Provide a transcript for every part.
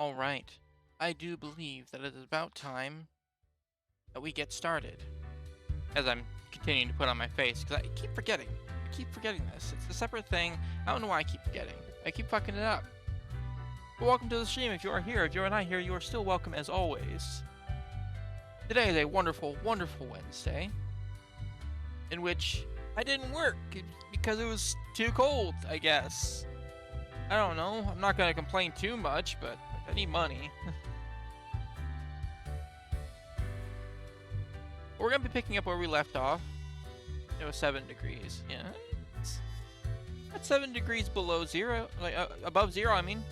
All right. I do believe that it is about time that we get started. As I'm continuing to put on my face, because I keep forgetting. I keep forgetting this. It's a separate thing. I don't know why I keep forgetting. I keep fucking it up. But welcome to the stream. If you are here, if you are not here, you are still welcome as always. Today is a wonderful, wonderful Wednesday, in which I didn't work because it was too cold, I guess. I don't know. I'm not going to complain too much, but I need money. We're going to be picking up where we left off. It was 7 degrees. Yeah. That's 7 degrees below zero. Like, above zero, I mean.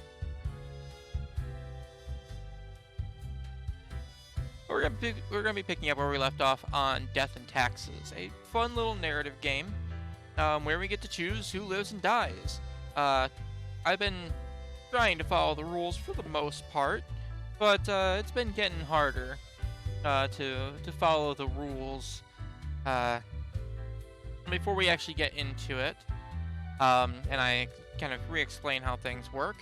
We're gonna be picking up where we left off on Death and Taxes, a fun little narrative game, where we get to choose who lives and dies. I've been trying to follow the rules for the most part, but it's been getting harder to follow the rules. Before we actually get into it, and I kind of re-explain how things work.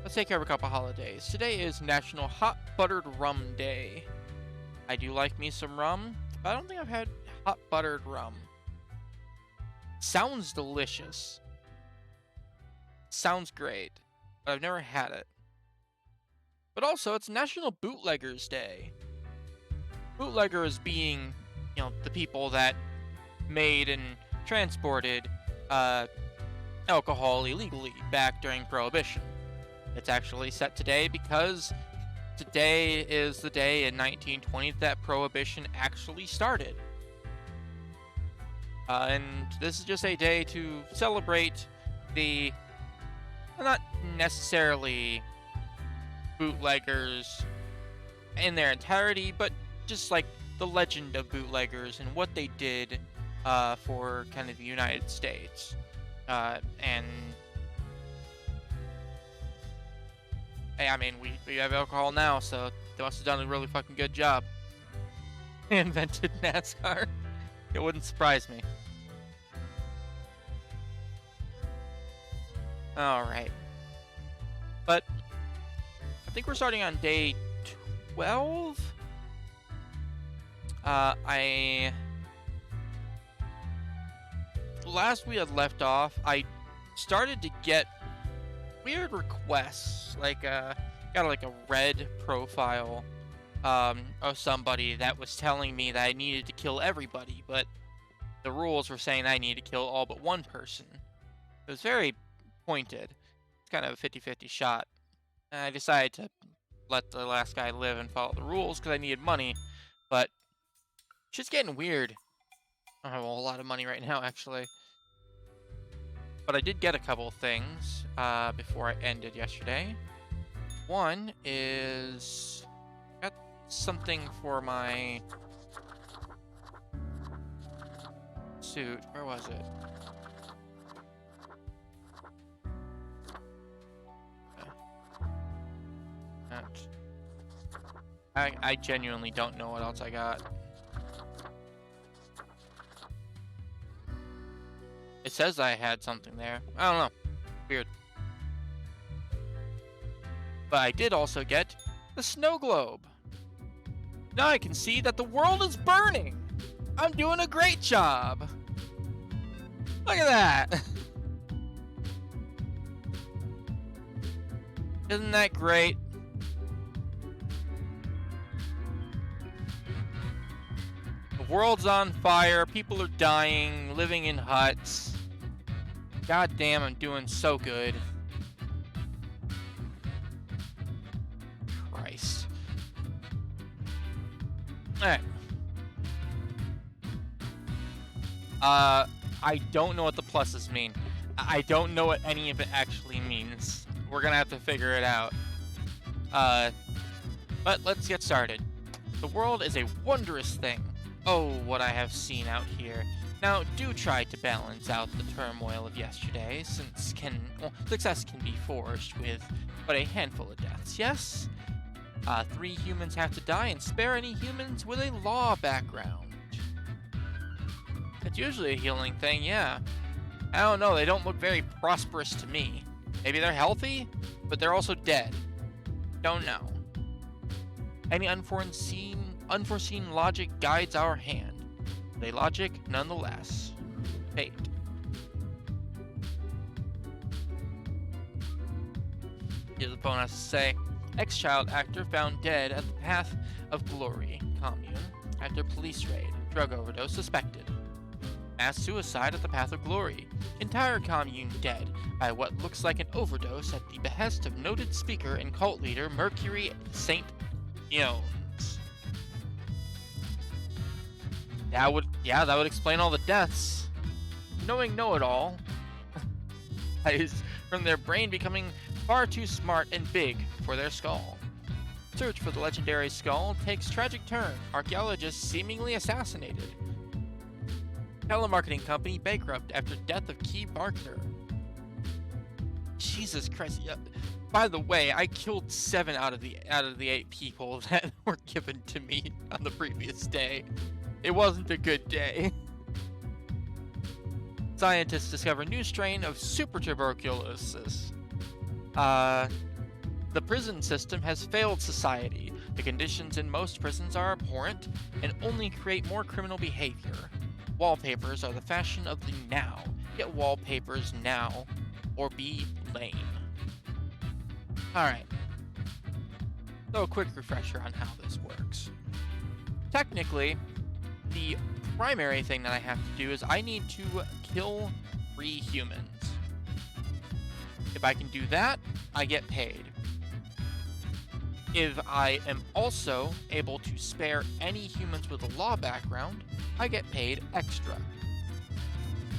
Let's take care of a couple holidays. Today is National Hot Buttered Rum Day. I do like me some rum, but I don't think I've had hot buttered rum. Sounds delicious. Sounds great, but I've never had it. But also, it's National Bootleggers Day. Bootleggers being, the people that made and transported alcohol illegally back during Prohibition. It's actually set today because today is the day in 1920 that Prohibition actually started. And this is just a day to celebrate the, not necessarily bootleggers in their entirety, but just like the legend of bootleggers and what they did for kind of the United States. And hey, I mean, we have alcohol now, so they must have done a really fucking good job. They invented NASCAR. It wouldn't surprise me. Alright. But I think we're starting on day 12. Last we had left off, I started to get weird requests, like got like a red profile of somebody that was telling me that I needed to kill everybody, but the rules were saying that I needed to kill all but one person. It was very pointed. It's kind of a 50-50 shot. And I decided to let the last guy live and follow the rules because I needed money, but shit's getting weird. I don't have a whole lot of money right now, actually. But I did get a couple things before I ended yesterday. One is got something for my suit. Where was it? I genuinely don't know what else I got. It says I had something there. I don't know. Weird. But I did also get the snow globe. Now I can see that the world is burning. I'm doing a great job. Look at that. Isn't that great? The world's on fire. People are dying, living in huts. God damn, I'm doing so good. Christ. Alright. I don't know what the pluses mean. I don't know what any of it actually means. We're gonna have to figure it out. But let's get started. The world is a wondrous thing. Oh, what I have seen out here. Now, do try to balance out the turmoil of yesterday, since success can be forged with but a handful of deaths, yes? 3 humans have to die, and spare any humans with a law background. It's usually a healing thing, yeah. I don't know, they don't look very prosperous to me. Maybe they're healthy? but they're also dead. Don't know. Any unforeseen logic guides our hand. They logic nonetheless. Fate. Here's what Bone has to say. Ex-child actor found dead at the Path of Glory commune after police raid. Drug overdose suspected. Mass suicide at the Path of Glory. Entire commune dead by what looks like an overdose at the behest of noted speaker and cult leader Mercury St. Iones. That would explain all the deaths. Knowing know-it-all is from their brain becoming far too smart and big for their skull. Search for the legendary skull takes tragic turn. Archaeologists seemingly assassinated. Telemarketing company bankrupt after death of key marketer. Jesus Christ! Yeah. By the way, I killed 7 out of the 8 people that were given to me on the previous day. It wasn't a good day. Scientists discover new strain of super tuberculosis. The prison system has failed society. The conditions in most prisons are abhorrent and only create more criminal behavior. Wallpapers are the fashion of the now. Get wallpapers now, or be lame. Alright. So a quick refresher on how this works. Technically, the primary thing that I have to do is I need to kill 3 humans. If I can do that, I get paid. If I am also able to spare any humans with a law background, I get paid extra.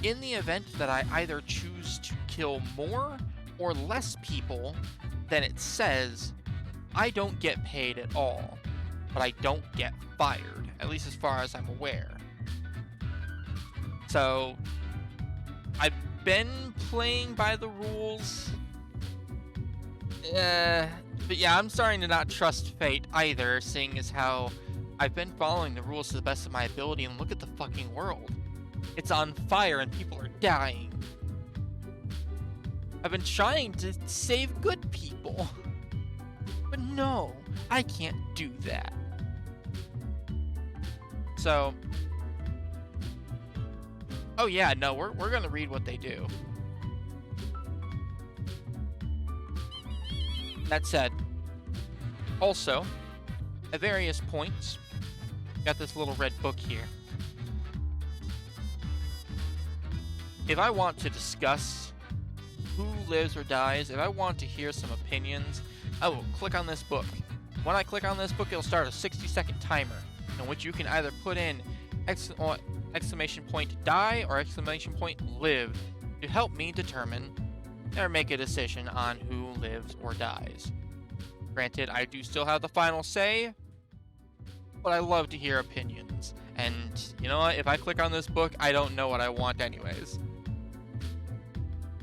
In the event that I either choose to kill more or less people than it says, I don't get paid at all, but I don't get fired, at least as far as I'm aware. So, I've been playing by the rules. But yeah, I'm starting to not trust fate either, seeing as how I've been following the rules to the best of my ability, and look at the fucking world. It's on fire and people are dying. I've been trying to save good people. But no, I can't do that. So... Oh yeah, no, we're gonna read what they do. That said, also, at various points, got this little red book here. If I want to discuss who lives or dies, if I want to hear some opinions, I will click on this book. When I click on this book, it'll start a 60-second timer, in which you can either put in exclamation point die or exclamation point live to help me determine or make a decision on who lives or dies. Granted, I do still have the final say, but I love to hear opinions. And you know what? If I click on this book, I don't know what I want anyways.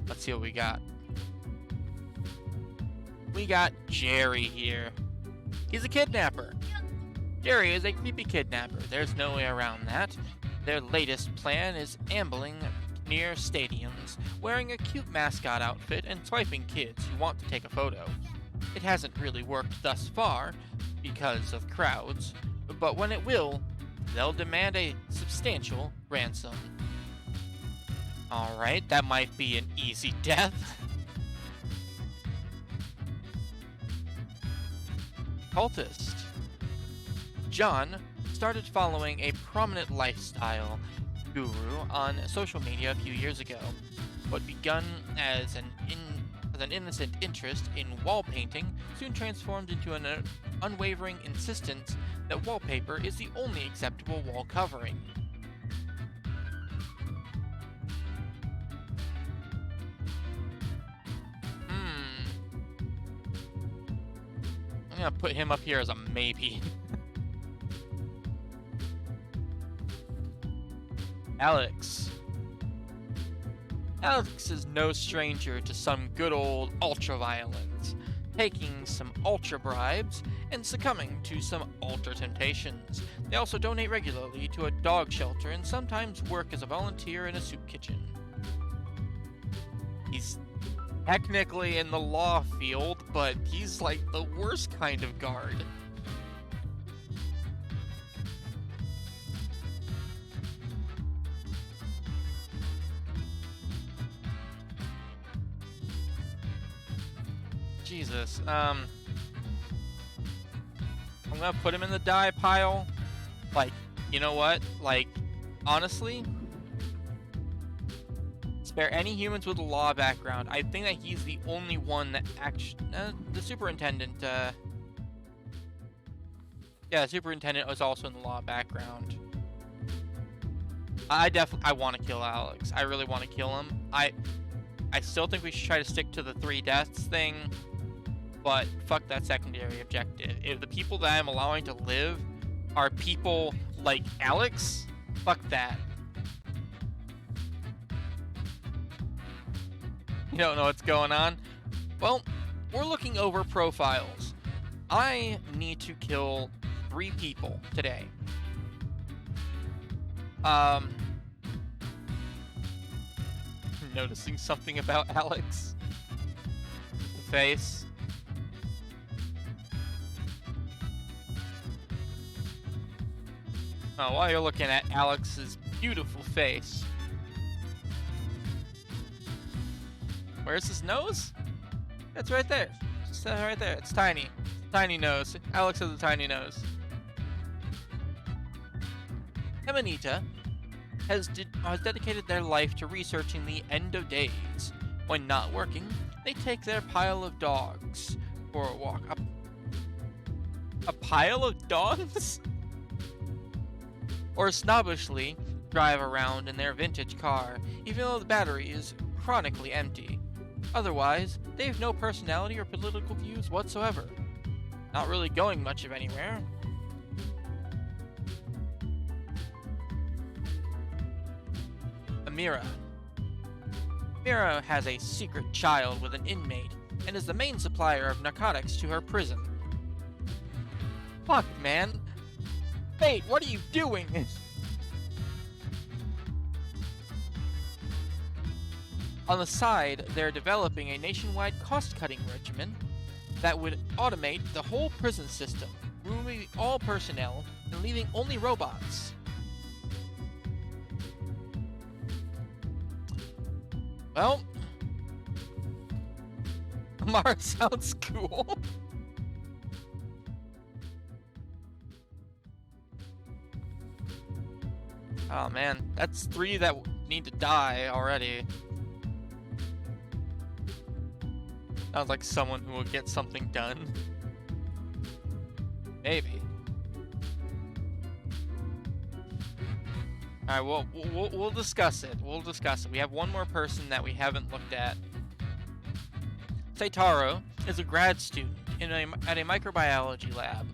Let's see what we got. We got Jerry here. He's a kidnapper. Jerry is a creepy kidnapper. There's no way around that. Their latest plan is ambling near stadiums, wearing a cute mascot outfit and swiping kids who want to take a photo. It hasn't really worked thus far because of crowds, but when it will, they'll demand a substantial ransom. Alright, that might be an easy death. Cultist. John started following a prominent lifestyle guru on social media a few years ago. What begun as an innocent interest in wall painting soon transformed into an unwavering insistence that wallpaper is the only acceptable wall covering. I'm gonna put him up here as a maybe. Alex. Alex is no stranger to some good old ultra-violence, taking some ultra bribes and succumbing to some ultra temptations. They also donate regularly to a dog shelter and sometimes work as a volunteer in a soup kitchen. He's technically in the law field, but he's like the worst kind of guard. Jesus. I'm gonna put him in the die pile. Like, you know what? Like, honestly, spare any humans with a law background. I think that he's the only one that actually... the superintendent, yeah, the superintendent was also in the law background. I want to kill Alex. I really want to kill him. I still think we should try to stick to the 3 deaths thing, but fuck that secondary objective. If the people that I'm allowing to live are people like Alex, fuck that. You don't know what's going on? Well, we're looking over profiles. I need to kill 3 people today. Noticing something about Alex. The face. Oh, while you're looking at Alex's beautiful face. Where's his nose? It's right there. It's right there. It's tiny. Tiny nose. Alex has a tiny nose. Amanita has dedicated their life to researching the end of days. When not working, they take their pile of dogs for a walk. A pile of dogs? Or snobbishly drive around in their vintage car, even though the battery is chronically empty. Otherwise, they have no personality or political views whatsoever. Not really going much of anywhere. Amira. Amira has a secret child with an inmate and is the main supplier of narcotics to her prison. Fuck, man. Fate, what are you doing? On the side, they're developing a nationwide cost-cutting regimen that would automate the whole prison system, removing all personnel and leaving only robots. Well, Amara sounds cool. Oh man, that's 3 that need to die already. Sounds like someone who will get something done. Maybe. Alright, we'll discuss it. We'll discuss it. We have one more person that we haven't looked at. Seitaro is a grad student at a microbiology lab,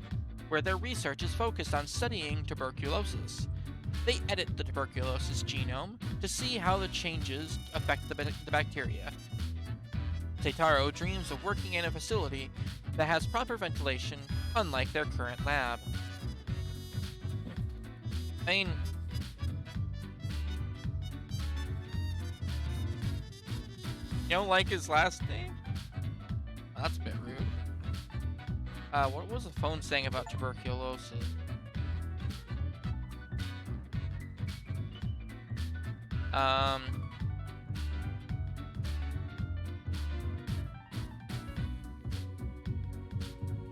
where their research is focused on studying tuberculosis. They edit the tuberculosis genome to see how the changes affect the bacteria. Seitaro dreams of working in a facility that has proper ventilation, unlike their current lab. I mean, you don't like his last name? That's a bit rude. What was the phone saying about tuberculosis?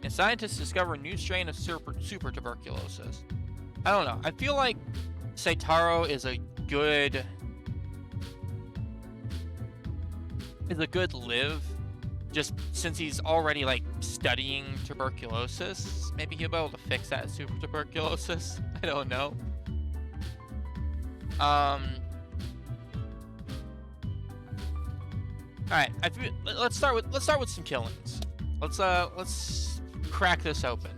And scientists discover a new strain of super tuberculosis. I don't know. I feel like Seitaro is a good live, just since he's already like studying tuberculosis. Maybe he'll be able to fix that super tuberculosis. I don't know. All right. Let's start with some killings. Let's crack this open.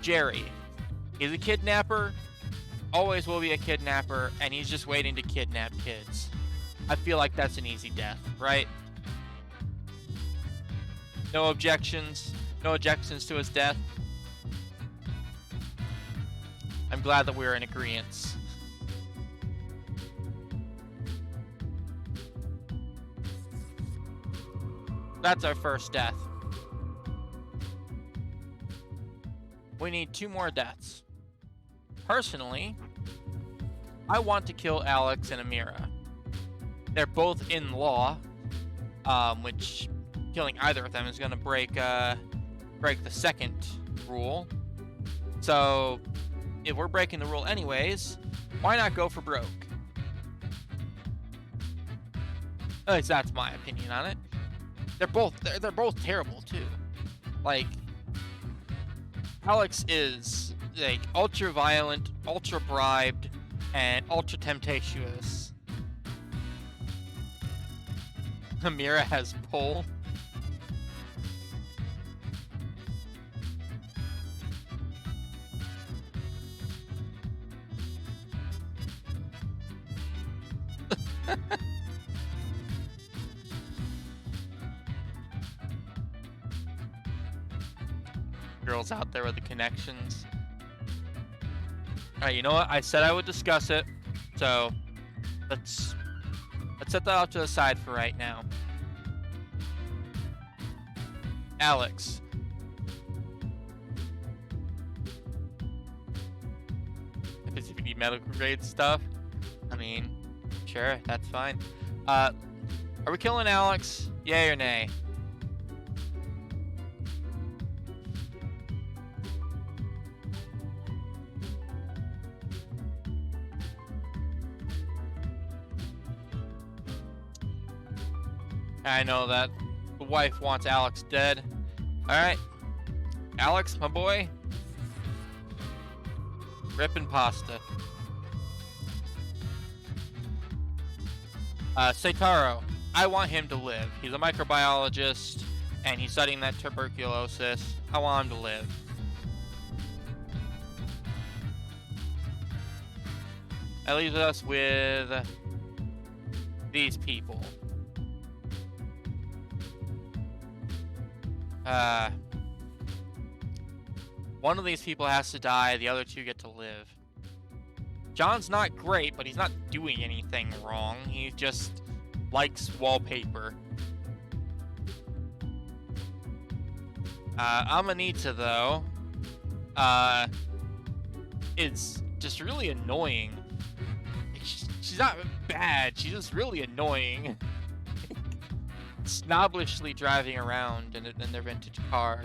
Jerry, he's a kidnapper. Always will be a kidnapper, and he's just waiting to kidnap kids. I feel like that's an easy death, right? No objections. No objections to his death. I'm glad that we're in agreement. That's our first death. We need 2 more deaths. Personally, I want to kill Alex and Amira. They're both in law, which killing either of them is going to break the second rule. So, if we're breaking the rule anyways, why not go for broke? At least that's my opinion on it. They're both terrible too. Like, Alex is like ultra violent, ultra bribed, and ultra temptatious. Amira has pull. Girls out there with the connections. Alright, you know what? I said I would discuss it, so let's set that off to the side for right now. Alex. If you need medical grade stuff, I mean, sure, that's fine. Are we killing Alex? Yay or nay? I know that the wife wants Alex dead. Alright. Alex, my boy. Rippin' pasta. Seitaro. I want him to live. He's a microbiologist, and he's studying that tuberculosis. I want him to live. That leaves us with these people. One of these people has to die, the other 2 get to live. John's not great, but he's not doing anything wrong. He just likes wallpaper. Amanita, though, is just really annoying. She's not bad, she's just really annoying. Snobbishly driving around in their vintage car.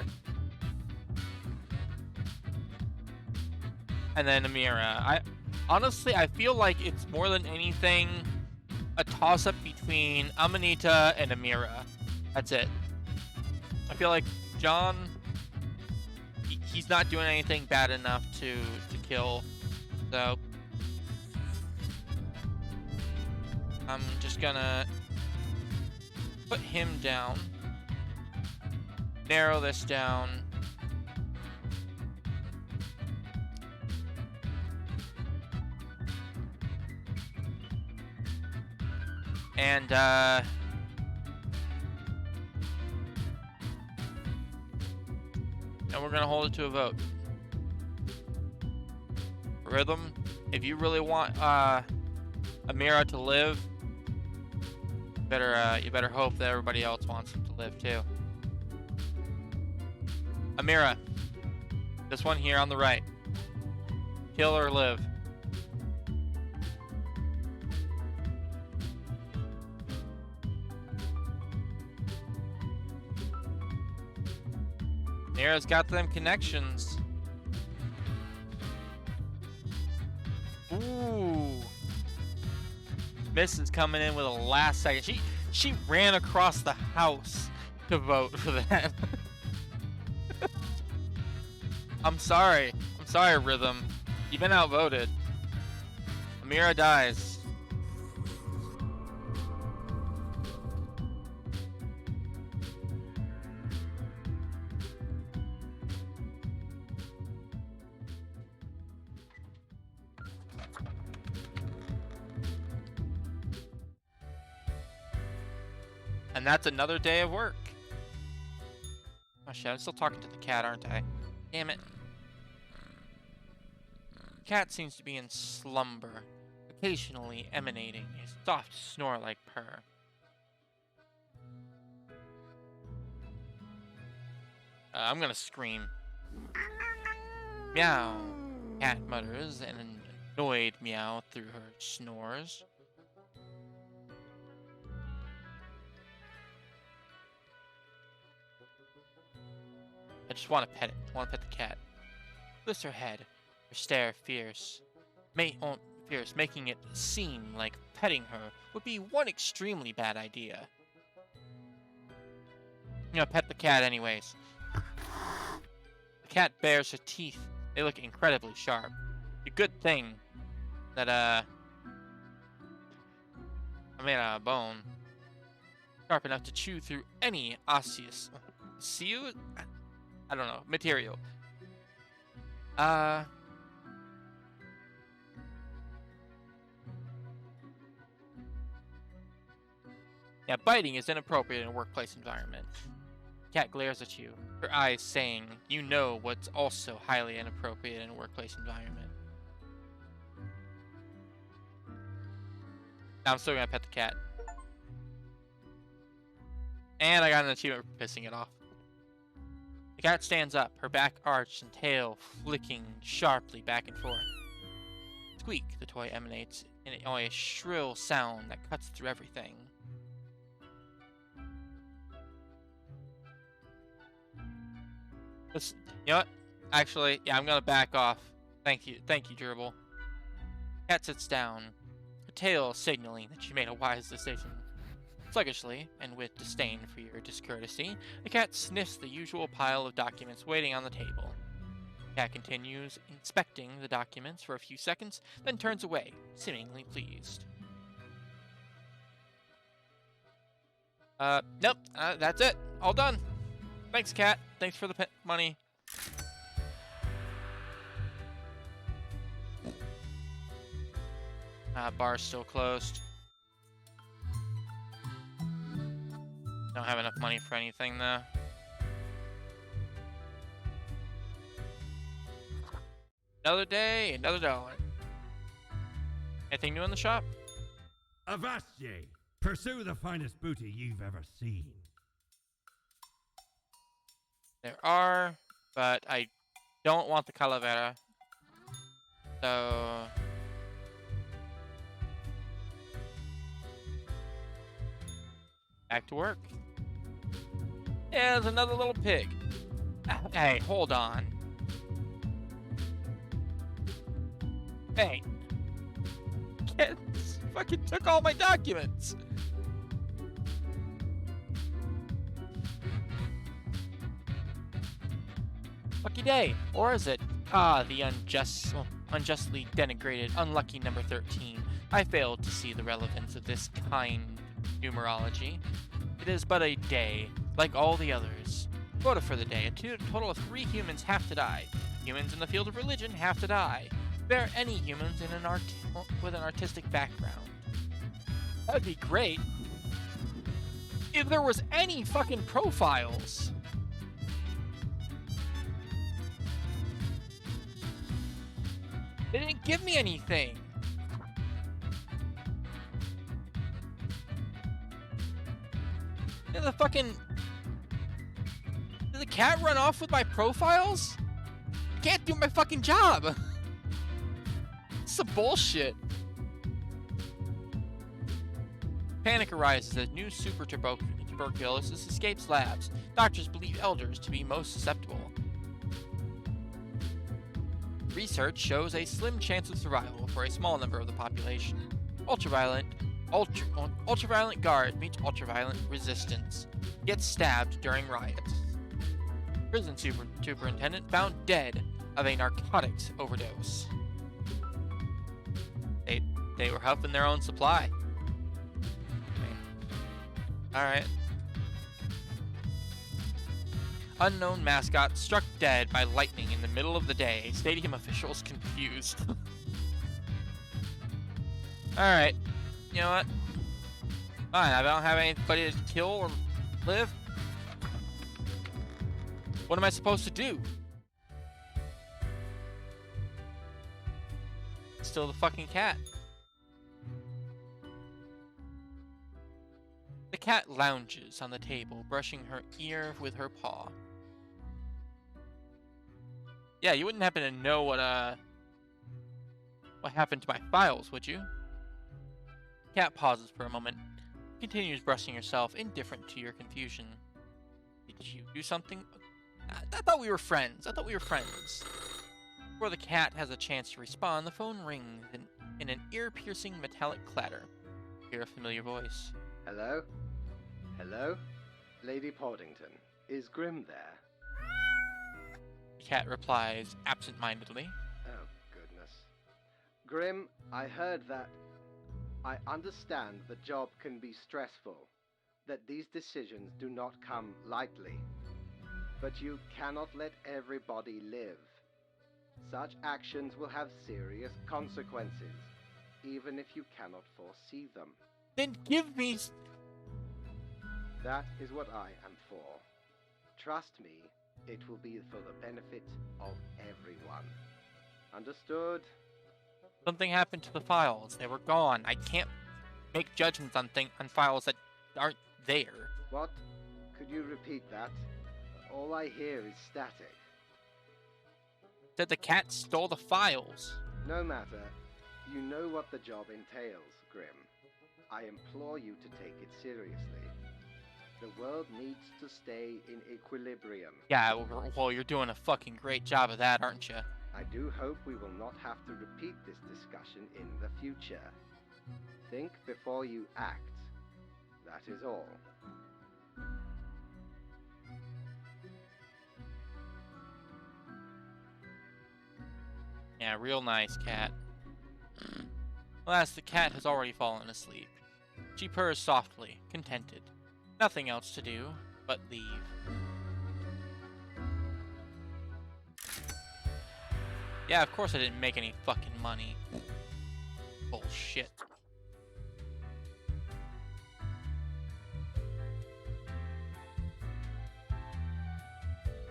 And then Amira. Honestly, I feel like it's more than anything a toss-up between Amanita and Amira. That's it. I feel like John, he's not doing anything bad enough to kill. So I'm just gonna put him down. Narrow this down. And we're gonna hold it to a vote. Rhythm, if you really want Amira to live, you better hope that everybody else wants him to live too. Amira, this one here on the right. Kill or live? Amira's got them connections. Ooh. Miss is coming in with a last second. She ran across the house to vote for that. I'm sorry, Rhythm. You've been outvoted. Amira dies. And that's another day of work. Oh shit, I'm still talking to the cat, aren't I? Damn it. The cat seems to be in slumber, occasionally emanating a soft snore-like purr. I'm gonna scream. Meow. Cat mutters an annoyed meow through her snores. I just want to pet it. I want to pet the cat. Lifts her head, her stare fierce. Fierce, making it seem like petting her would be one extremely bad idea. Pet the cat anyways. The cat bares her teeth. They look incredibly sharp. A good thing that, I made out of bone. Sharp enough to chew through any osseous... Siu? I don't know. Material. Yeah, biting is inappropriate in a workplace environment. Cat glares at you, her eyes saying, you know what's also highly inappropriate in a workplace environment. Now I'm still gonna pet the cat. And I got an achievement for pissing it off. The cat stands up, her back arched and tail flicking sharply back and forth. Squeak, the toy emanates in a shrill sound that cuts through everything. Listen, you know what? Actually, yeah, I'm gonna back off. Thank you, Gerbil. Cat sits down, her tail signaling that she made a wise decision. Sluggishly, and with disdain for your discourtesy, the cat sniffs the usual pile of documents waiting on the table. The cat continues inspecting the documents for a few seconds, then turns away, seemingly pleased. Nope, that's it. All done. Thanks, cat. Thanks for the money. Bar's still closed. Don't have enough money for anything, though. Another day, another dollar. Anything new in the shop? Avast ye! Pursue the finest booty you've ever seen. There are, but I don't want the Calavera. So... back to work. Yeah, there's another little pig. Hey, hold on. Hey. Kid fucking took all my documents. Lucky day. Or is it? The unjustly denigrated unlucky number 13. I failed to see the relevance of this kind numerology. It is but a day, like all the others. Quota for the day. A total of 3 humans have to die. Humans in the field of religion have to die. There are any humans with an artistic background. That would be great. If there was any fucking profiles. They didn't give me anything. Did the cat run off with my profiles? I can't do my fucking job. This is some bullshit. Panic arises as new super tuberculosis escapes labs. Doctors believe elders to be most susceptible. Research shows a slim chance of survival for a small number of the population. Ultraviolet guard meets ultraviolet resistance. Gets stabbed during riots. Prison superintendent found dead of a narcotics overdose. They were huffing their own supply. Alright. Unknown mascot struck dead by lightning in the middle of the day. Stadium officials confused. Alright. You know what? Fine, I don't have anybody to kill or live. What am I supposed to do? Still the fucking cat. The cat lounges on the table, brushing her ear with her paw. Yeah, you wouldn't happen to know what happened to my files, would you? Cat pauses for a moment, continues brushing herself, indifferent to your confusion. Did you do something? I thought we were friends. Before the cat has a chance to respond, the phone rings in an ear-piercing metallic clatter. You hear a familiar voice. Hello? Hello? Lady Portington, is Grim there? The cat replies absent-mindedly. Oh, goodness. Grim, I heard that... I understand the job can be stressful, that these decisions do not come lightly. But you cannot let everybody live. Such actions will have serious consequences, even if you cannot foresee them. Then give me... That is what I am for. Trust me, it will be for the benefit of everyone. Understood? Something happened to the files. They were gone. I can't make judgments on files that aren't there. What? Could you repeat that? All I hear is static. Said the cat stole the files. No matter. You know what the job entails, Grim. I implore you to take it seriously. The world needs to stay in equilibrium. Yeah, well, you're doing a fucking great job of that, aren't you? I do hope we will not have to repeat this discussion in the future. Think before you act. That is all. Yeah, real nice cat. Alas, the cat has already fallen asleep. She purrs softly, contented. Nothing else to do but leave. Yeah, of course I didn't make any fucking money. Bullshit.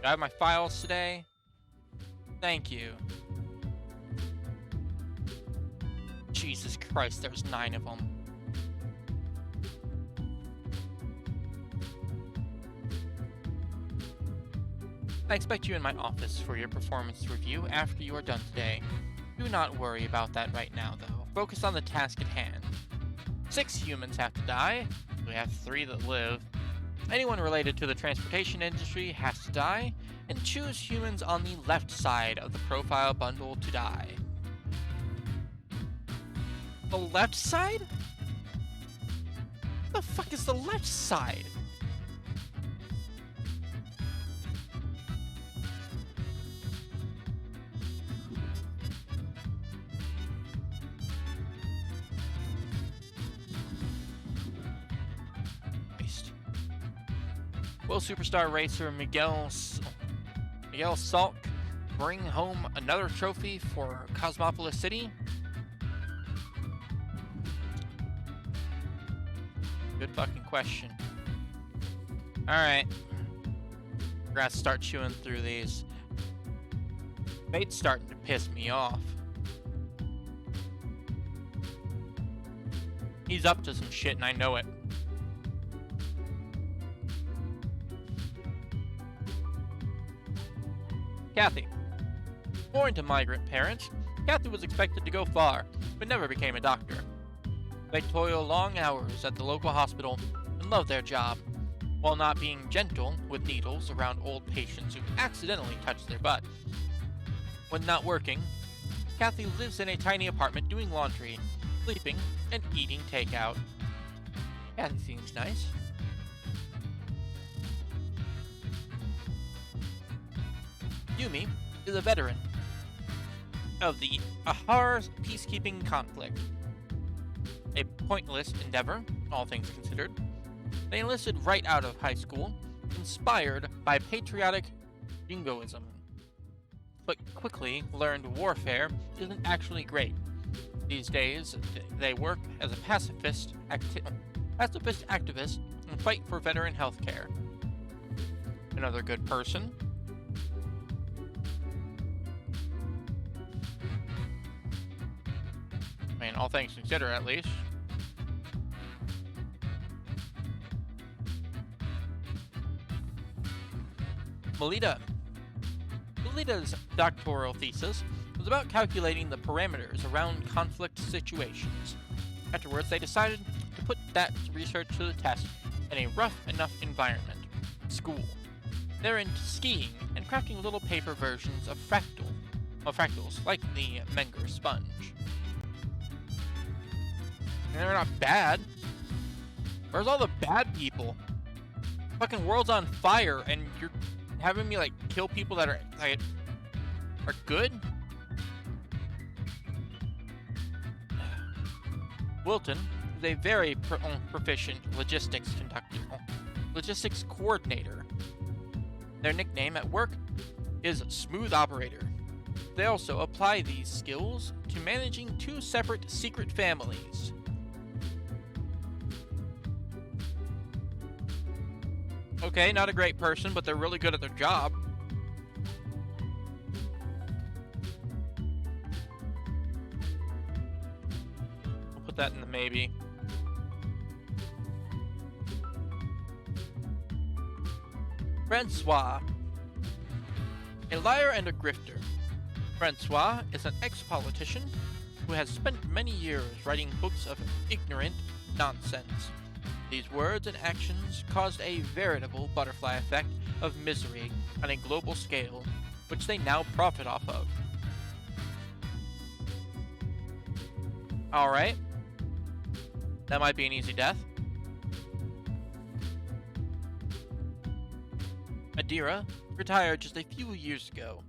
Do I have my files today? Thank you. Jesus Christ, there's 9 of them. I expect you in my office for your performance review after you are done today. Do not worry about that right now, though. Focus on the task at hand. 6 humans have to die. We have 3 that live. Anyone related to the transportation industry has to die, and choose humans on the left side of the profile bundle to die. The left side? What the fuck is the left side? Will superstar racer Miguel Salk bring home another trophy for Cosmopolis City? Good fucking question. Alright. We're gonna start chewing through these. Fate's starting to piss me off. He's up to some shit and I know it. Kathy. Born to migrant parents, Kathy was expected to go far, but never became a doctor. They toil long hours at the local hospital and love their job, while not being gentle with needles around old patients who accidentally touch their butt. When not working, Kathy lives in a tiny apartment doing laundry, sleeping, and eating takeout. Kathy seems nice. Yumi is a veteran of the Ahar peacekeeping conflict. A pointless endeavor, all things considered. They enlisted right out of high school, inspired by patriotic jingoism, but quickly learned warfare isn't actually great. These days, they work as a pacifist activist and fight for veteran health care. Another good person. I mean, all things considered, at least. Melita Lita's doctoral thesis was about calculating the parameters around conflict situations. Afterwards, they decided to put that research to the test in a rough enough environment, school. They're into skiing and crafting little paper versions of fractals, like the Menger sponge. And they're not bad. Where's all the bad people? Fucking world's on fire, and you're having me like kill people that are good? Wilton is a very proficient logistics coordinator. Their nickname at work is Smooth Operator. They also apply these skills to managing 2 separate secret families. Okay, not a great person, but they're really good at their job. We'll put that in the maybe. Francois. A liar and a grifter. Francois is an ex-politician who has spent many years writing books of ignorant nonsense. These words and actions caused a veritable butterfly effect of misery on a global scale, which they now profit off of. Alright. That might be an easy death. Adira retired just a few years ago,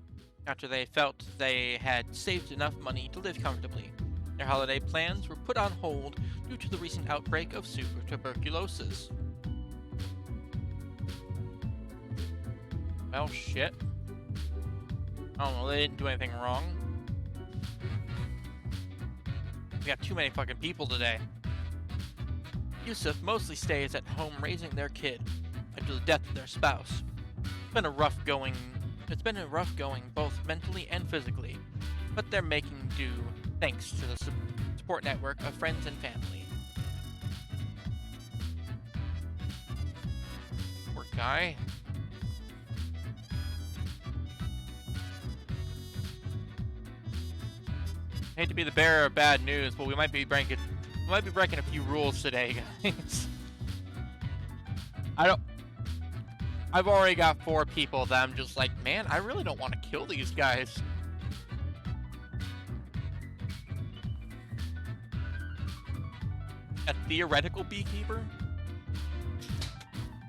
after they felt they had saved enough money to live comfortably. Their holiday plans were put on hold due to the recent outbreak of super tuberculosis. Well, shit. I don't know, they didn't do anything wrong. We got too many fucking people today. Yusuf mostly stays at home raising their kid after the death of their spouse. It's been a rough going both mentally and physically, but they're making do thanks to the support network of friends and family. Poor guy. Hate to be the bearer of bad news, but we might be breaking a few rules today, guys. I've already got 4 people that I'm just like, man, I really don't want to kill these guys. A theoretical beekeeper?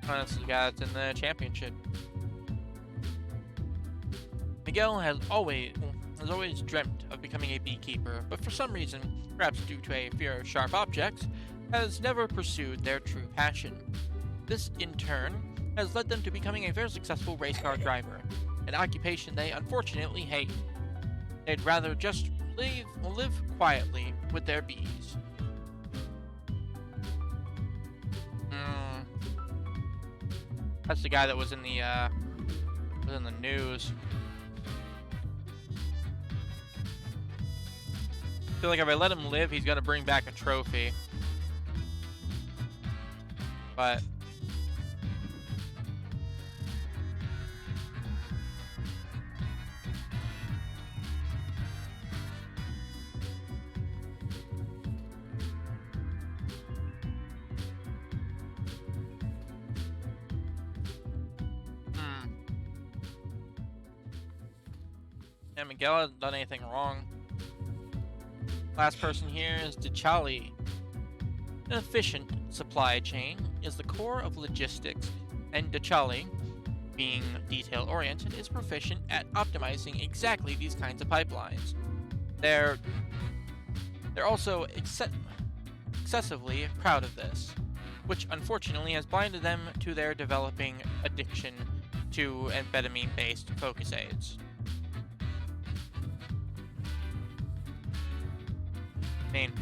Oh, that's the guy that's in the championship. Miguel has always dreamt of becoming a beekeeper, but for some reason, perhaps due to a fear of sharp objects, has never pursued their true passion. This, in turn, has led them to becoming a very successful race car driver, an occupation they unfortunately hate. They'd rather just live quietly with their bees. That's the guy that was in the news. I feel like if I let him live, he's gonna bring back a trophy. But yeah, Miguel hasn't done anything wrong. Last person here is Dechali. An efficient supply chain is the core of logistics, and Dechali, being detail-oriented, is proficient at optimizing exactly these kinds of pipelines. They're also excessively proud of this, which unfortunately has blinded them to their developing addiction to amphetamine-based focus aids. I mean,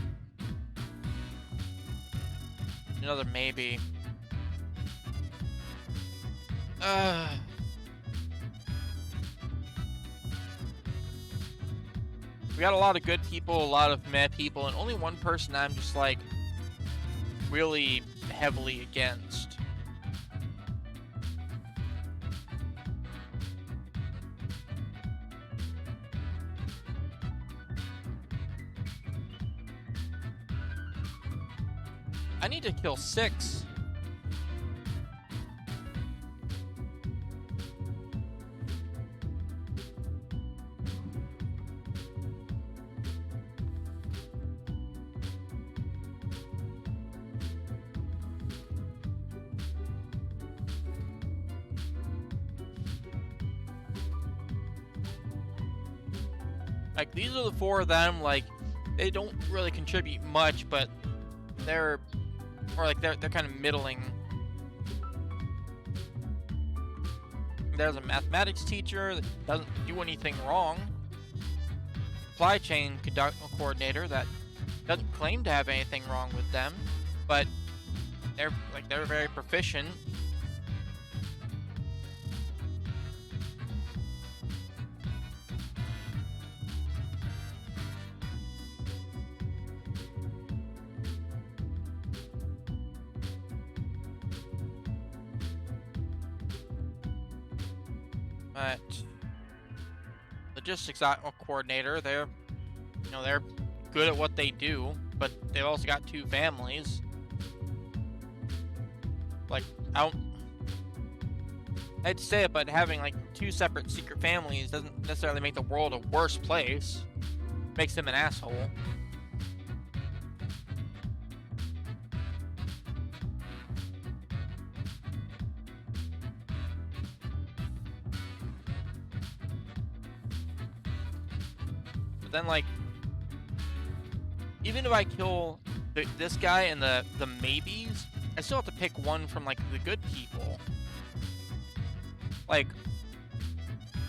another maybe. We got a lot of good people, a lot of meh people, and only one person I'm just like really heavily against. I need to kill 6. Like, these are the 4 of them, like, they don't really contribute much, but they're kind of middling. There's a mathematics teacher that doesn't do anything wrong. Supply chain coordinator that doesn't claim to have anything wrong with them, but they're very proficient. But logistics coordinator, they're good at what they do, but they've also got 2 families. Like, I hate to say it, but having like 2 separate secret families doesn't necessarily make the world a worse place. It makes them an asshole. But then, like, even if I kill this guy and the maybes, I still have to pick one from, like, the good people. Like,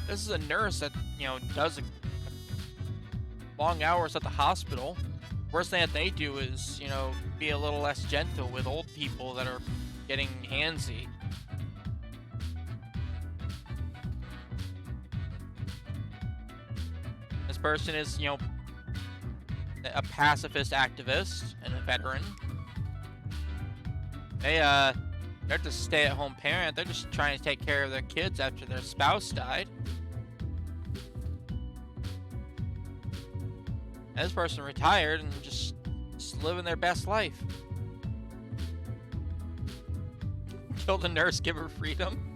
this is a nurse that, does long hours at the hospital. Worst thing that they do is, be a little less gentle with old people that are getting handsy. This person is, a pacifist activist and a veteran. They're just a stay-at-home parent. They're just trying to take care of their kids after their spouse died. And this person retired and just living their best life. Kill the nurse, give her freedom.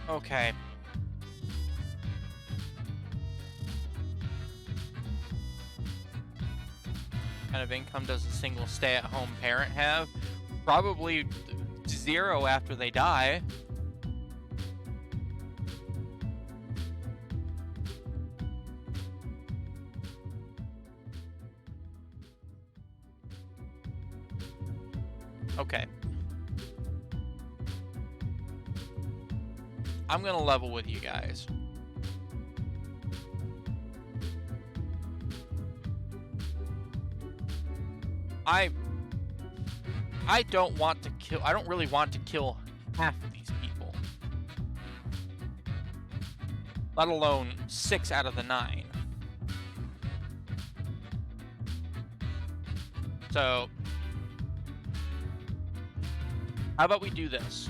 Okay. What kind of income does a single stay-at-home parent have? Probably 0 after they die. Okay. I'm gonna level with you guys. I don't want to kill. I don't really want to kill half of these people, let alone 6 out of the 9. So, how about we do this?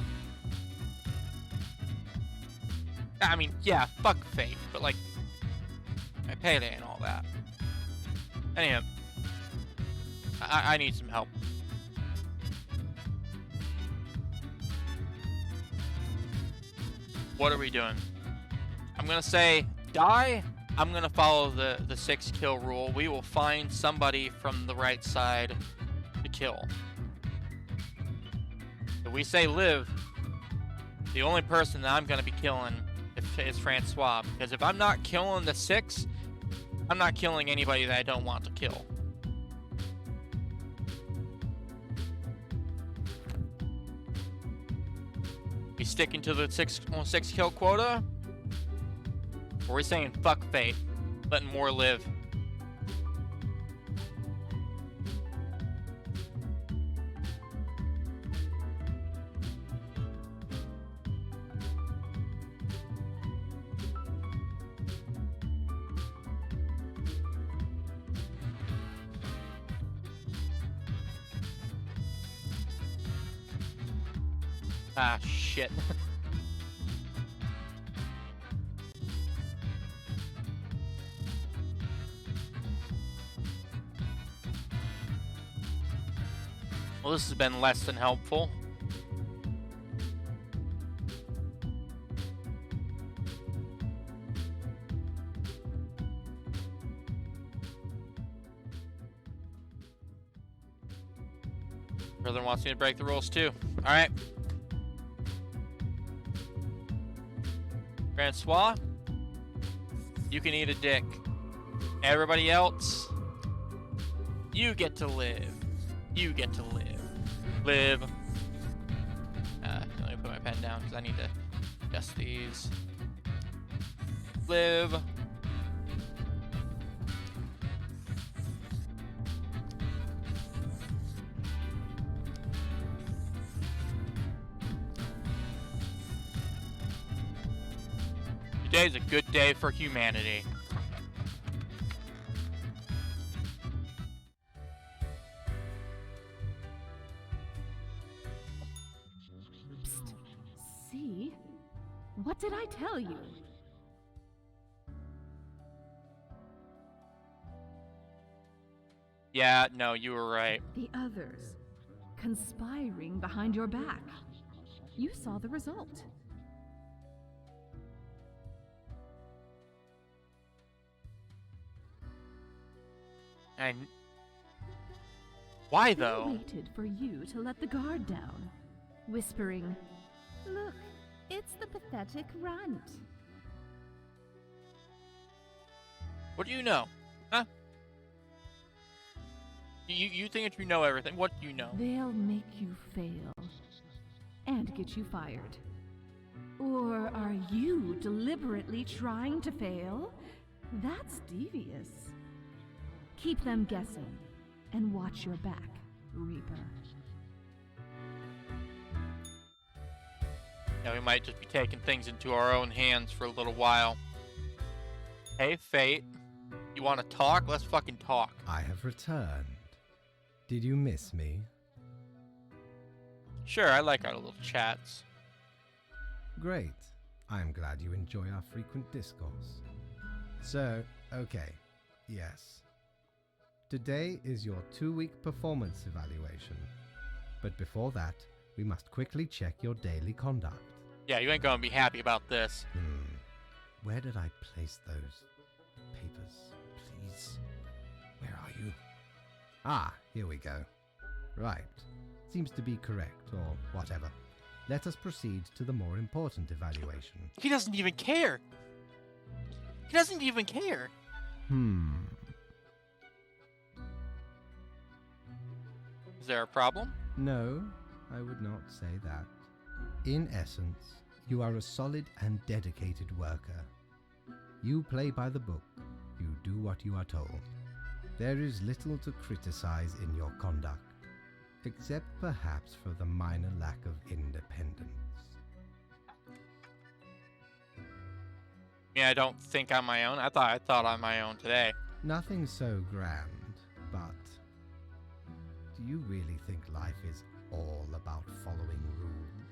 I mean, yeah, fuck fate, but like, my payday and all that. Anyhow, I need some help. What are we doing? I'm gonna say die. I'm gonna follow the 6 kill rule. We will find somebody from the right side to kill. If we say live, the only person that I'm gonna be killing is Francois, because if I'm not killing the 6, I'm not killing anybody that I don't want to kill. We sticking to the 6 kill quota? Or are we saying fuck fate, letting more live? Ah, shit. Well, this has been less than helpful. Brother wants me to break the rules too. Alright. Francois, you can eat a dick. Everybody else, you get to live. You get to live. Live. Let me put my pen down because I need to adjust these. Live. Today's a good day for humanity. Psst. See? What did I tell you? Yeah, no, you were right. The others conspiring behind your back. You saw the result. Why They though? waited for you to let the guard down, whispering, "Look, it's the pathetic runt." What do you know? Huh? You think that you know everything. What do you know? They'll make you fail and get you fired. Or are you deliberately trying to fail? That's devious. Keep them guessing and watch your back, Reaper. Yeah, we might just be taking things into our own hands for a little while. Hey, Fate. You want to talk? Let's fucking talk. I have returned. Did you miss me? Sure, I like our little chats. Great. I am glad you enjoy our frequent discourse. So, okay. Yes. Today is your 2-week performance evaluation. But before that, we must quickly check your daily conduct. Yeah, you ain't gonna be happy about this. Where did I place those papers, please? Where are you? Ah, here we go. Right. Seems to be correct, or whatever. Let us proceed to the more important evaluation. He doesn't even care. He doesn't even care. Is there a problem? No, I would not say that. In essence, you are a solid and dedicated worker. You play by the book. You do what you are told. There is little to criticize in your conduct, except perhaps for the minor lack of independence. Yeah, I don't think on my own. I thought on my own today. Nothing so grand, but do you really think life is all about following rules?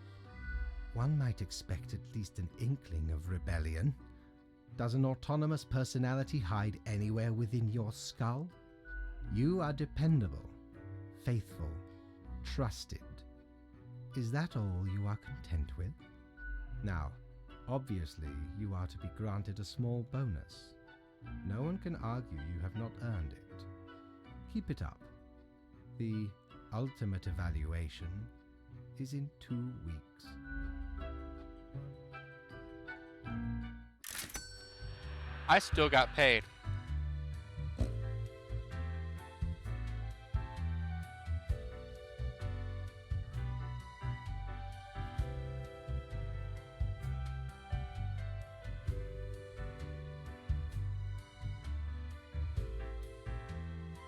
One might expect at least an inkling of rebellion. Does an autonomous personality hide anywhere within your skull? You are dependable, faithful, trusted. Is that all you are content with? Now, obviously, you are to be granted a small bonus. No one can argue you have not earned it. Keep it up. The ultimate evaluation is in 2 weeks. I still got paid.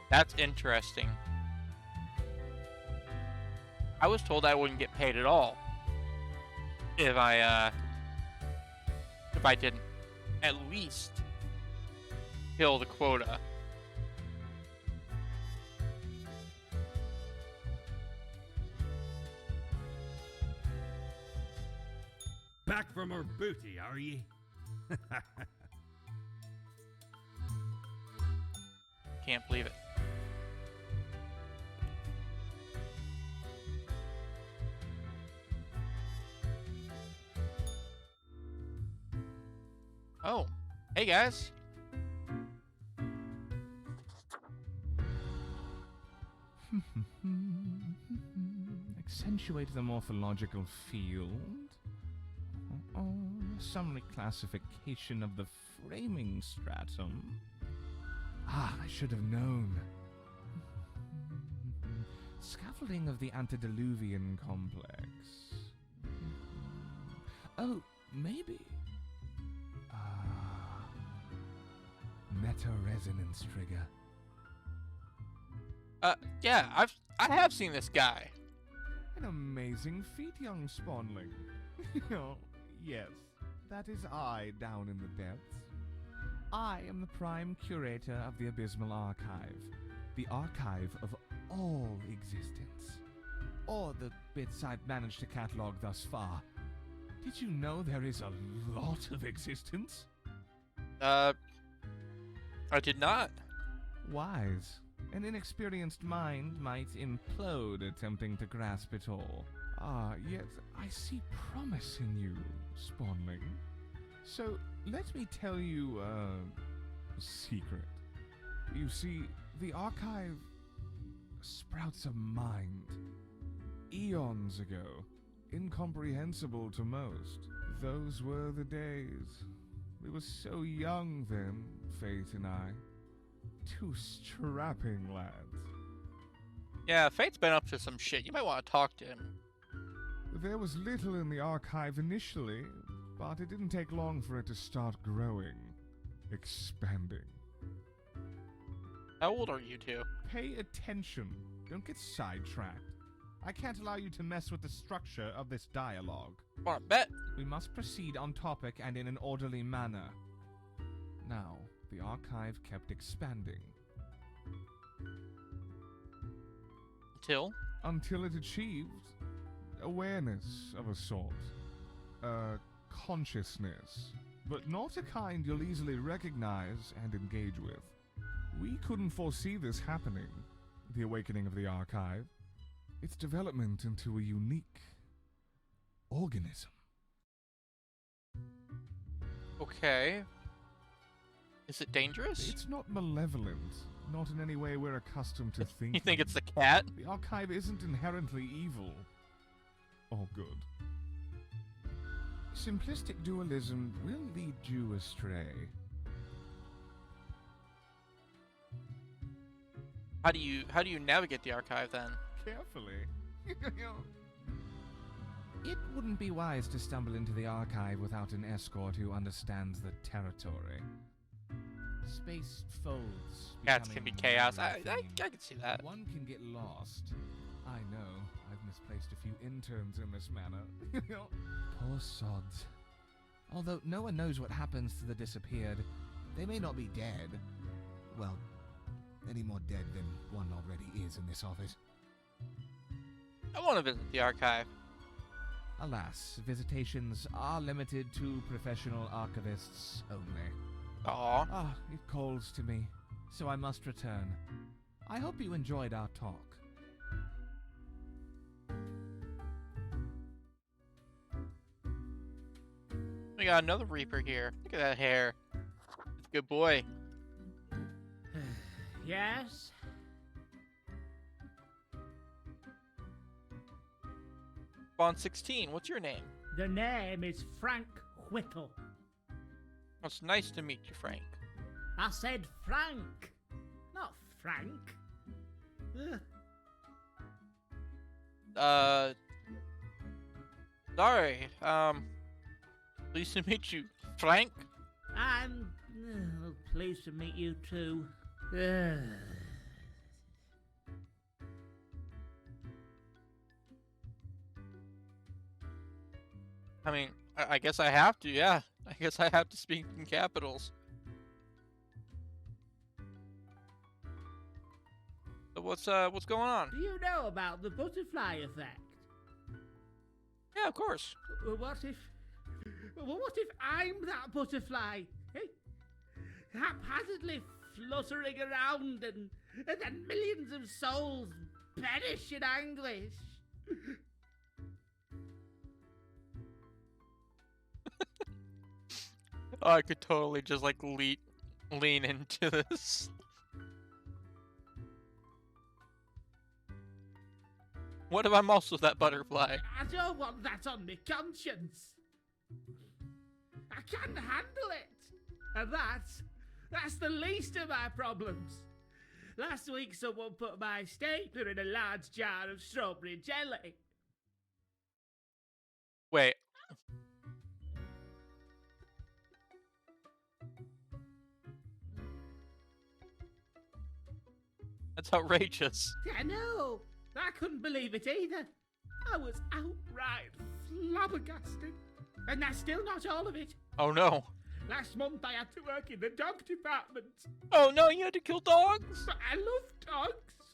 That's interesting. I was told I wouldn't get paid at all if I didn't at least kill the quota. Back for more booty, are ye? Can't believe it. Oh, hey guys. Accentuate the morphological field. Some reclassification of the framing stratum. Ah, I should have known. Scaffolding of the antediluvian complex. Oh, maybe. Meta-resonance trigger. Yeah, I have seen this guy. An amazing feat, young spawnling. Oh, yes, that is I down in the depths. I am the prime curator of the Abysmal Archive, the archive of all existence. Or the bits I've managed to catalog thus far. Did you know there is a lot of existence? I did not. Wise. An inexperienced mind might implode attempting to grasp it all. Ah, yet I see promise in you, Spawnling. So, let me tell you a secret. You see, the archive sprouts a mind. Eons ago, incomprehensible to most. Those were the days. We were so young then, Fate and I. Two strapping lads. Yeah, Fate's been up to some shit. You might want to talk to him. There was little in the archive initially, but it didn't take long for it to start growing, expanding. How old are you two? Pay attention. Don't get sidetracked. I can't allow you to mess with the structure of this dialogue. Want to bet? We must proceed on topic and in an orderly manner. Now, the archive kept expanding. Until it achieved awareness of a sort. Consciousness. But not a kind you'll easily recognize and engage with. We couldn't foresee this happening, the awakening of the archive. Its development into a unique organism. Okay. Is it dangerous? It's not malevolent, not in any way we're accustomed to thinking. You think it's the cat? The archive isn't inherently evil. Or good. Simplistic dualism will lead you astray. How do you navigate the archive then? Carefully. It wouldn't be wise to stumble into the archive without an escort who understands the territory. Space folds. Cats can be chaos. I becoming can see that. One can get lost. I know. I've misplaced a few interns in this manner. Poor sods. Although no one knows what happens to the disappeared, they may not be dead. Well, any more dead than one already is in this office. I want to visit the archive. Alas, visitations are limited to professional archivists only. Aw. Ah, it calls to me, so I must return. I hope you enjoyed our talk. We got another Reaper here. Look at that hair. It's a good boy. Yes? Spawn 16, what's your name? The name is Frank Whittle. It's nice to meet you, Frank. I said Frank, not Frank. Ugh. Sorry. Pleased to meet you, Frank. I'm pleased to meet you too. Ugh. I mean, I guess I have to, yeah. I guess I have to speak in capitals. So what's going on? Do you know about the butterfly effect? Yeah, of course. What if Well, what if I'm that butterfly? Eh? Haphazardly fluttering around and then millions of souls perish in anguish. Oh, I could totally just like lean into this. What if I'm also that butterfly? I don't want that on my conscience. I can't handle it. And that's the least of my problems. Last week someone put my stapler in a large jar of strawberry jelly. Wait. That's outrageous. I know. I couldn't believe it either. I was outright flabbergasted. And that's still not all of it. Oh no. Last month I had to work in the dog department. Oh no, you had to kill dogs? But I love dogs.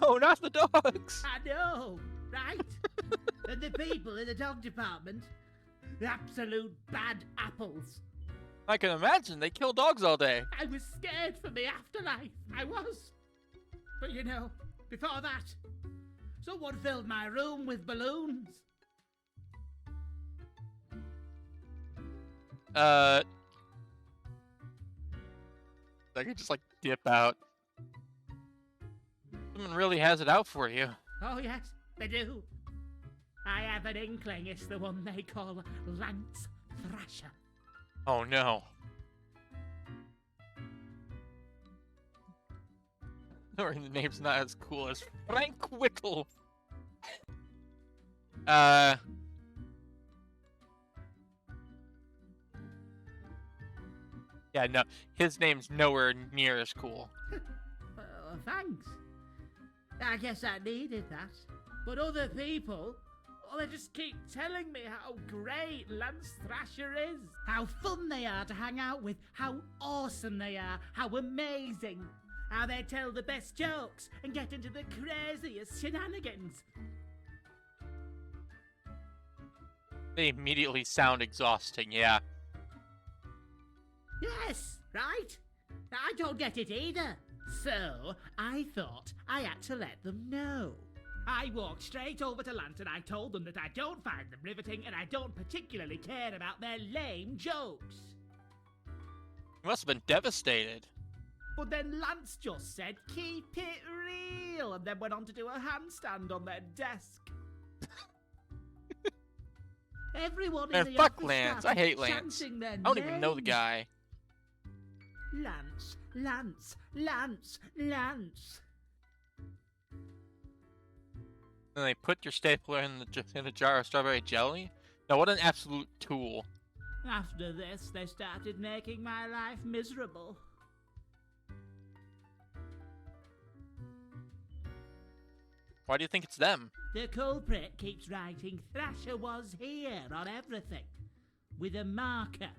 Oh, not the dogs. I know, right? And the people in the dog department, the absolute bad apples. I can imagine. They kill dogs all day. I was scared for the afterlife. I was. But you know, before that, someone filled my room with balloons. I could just like dip out. Someone really has it out for you. Oh yes, they do. I have an inkling it's the one they call Lance Thrasher. Oh no. Or the name's not as cool as Frank Whittle. Yeah, no, his name's nowhere near as cool. Thanks. I guess I needed that. But other people, well, they just keep telling me how great Lance Thrasher is. How fun they are to hang out with. How awesome they are. How amazing. How they tell the best jokes and get into the craziest shenanigans. They immediately sound exhausting, yeah. Yes, right? I don't get it either. So, I thought I had to let them know. I walked straight over to Lance and I told them that I don't find them riveting and I don't particularly care about their lame jokes. You must have been devastated. But then Lance just said, keep it real, and then went on to do a handstand on their desk. Everyone in Man, the fuck office Lance. I started hate Lance. chanting their I don't even know the names. guy. Lance, Lance, Lance, Lance. Then they put your stapler in a jar of strawberry jelly? Now, what an absolute tool. After this, they started making my life miserable. Why do you think it's them? The culprit keeps writing Thrasher was here on everything, with a marker.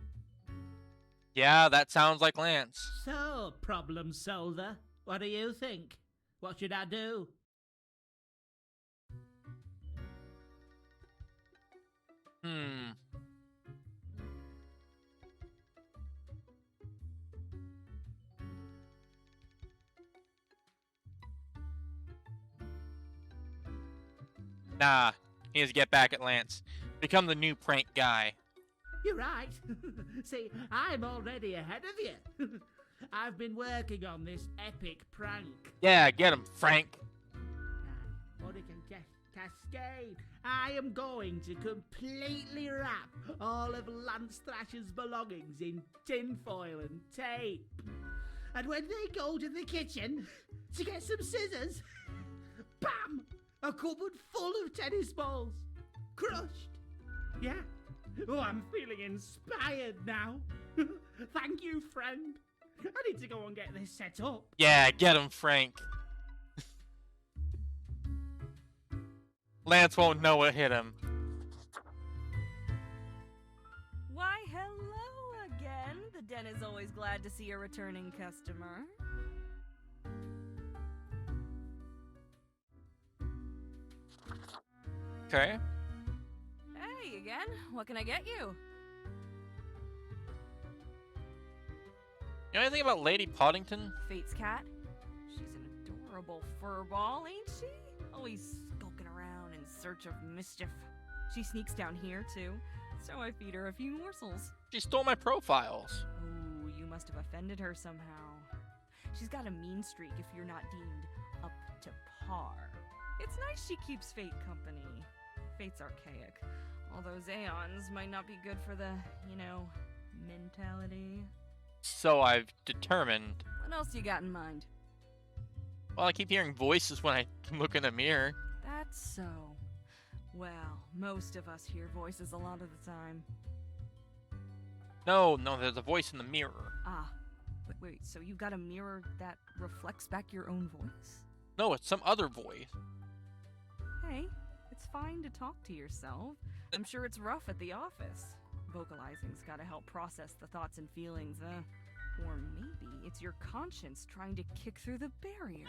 Yeah, that sounds like Lance. So, problem solver, what do you think? What should I do? Nah, he needs to get back at Lance. Become the new prank guy. You're right. See, I'm already ahead of you. I've been working on this epic prank. Yeah, get him, Frank. Cascade. I am going to completely wrap all of Lance Thrasher's belongings in tinfoil and tape. And when they go to the kitchen to get some scissors, bam! A cupboard full of tennis balls. Crushed. Yeah. Oh, I'm feeling inspired now. Thank you, friend. I need to go and get this set up. Yeah, get him, Frank. Lance won't know what hit him. Why, hello again. The den is always glad to see a returning customer. Okay. Hey, you again. What can I get you? You know anything about Lady Poddington? Fate's cat? She's an adorable furball, ain't she? Always skulking around in search of mischief. She sneaks down here, too, so I feed her a few morsels. She stole my profiles. Ooh, you must have offended her somehow. She's got a mean streak if you're not deemed up to par. It's nice she keeps Fate company. Fate's archaic. All those aeons might not be good for the, mentality. So I've determined. What else you got in mind? Well, I keep hearing voices when I look in the mirror. That's so. Well, most of us hear voices a lot of the time. No, there's a voice in the mirror. Ah, wait, so you got a mirror that reflects back your own voice? No, it's some other voice. Hey, it's fine to talk to yourself. I'm sure it's rough at the office. Vocalizing's gotta help process the thoughts and feelings, or maybe it's your conscience trying to kick through the barrier.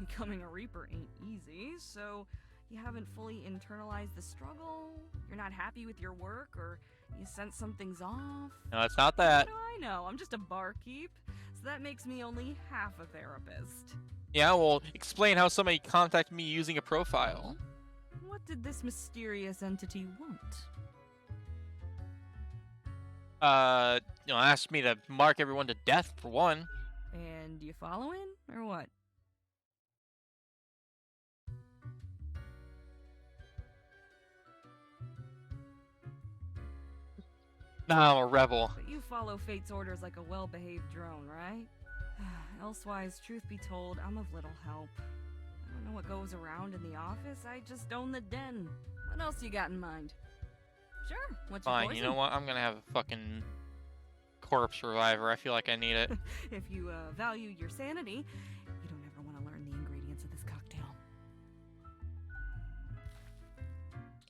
Becoming a Reaper ain't easy, so you haven't fully internalized the struggle, you're not happy with your work, or you sense something's off. No, it's not that. I know, I'm just a barkeep, so that makes me only half a therapist. Yeah, well, explain how somebody contacted me using a profile. What did this mysterious entity want? Asked me to mark everyone to death, for one. And you following, or what? No, I'm a rebel. But you follow Fate's orders like a well-behaved drone, right? Elsewise, truth be told, I'm of little help. I don't know what goes around in the office, I just own the den. What else you got in mind? Sure, what's your Fine, poison? you know what? I'm gonna have a fucking corpse reviver. I feel like I need it. If you value your sanity, you don't ever want to learn the ingredients of this cocktail.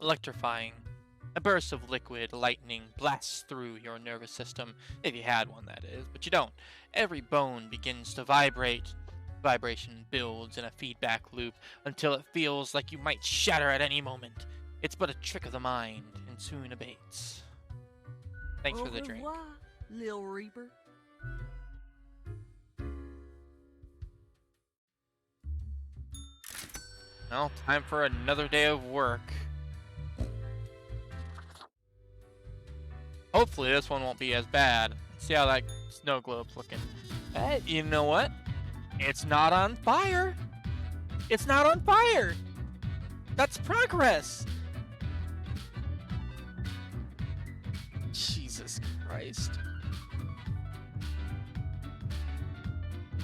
Electrifying. A burst of liquid lightning blasts through your nervous system, if you had one, that is, but you don't. Every bone begins to vibrate. Vibration builds in a feedback loop until it feels like you might shatter at any moment. It's but a trick of the mind, and soon abates. Thanks for the drink. Au revoir, Lil Reaper. Well, time for another day of work. Hopefully this one won't be as bad. See how that snow globe's looking. Hey, you know what? It's not on fire. It's not on fire. That's progress. Jesus Christ.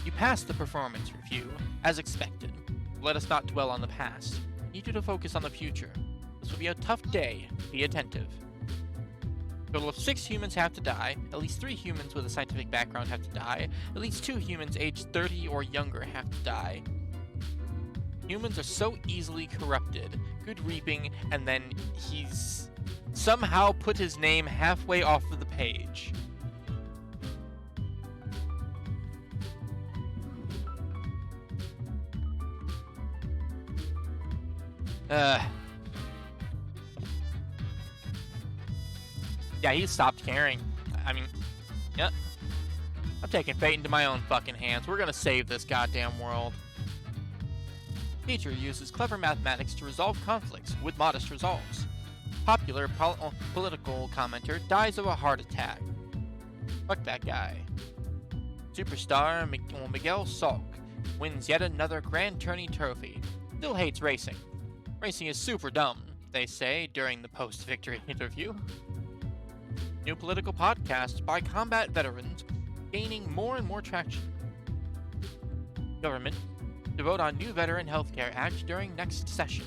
You passed the performance review, as expected. Let us not dwell on the past. I need you to focus on the future. This will be a tough day. Be attentive. A total of 6 humans have to die, at least 3 humans with a scientific background have to die, at least 2 humans aged 30 or younger have to die. Humans are so easily corrupted. Good reaping, and then he's somehow put his name halfway off of the page. Yeah, he stopped caring. I mean, yep. I'm taking fate into my own fucking hands. We're gonna save this goddamn world. Teacher uses clever mathematics to resolve conflicts with modest results. Popular political commenter dies of a heart attack. Fuck that guy. Superstar Miguel Salk wins yet another Grand Tourney trophy. Still hates racing. Racing is super dumb, they say during the post-victory interview. New political podcast by combat veterans gaining more and more traction. Government to vote on new Veteran Healthcare Act during next session.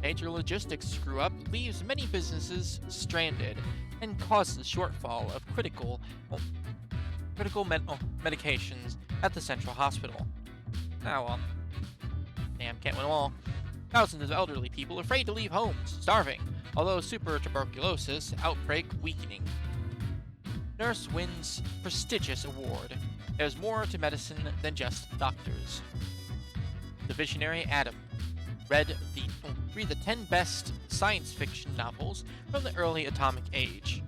Major logistics screw-up leaves many businesses stranded and causes shortfall of critical medications at the central hospital. Ah well. Damn, can't win them all. Thousands of elderly people afraid to leave homes, starving, although super tuberculosis outbreak weakening. Nurse wins prestigious award. There's more to medicine than just doctors. The visionary Adam read the read the 10 best science fiction novels from the early atomic age.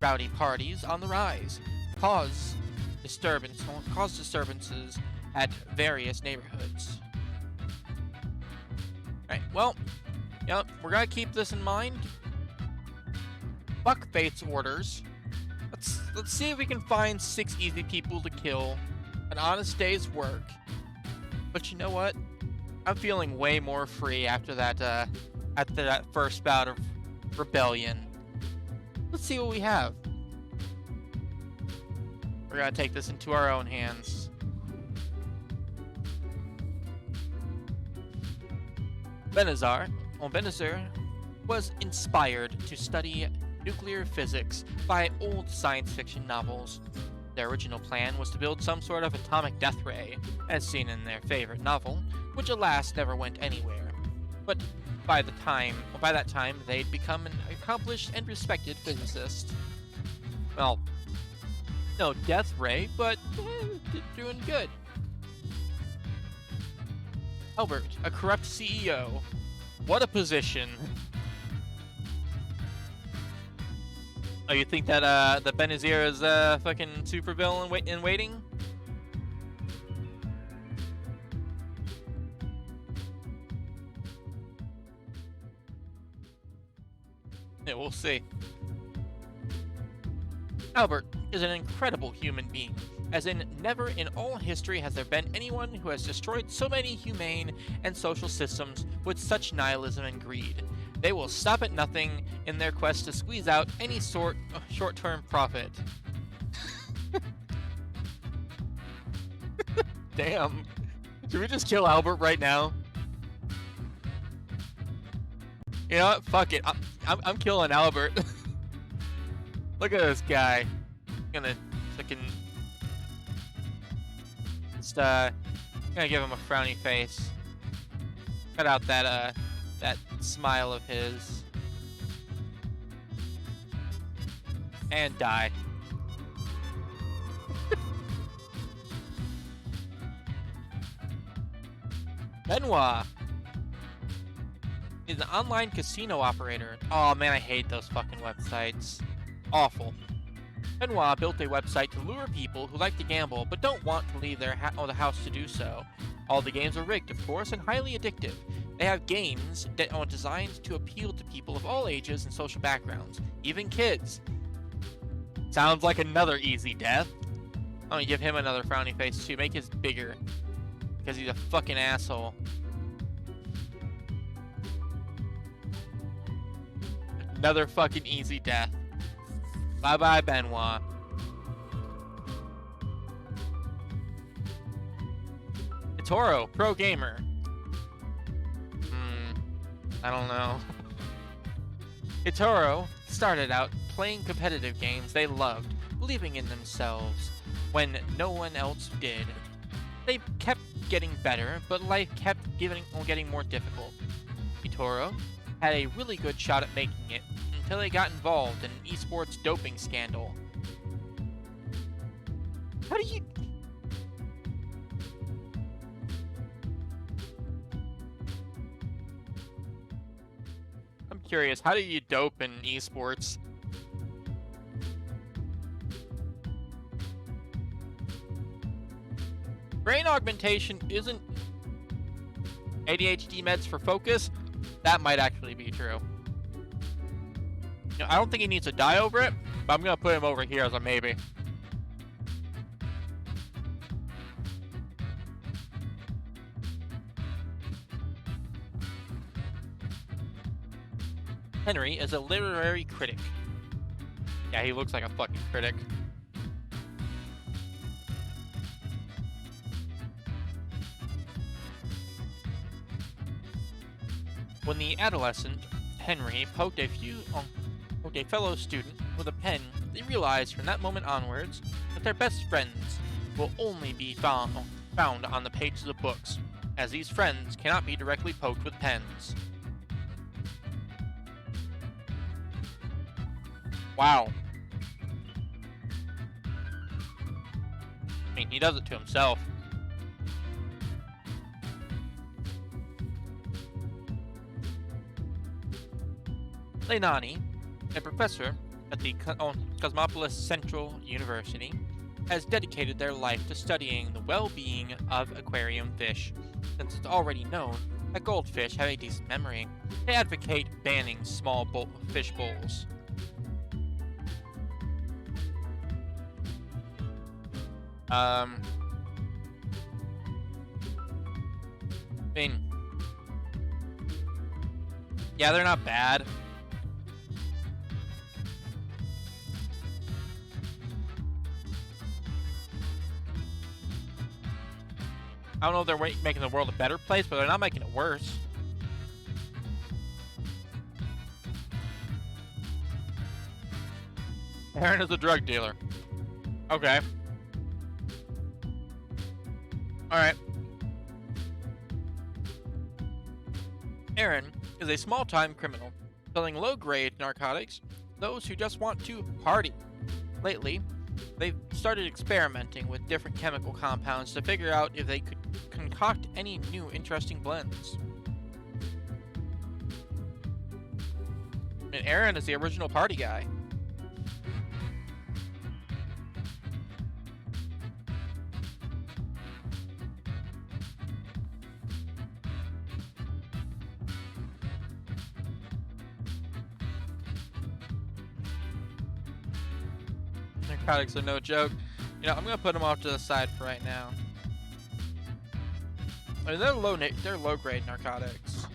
Rowdy parties on the rise cause disturbances at various neighborhoods. Alright, well, yep, we're gonna keep this in mind. Fuck Fate's orders. Let's see if we can find 6 easy people to kill. An honest day's work. But you know what? I'm feeling way more free after that first bout of rebellion. Let's see what we have. We're gonna take this into our own hands. Benazir was inspired to study nuclear physics by old science fiction novels. Their original plan was to build some sort of atomic death ray, as seen in their favorite novel, which alas never went anywhere. But by that time, they'd become an accomplished and respected physicist. Well, no death ray, but doing good. Albert, a corrupt CEO. What a position. Oh, you think that the Benazir is fucking supervillain in waiting? Yeah, we'll see. Albert is an incredible human being, as in never in all history has there been anyone who has destroyed so many humane and social systems with such nihilism and greed. They will stop at nothing in their quest to squeeze out any sort of short-term profit. Damn. Should we just kill Albert right now? You know what? Fuck it. I'm killing Albert. Look at this guy. I'm gonna fucking just gonna give him a frowny face. Cut out that smile of his. And die. Benoit is an online casino operator. Oh man, I hate those fucking websites. Awful. Benoit built a website to lure people who like to gamble but don't want to leave their the house to do so. All the games are rigged, of course, and highly addictive. They have games that are designed to appeal to people of all ages and social backgrounds, even kids. Sounds like another easy death. I'm gonna give him another frowny face too. Make his bigger, because he's a fucking asshole. Another fucking easy death. Bye-bye, Benoit. Toro, pro gamer. I don't know. Itoro started out playing competitive games they loved, believing in themselves when no one else did. They kept getting better, but life kept getting more difficult. Itoro had a really good shot at making it until they got involved in an esports doping scandal. How do you... I'm curious, how do you dope in esports? Brain augmentation isn't ADHD meds for focus. That might actually be true. You know, I don't think he needs to die over it, but I'm gonna put him over here as a maybe. Henry is a literary critic. Yeah, he looks like a fucking critic. When the adolescent Henry poked a fellow student with a pen, they realized from that moment onwards that their best friends will only be found on the pages of books, as these friends cannot be directly poked with pens. Wow. I mean, he does it to himself. Leilani, a professor at the Cosmopolis Central University, has dedicated their life to studying the well-being of aquarium fish, since it's already known that goldfish have a decent memory. They advocate banning small fish bowls. I mean, yeah, they're not bad. I don't know if they're making the world a better place, but they're not making it worse. Aaron is a drug dealer. Okay. Alright. Aaron is a small-time criminal, selling low-grade narcotics to those who just want to party. Lately, they've started experimenting with different chemical compounds to figure out if they could concoct any new interesting blends. And Aaron is the original party guy. Narcotics are no joke. You know, I'm gonna put them off to the side for right now. I mean, they're low-grade narcotics.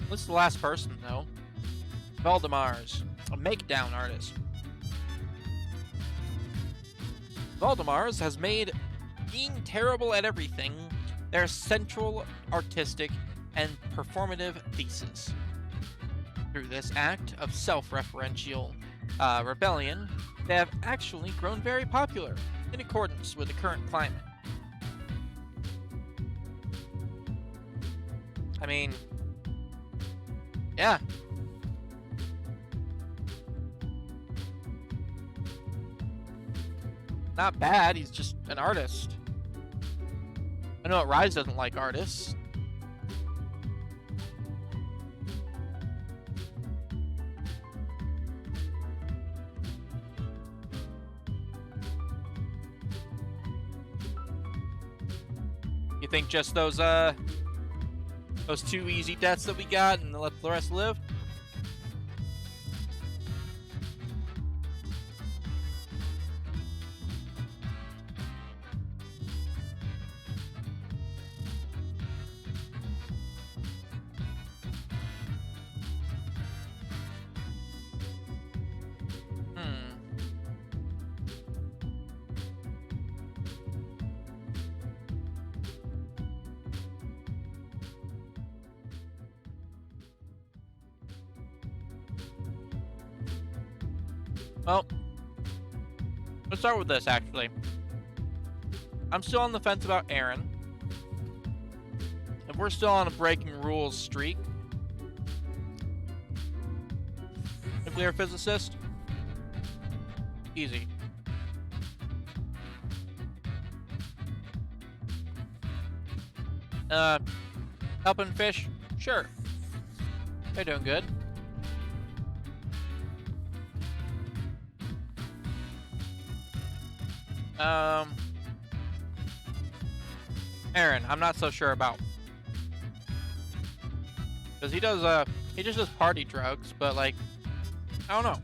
What's the last person, though? Valdemars, a make-down artist. Valdemars has made being terrible at everything their central artistic and performative thesis. Through this act of self-referential rebellion, they have actually grown very popular in accordance with the current climate. I mean, yeah. Not bad, he's just an artist. I know Rise doesn't like artists. You think just those two easy deaths that we got and let the rest live? Well, let's start with this, actually. I'm still on the fence about Aaron. If we're still on a breaking rules streak. Nuclear physicist? Easy. Helping fish? Sure. They're doing good. Aaron, I'm not so sure about. Because he just does party drugs, but like, I don't know.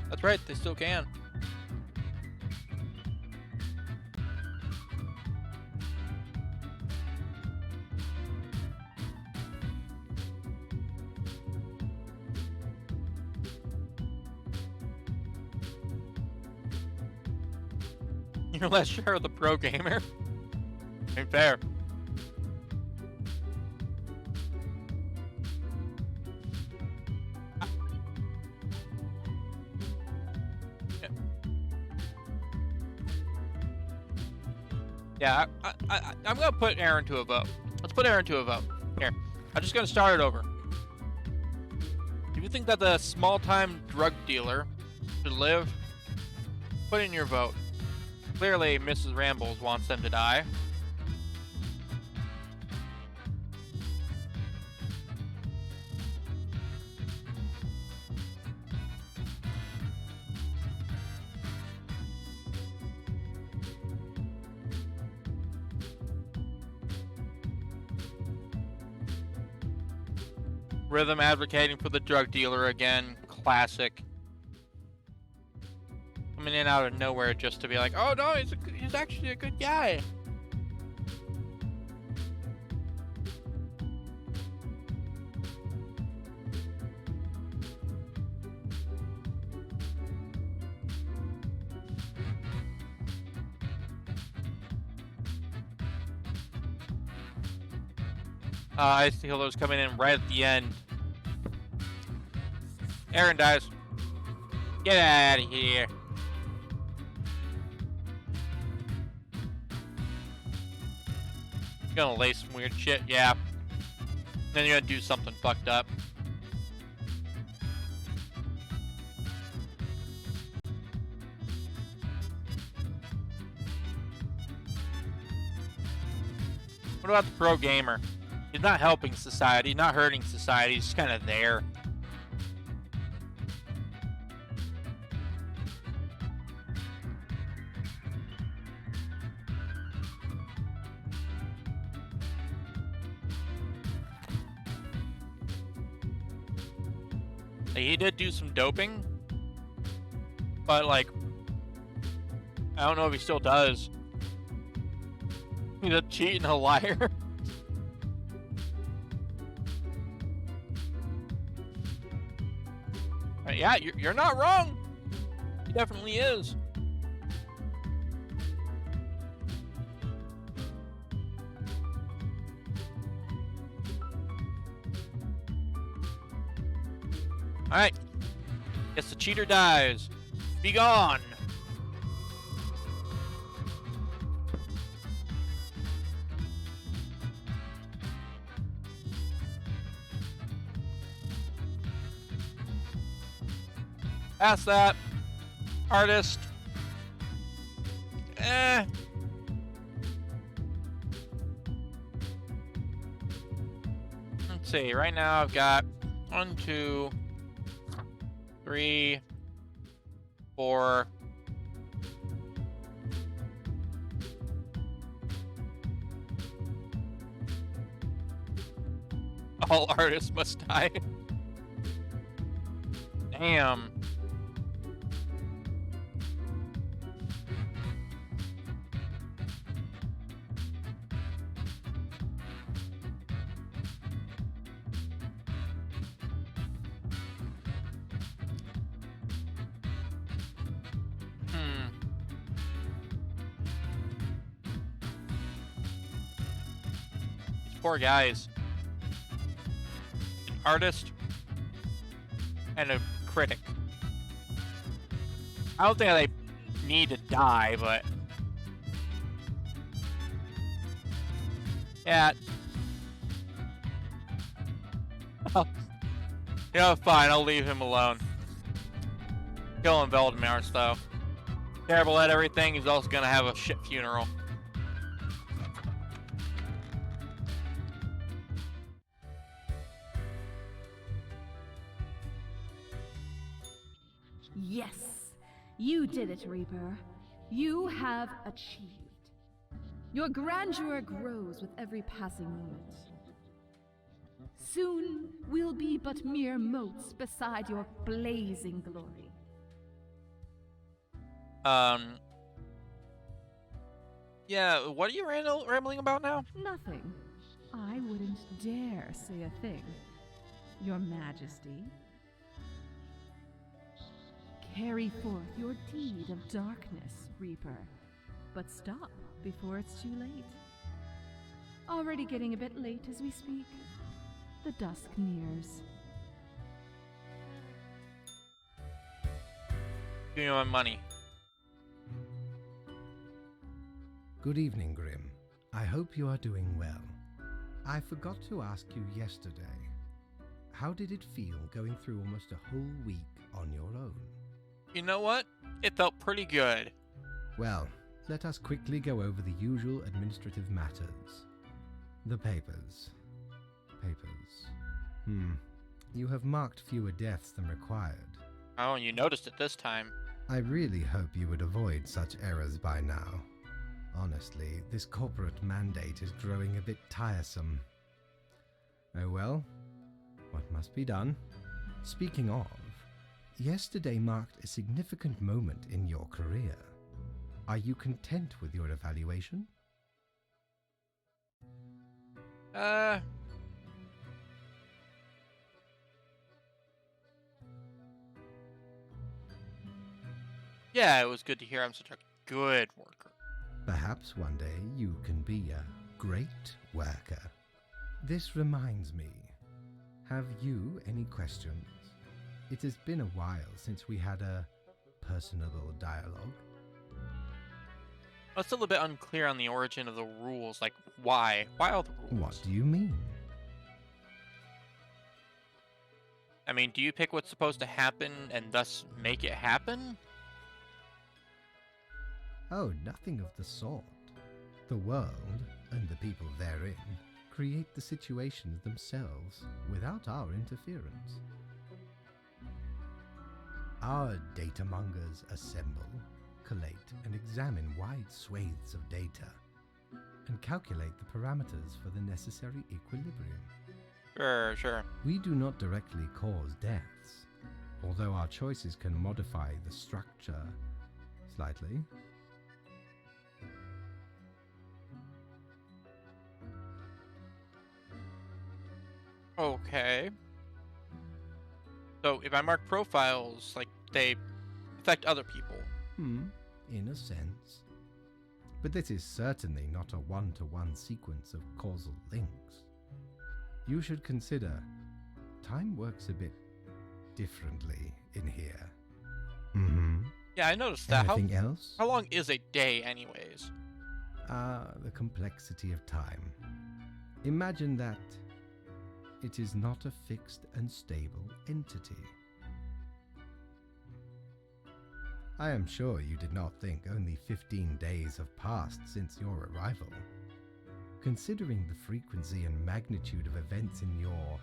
That's right, they still can. You're less sure of the pro gamer? Ain't fair. Yeah, I'm gonna put Aaron to a vote. Let's put Aaron to a vote. Here, I'm just gonna start it over. If you think that the small-time drug dealer should live, put in your vote. Clearly, Mrs. Rambles wants them to die. Rhythm advocating for the drug dealer again. Classic. Coming in out of nowhere just to be like, oh no, he's actually a good guy. I see those coming in right at the end. Aaron dies. Get out of here. You're gonna lay some weird shit, yeah. Then you're gonna do something fucked up. What about the pro gamer? He's not helping society, not hurting society, he's just kind of there. He did do some doping, but like, I don't know if he still does. He's a cheat and a liar. Yeah, you're not wrong. He definitely is. Alright. Guess the cheater dies. Be gone. Past that. Artist. Let's see. Right now I've got 1, 2, 3, 4. All artists must die. Damn. Poor guys. An artist and a critic. I don't think they need to die, but yeah. Oh. You know, fine, I'll leave him alone. Killing Voldemort, though. Terrible at everything, he's also gonna have a shit funeral. Yes, you did it, Reaper. You have achieved. Your grandeur grows with every passing moment. Soon we'll be but mere motes beside your blazing glory. Yeah, what are you rambling about now? Nothing. I wouldn't dare say a thing, Your Majesty. Carry forth your deed of darkness, Reaper, but stop before it's too late. Already getting a bit late as we speak. The dusk nears. Give me my money. Good evening, Grim. I hope you are doing well. I forgot to ask you yesterday. how did it feel going through almost a whole week on your own? You know what? It felt pretty good. Well, let us quickly go over the usual administrative matters. The papers. You have marked fewer deaths than required. Oh, and you noticed it this time. I really hope you would avoid such errors by now. Honestly, this corporate mandate is growing a bit tiresome. Oh well, what must be done? Speaking of, yesterday marked a significant moment in your career. Are you content with your evaluation? Yeah, it was good to hear I'm such a good worker. Perhaps one day you can be a great worker. This reminds me, have you any questions? It has been a while since we had a personable dialogue. I'm still a bit unclear on the origin of the rules, like why? Why all the rules? What do you mean? I mean, do you pick what's supposed to happen and thus make it happen? Oh, nothing of the sort. The world, and the people therein, create the situations themselves without our interference. Our data mongers assemble, collate, and examine wide swathes of data, and calculate the parameters for the necessary equilibrium. Sure. We do not directly cause deaths, although our choices can modify the structure slightly. Okay. So if I mark profiles, like, they affect other people. In a sense. But this is certainly not a one-to-one sequence of causal links. You should consider time works a bit differently in here. Yeah, I noticed that. Anything else? How long is a day, anyways? The complexity of time. Imagine that it is not a fixed and stable entity. I am sure you did not think only 15 days have passed since your arrival. Considering the frequency and magnitude of events in your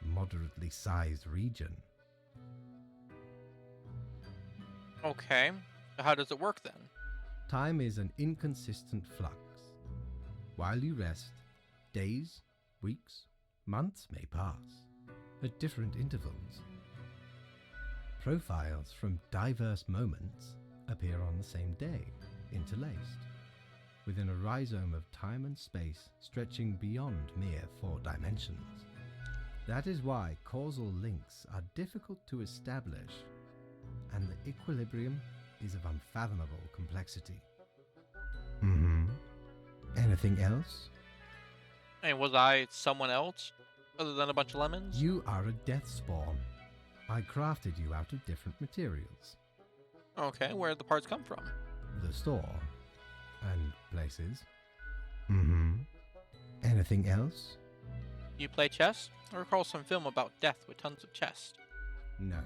moderately sized region. Okay. So how does it work then? Time is an inconsistent flux. While you rest, days, weeks, months may pass, at different intervals. Profiles from diverse moments appear on the same day, interlaced, within a rhizome of time and space stretching beyond mere 4 dimensions. That is why causal links are difficult to establish, and the equilibrium is of unfathomable complexity. Anything else? And was I someone else, other than a bunch of lemons? You are a death spawn. I crafted you out of different materials. Okay, where did the parts come from? The store. And places. Anything else? You play chess? I recall some film about death with tons of chess. No.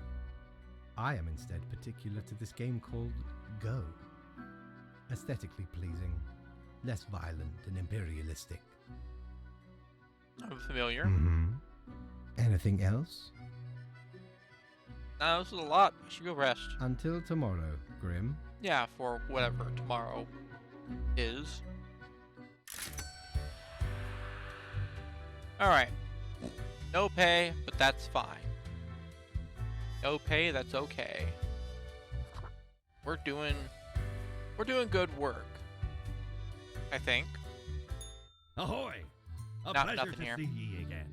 I am instead particular to this game called Go. Aesthetically pleasing, less violent and imperialistic. I'm familiar. Anything else? No, this is a lot. You should go rest. Until tomorrow, Grim. Yeah, for whatever tomorrow is. Alright. No pay, but that's fine. No pay, that's okay. We're doing good work. I think. Ahoy! A Not pleasure nothing to here. see ye again.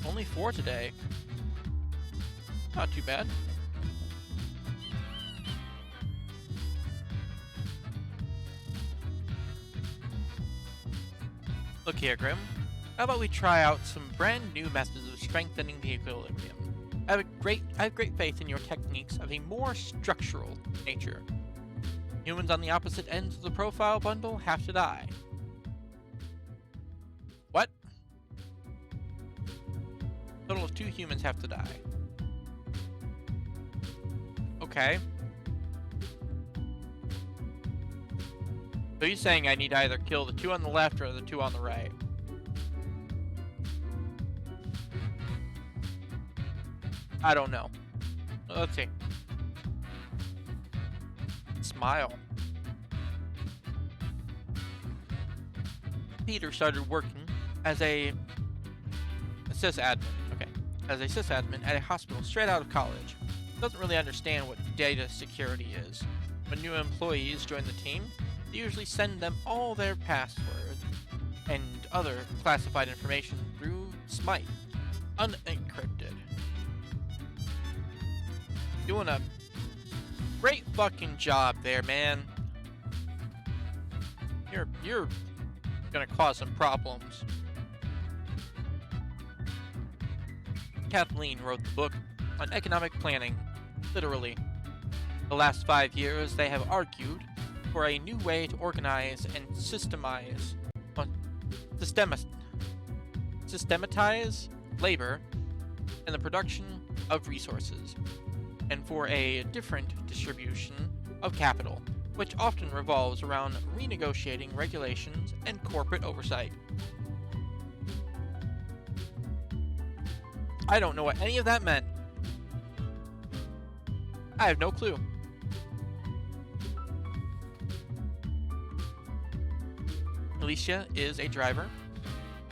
Only 4 today. Not too bad. Look here, Grim. How about we try out some brand new methods of strengthening the equilibrium? I have great faith in your techniques of a more structural nature. Humans on the opposite ends of the profile bundle have to die. What? Total of 2 humans have to die. Okay. So you're saying I need to either kill the 2 on the left or the 2 on the right? I don't know. Let's see. Smile. Peter started working as a sysadmin. Okay. As a sysadmin at a hospital straight out of college. Doesn't really understand what data security is. When new employees join the team, they usually send them all their passwords and other classified information through Smite, unencrypted. Doing a great fucking job there, man. You're gonna cause some problems. Kathleen wrote the book on economic planning. Literally. The last 5 years, they have argued for a new way to organize and systematize labor and the production of resources, and for a different distribution of capital, which often revolves around renegotiating regulations and corporate oversight. I don't know what any of that meant. I have no clue. Alicia is a driver.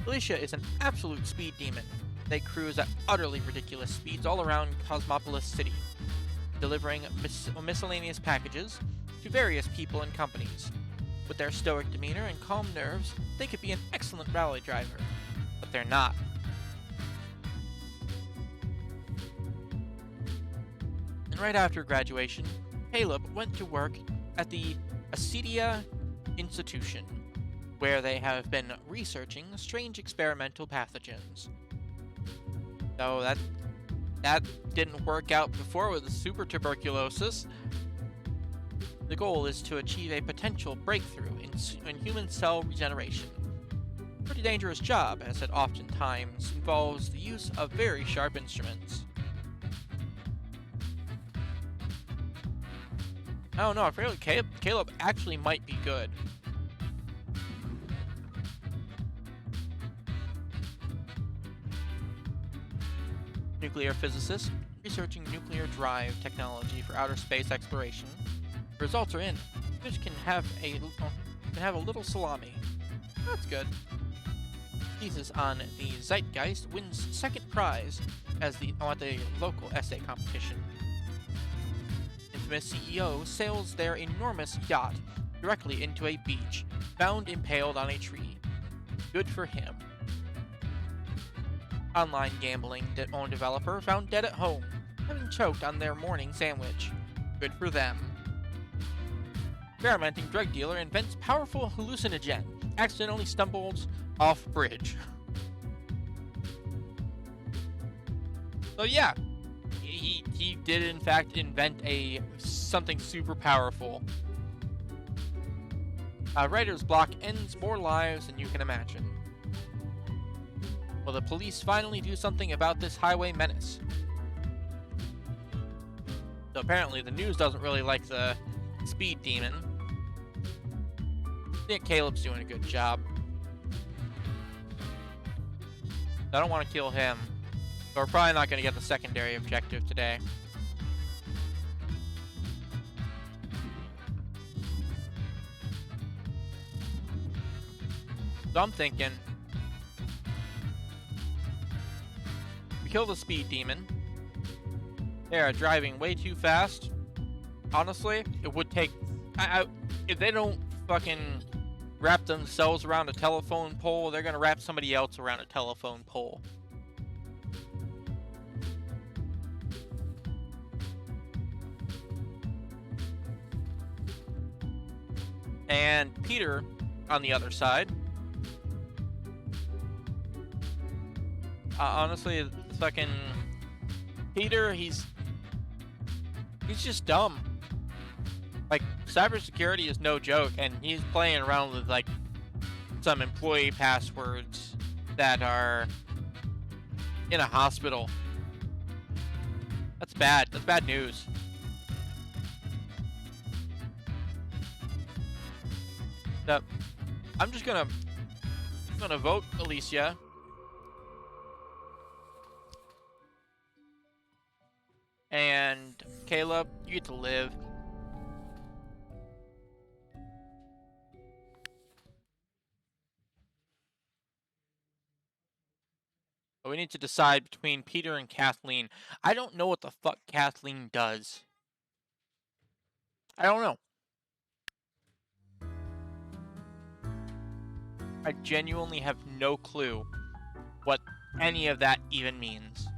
Alicia is an absolute speed demon. They cruise at utterly ridiculous speeds all around Cosmopolis City, delivering miscellaneous packages to various people and companies. With their stoic demeanor and calm nerves, they could be an excellent rally driver, but they're not. And right after graduation, Caleb went to work at the Acedia Institution, where they have been researching strange experimental pathogens. So that didn't work out before with the super tuberculosis. The goal is to achieve a potential breakthrough in human cell regeneration. Pretty dangerous job, as it oftentimes involves the use of very sharp instruments. I don't know, I feel like Caleb actually might be good. Nuclear physicist researching nuclear drive technology for outer space exploration. The results are in, which can have a little salami. That's good. Thesis on the Zeitgeist wins second prize at the local essay competition. Infamous CEO sails their enormous yacht directly into a beach, found impaled on a tree. Good for him. Online gambling owned developer found dead at home, having choked on their morning sandwich. Good for them. Experimenting drug dealer invents powerful hallucinogen, accidentally stumbles off bridge. So yeah, he did in fact invent something super powerful. Writer's block ends more lives than you can imagine. Will the police finally do something about this highway menace? So apparently the news doesn't really like the speed demon. I think Caleb's doing a good job. I don't want to kill him. So we're probably not going to get the secondary objective today. So I'm thinking, we kill the speed demon. They are driving way too fast. Honestly, it would take... if they don't fucking wrap themselves around a telephone pole, they're gonna wrap somebody else around a telephone pole. And Peter, on the other side, honestly, fucking Peter, he's just dumb. Like, cybersecurity is no joke, and he's playing around with, like, some employee passwords that are in a hospital. That's bad. That's bad news. So, I'm just gonna vote Alicia. And Caleb, you get to live. But we need to decide between Peter and Kathleen. I don't know what the fuck Kathleen does. I don't know. I genuinely have no clue what any of that even means.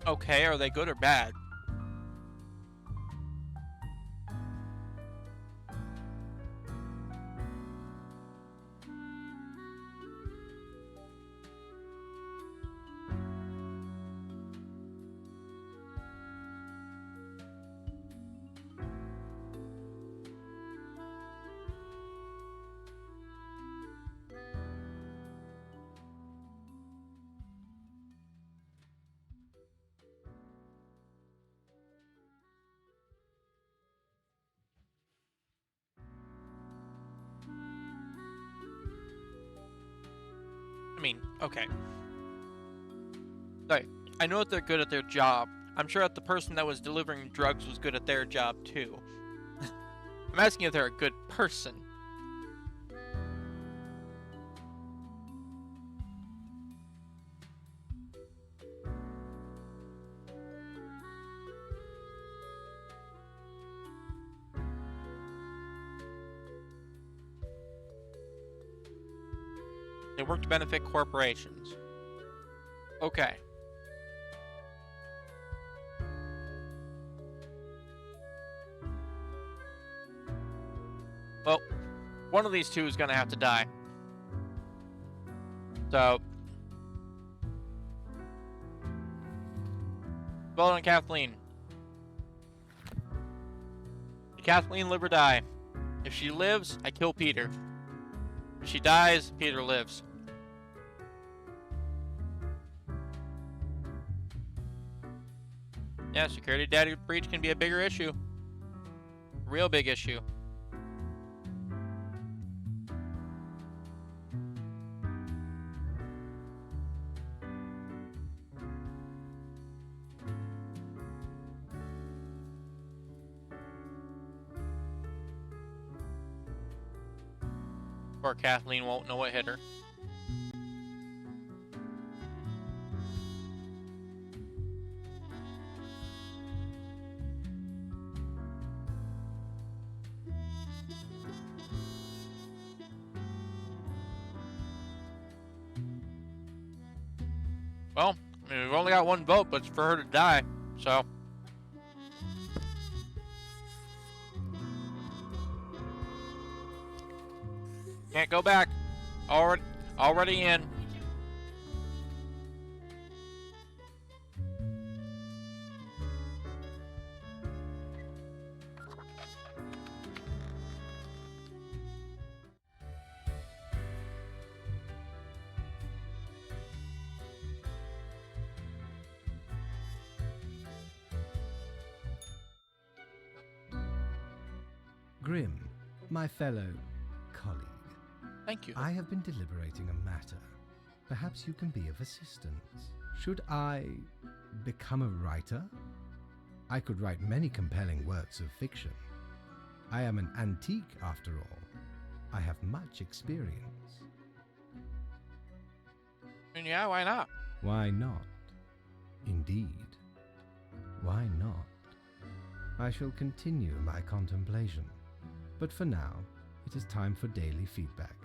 Okay, are they good or bad? I mean, okay. Right. I know that they're good at their job. I'm sure that the person that was delivering drugs was good at their job too. I'm asking if they're a good person. They work to benefit corporations. Okay. Well, one of these two is gonna have to die. So, vote on Kathleen. Did Kathleen live or die? If she lives, I kill Peter. If she dies, Peter lives. Yeah, security data breach can be a bigger issue. Real big issue. Or Kathleen won't know what hit her. Well, I mean, we've only got one vote, but it's for her to die, so. Can't go back. Already in. Grim, my fellow colleague. Thank you. I have been deliberating a matter. Perhaps you can be of assistance. Should I become a writer? I could write many compelling works of fiction. I am an antique, after all. I have much experience. Yeah, why not? Why not? Indeed. Why not? I shall continue my contemplation, but for now, it is time for daily feedback.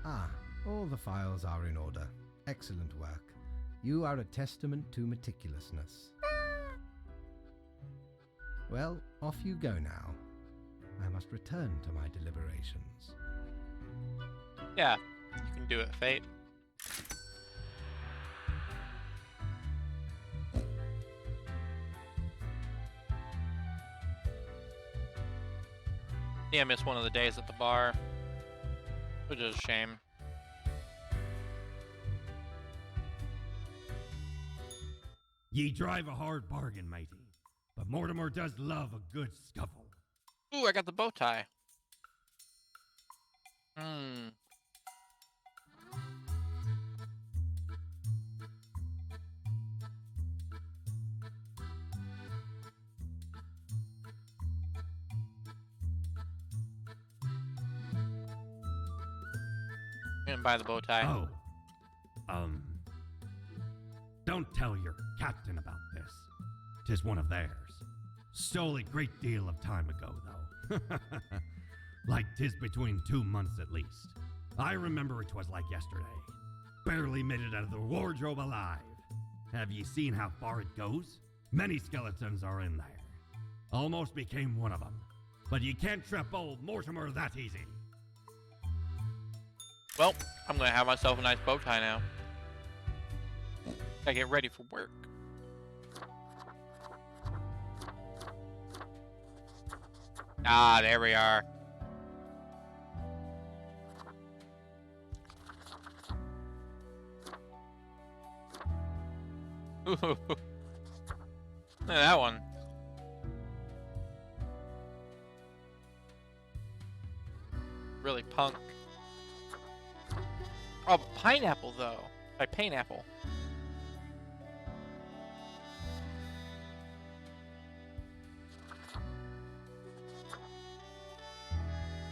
Ah, all the files are in order. Excellent work. You are a testament to meticulousness. Well, off you go now. I must return to my deliberations. Yeah, you can do it, Fate. Yeah, I missed one of the days at the bar, which is a shame. Ye drive a hard bargain, matey, but Mortimer does love a good scuffle. Ooh, I got the bow tie. Hmm. I'm gonna buy the bow tie. Oh. Don't tell your captain about this. 'Tis one of theirs. Stole a great deal of time ago, though. Like 'tis between 2 months at least. I remember it was like yesterday. Barely made it out of the wardrobe alive. Have ye seen how far it goes? Many skeletons are in there. Almost became one of them. But you can't trap old Mortimer that easy. Well, I'm gonna have myself a nice bow tie now. Gotta get ready for work. Ah, there we are. Ooh. Look at that one. Really punk. Oh, but pineapple though. Like pineapple.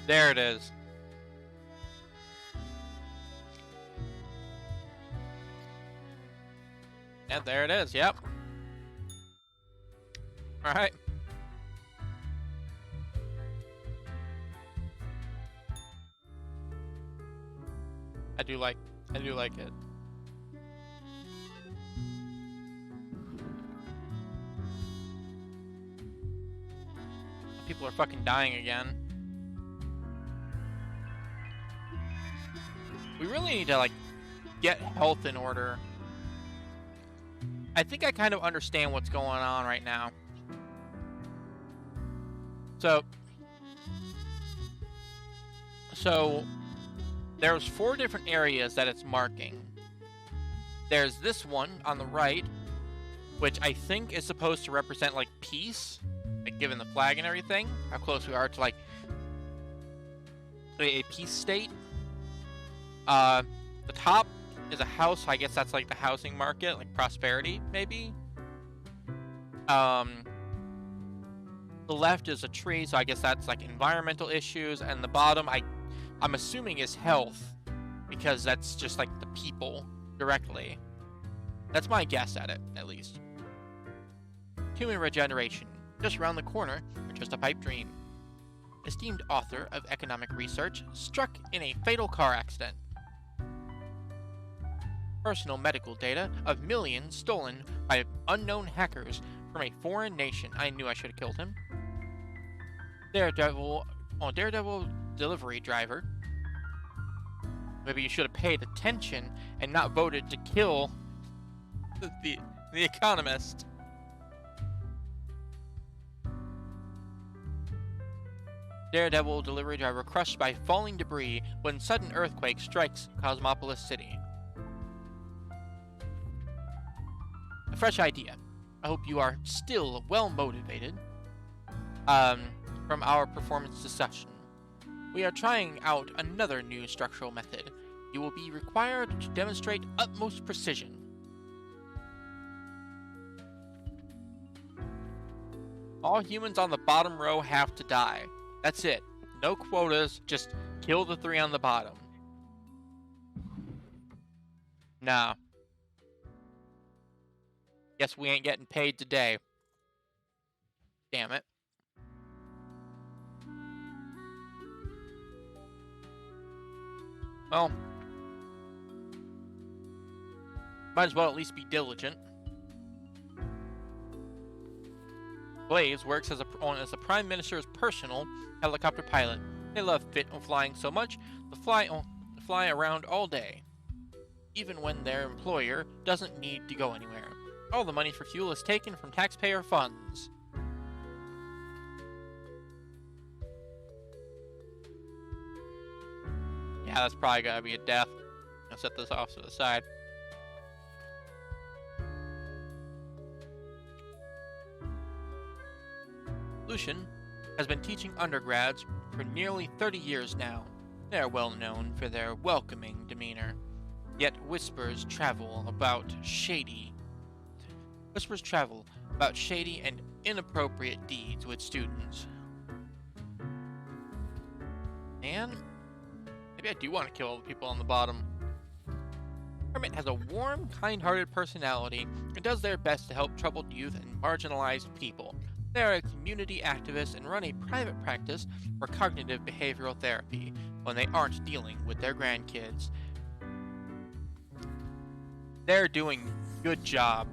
There it is. Yeah, there it is. Yep. All right. I do like it. People are fucking dying again. We really need to, like, get health in order. I think I kind of understand what's going on right now. So there's 4 different areas that it's marking. There's this one on the right, which I think is supposed to represent, like, peace, like, given the flag and everything, how close we are to, like, a peace state. The top is a house, so I guess that's like the housing market, like prosperity, maybe. The left is a tree, so I guess that's like environmental issues, and the bottom, I'm assuming is health, because that's just like the people directly. That's my guess at it, at least. Human regeneration, just around the corner, or just a pipe dream. Esteemed author of economic research struck in a fatal car accident. Personal medical data of millions stolen by unknown hackers from a foreign nation. I knew I should have killed him. Daredevil delivery driver. Maybe you should have paid attention and not voted to kill the Economist. Daredevil delivery driver crushed by falling debris when sudden earthquake strikes Cosmopolis City. A fresh idea. I hope you are still well motivated. From our performance discussion, we are trying out another new structural method. You will be required to demonstrate utmost precision. All humans on the bottom row have to die. That's it. No quotas, just kill the 3 on the bottom. Nah. Guess we ain't getting paid today. Damn it. Well, might as well at least be diligent. Blaze works as the Prime Minister's personal helicopter pilot. They love flying so much, they fly around all day, even when their employer doesn't need to go anywhere. All the money for fuel is taken from taxpayer funds. Yeah, that's probably gotta be a death. I'll set this off to the side. Lucian has been teaching undergrads for nearly 30 years now. They are well known for their welcoming demeanor. Yet whispers travel about shady and inappropriate deeds with students. And maybe I do want to kill all the people on the bottom. Kermit has a warm, kind-hearted personality and does their best to help troubled youth and marginalized people. They are a community activist and run a private practice for cognitive behavioral therapy when they aren't dealing with their grandkids. They're doing a good job.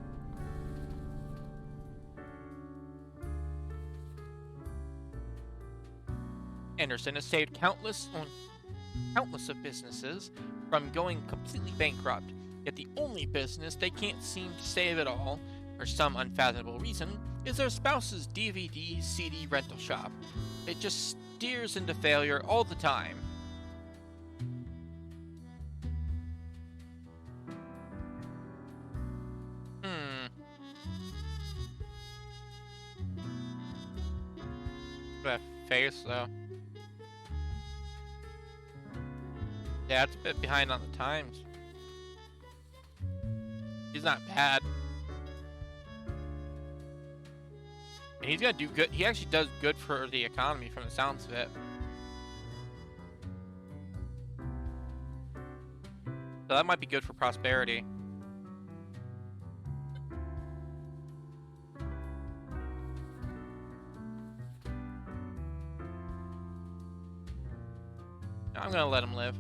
Anderson has saved countless of businesses from going completely bankrupt, yet the only business they can't seem to save at all, for some unfathomable reason, is their spouse's DVD CD rental shop. It just steers into failure all the time. That face, though. Yeah, it's a bit behind on the times. He's not bad. And he's gonna do good. He actually does good for the economy from the sounds of it. So that might be good for prosperity. I'm gonna let him live.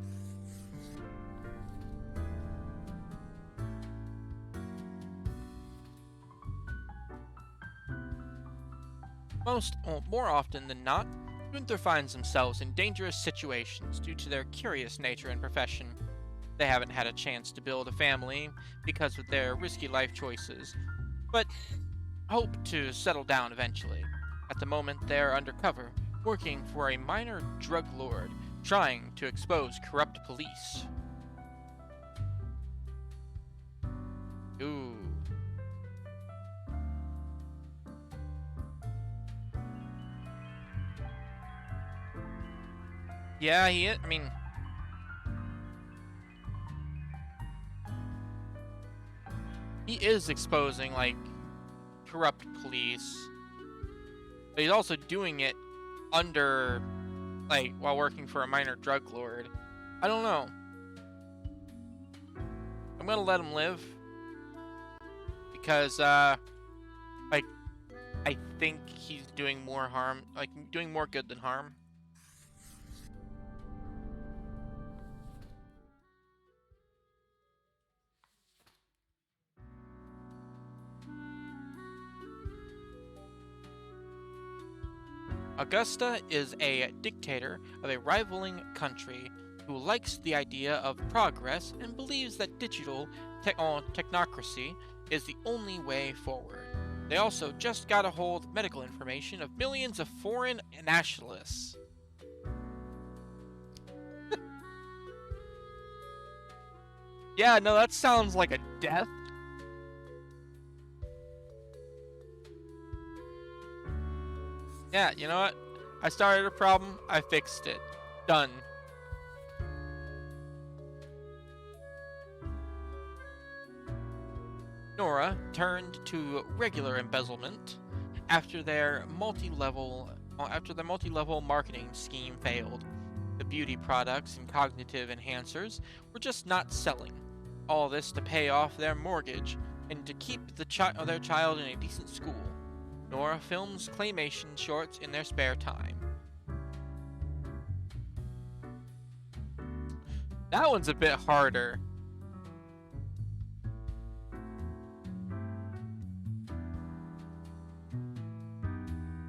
More often than not, Gunther finds themselves in dangerous situations due to their curious nature and profession. They haven't had a chance to build a family because of their risky life choices, but hope to settle down eventually. At the moment, they are undercover, working for a minor drug lord, trying to expose corrupt police. Ooh. Yeah, I mean... he is exposing, like, corrupt police. But he's also doing it under, like, while working for a minor drug lord. I don't know. I'm gonna let him live. Because, like, I think he's doing more harm, like, doing more good than harm. Augusta is a dictator of a rivaling country who likes the idea of progress and believes that digital technocracy is the only way forward. They also just got a hold of medical information of millions of foreign nationalists. Yeah, no, that sounds like a death. Yeah, you know what? I started a problem, I fixed it. Done. Nora turned to regular embezzlement after their multi-level marketing scheme failed. The beauty products and cognitive enhancers were just not selling. all this to pay off their mortgage and to keep their child in a decent school. Nora films claymation shorts in their spare time. That one's a bit harder.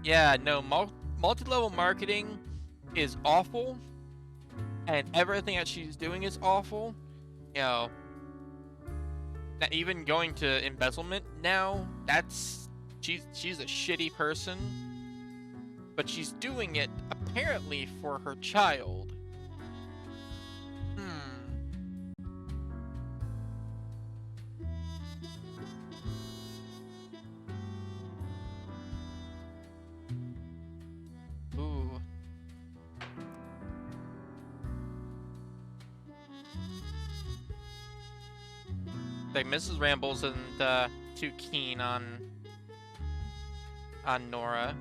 Yeah, no, multi-level marketing is awful, and everything that she's doing is awful. You know, even going to embezzlement now, she's a shitty person, but she's doing it apparently for her child. Ooh. Like Mrs. Rambles isn't too keen on Nora.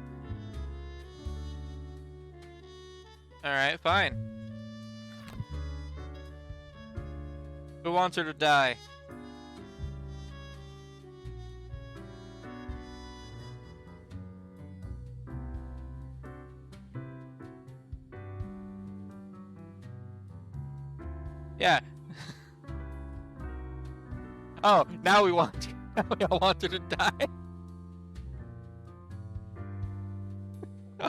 Alright, fine. Who wants her to die? Yeah. Oh, now we want her to die.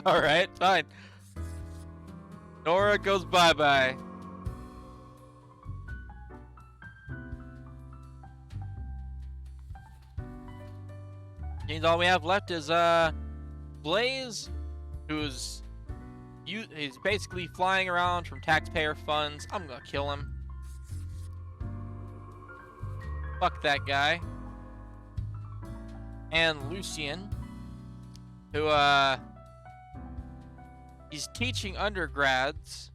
Alright, fine. Nora goes bye-bye. Means all we have left is Blaze, he's basically flying around from taxpayer funds. I'm gonna kill him. Fuck that guy. And Lucien, who he's teaching undergrads,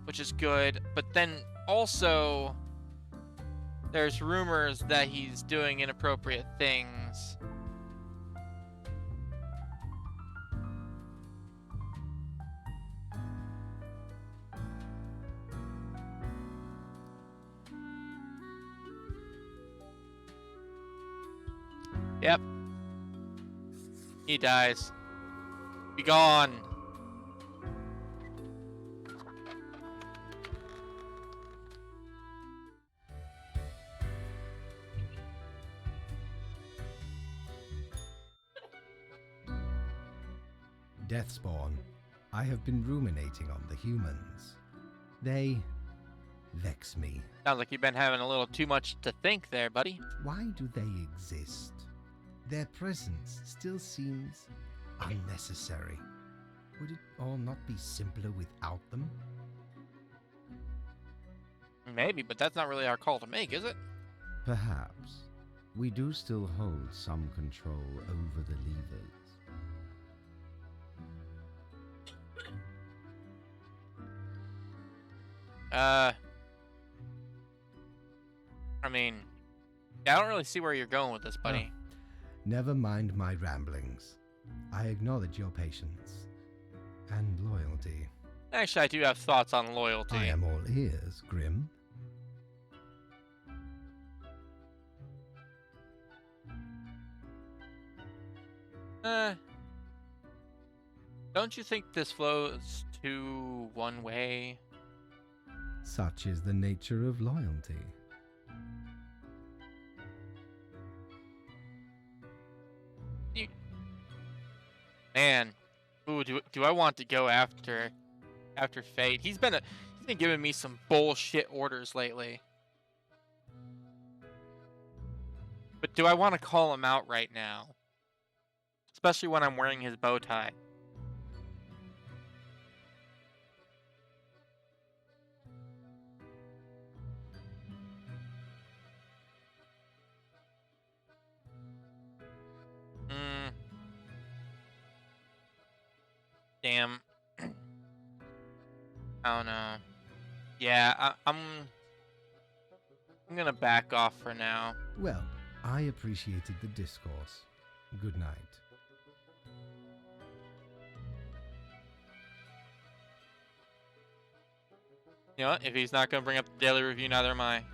which is good, but then also there's rumors that he's doing inappropriate things. Yep. He dies. Be gone. Deathspawn, I have been ruminating on the humans. They vex me. Sounds like you've been having a little too much to think there, buddy. Why do they exist? Their presence still seems unnecessary. Would it all not be simpler without them? Maybe, but that's not really our call to make, is it? Perhaps. We do still hold some control over the levers. I mean, yeah, I don't really see where you're going with this, buddy. Never mind my ramblings. I acknowledge your patience and loyalty. Actually, I do have thoughts on loyalty. I am all ears, Grim. Don't you think this flows too one way? Such is the nature of loyalty. Man, ooh, do I want to go after Fate? He's been giving me some bullshit orders lately. But do I want to call him out right now? Especially when I'm wearing his bow tie. Damn. I don't know. Yeah, I'm gonna back off for now. Well, I appreciated the discourse. Good night. You know what? If he's not gonna bring up the daily review, neither am I.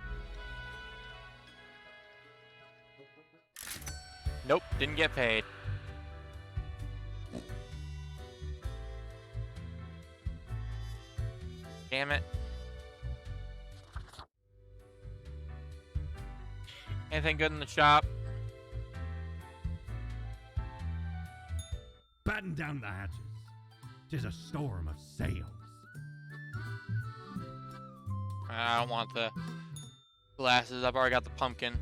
Nope, didn't get paid. Damn it. Anything good in the shop? Batten down the hatches. 'Tis a storm of sales. I don't want the glasses. I've already got the pumpkin.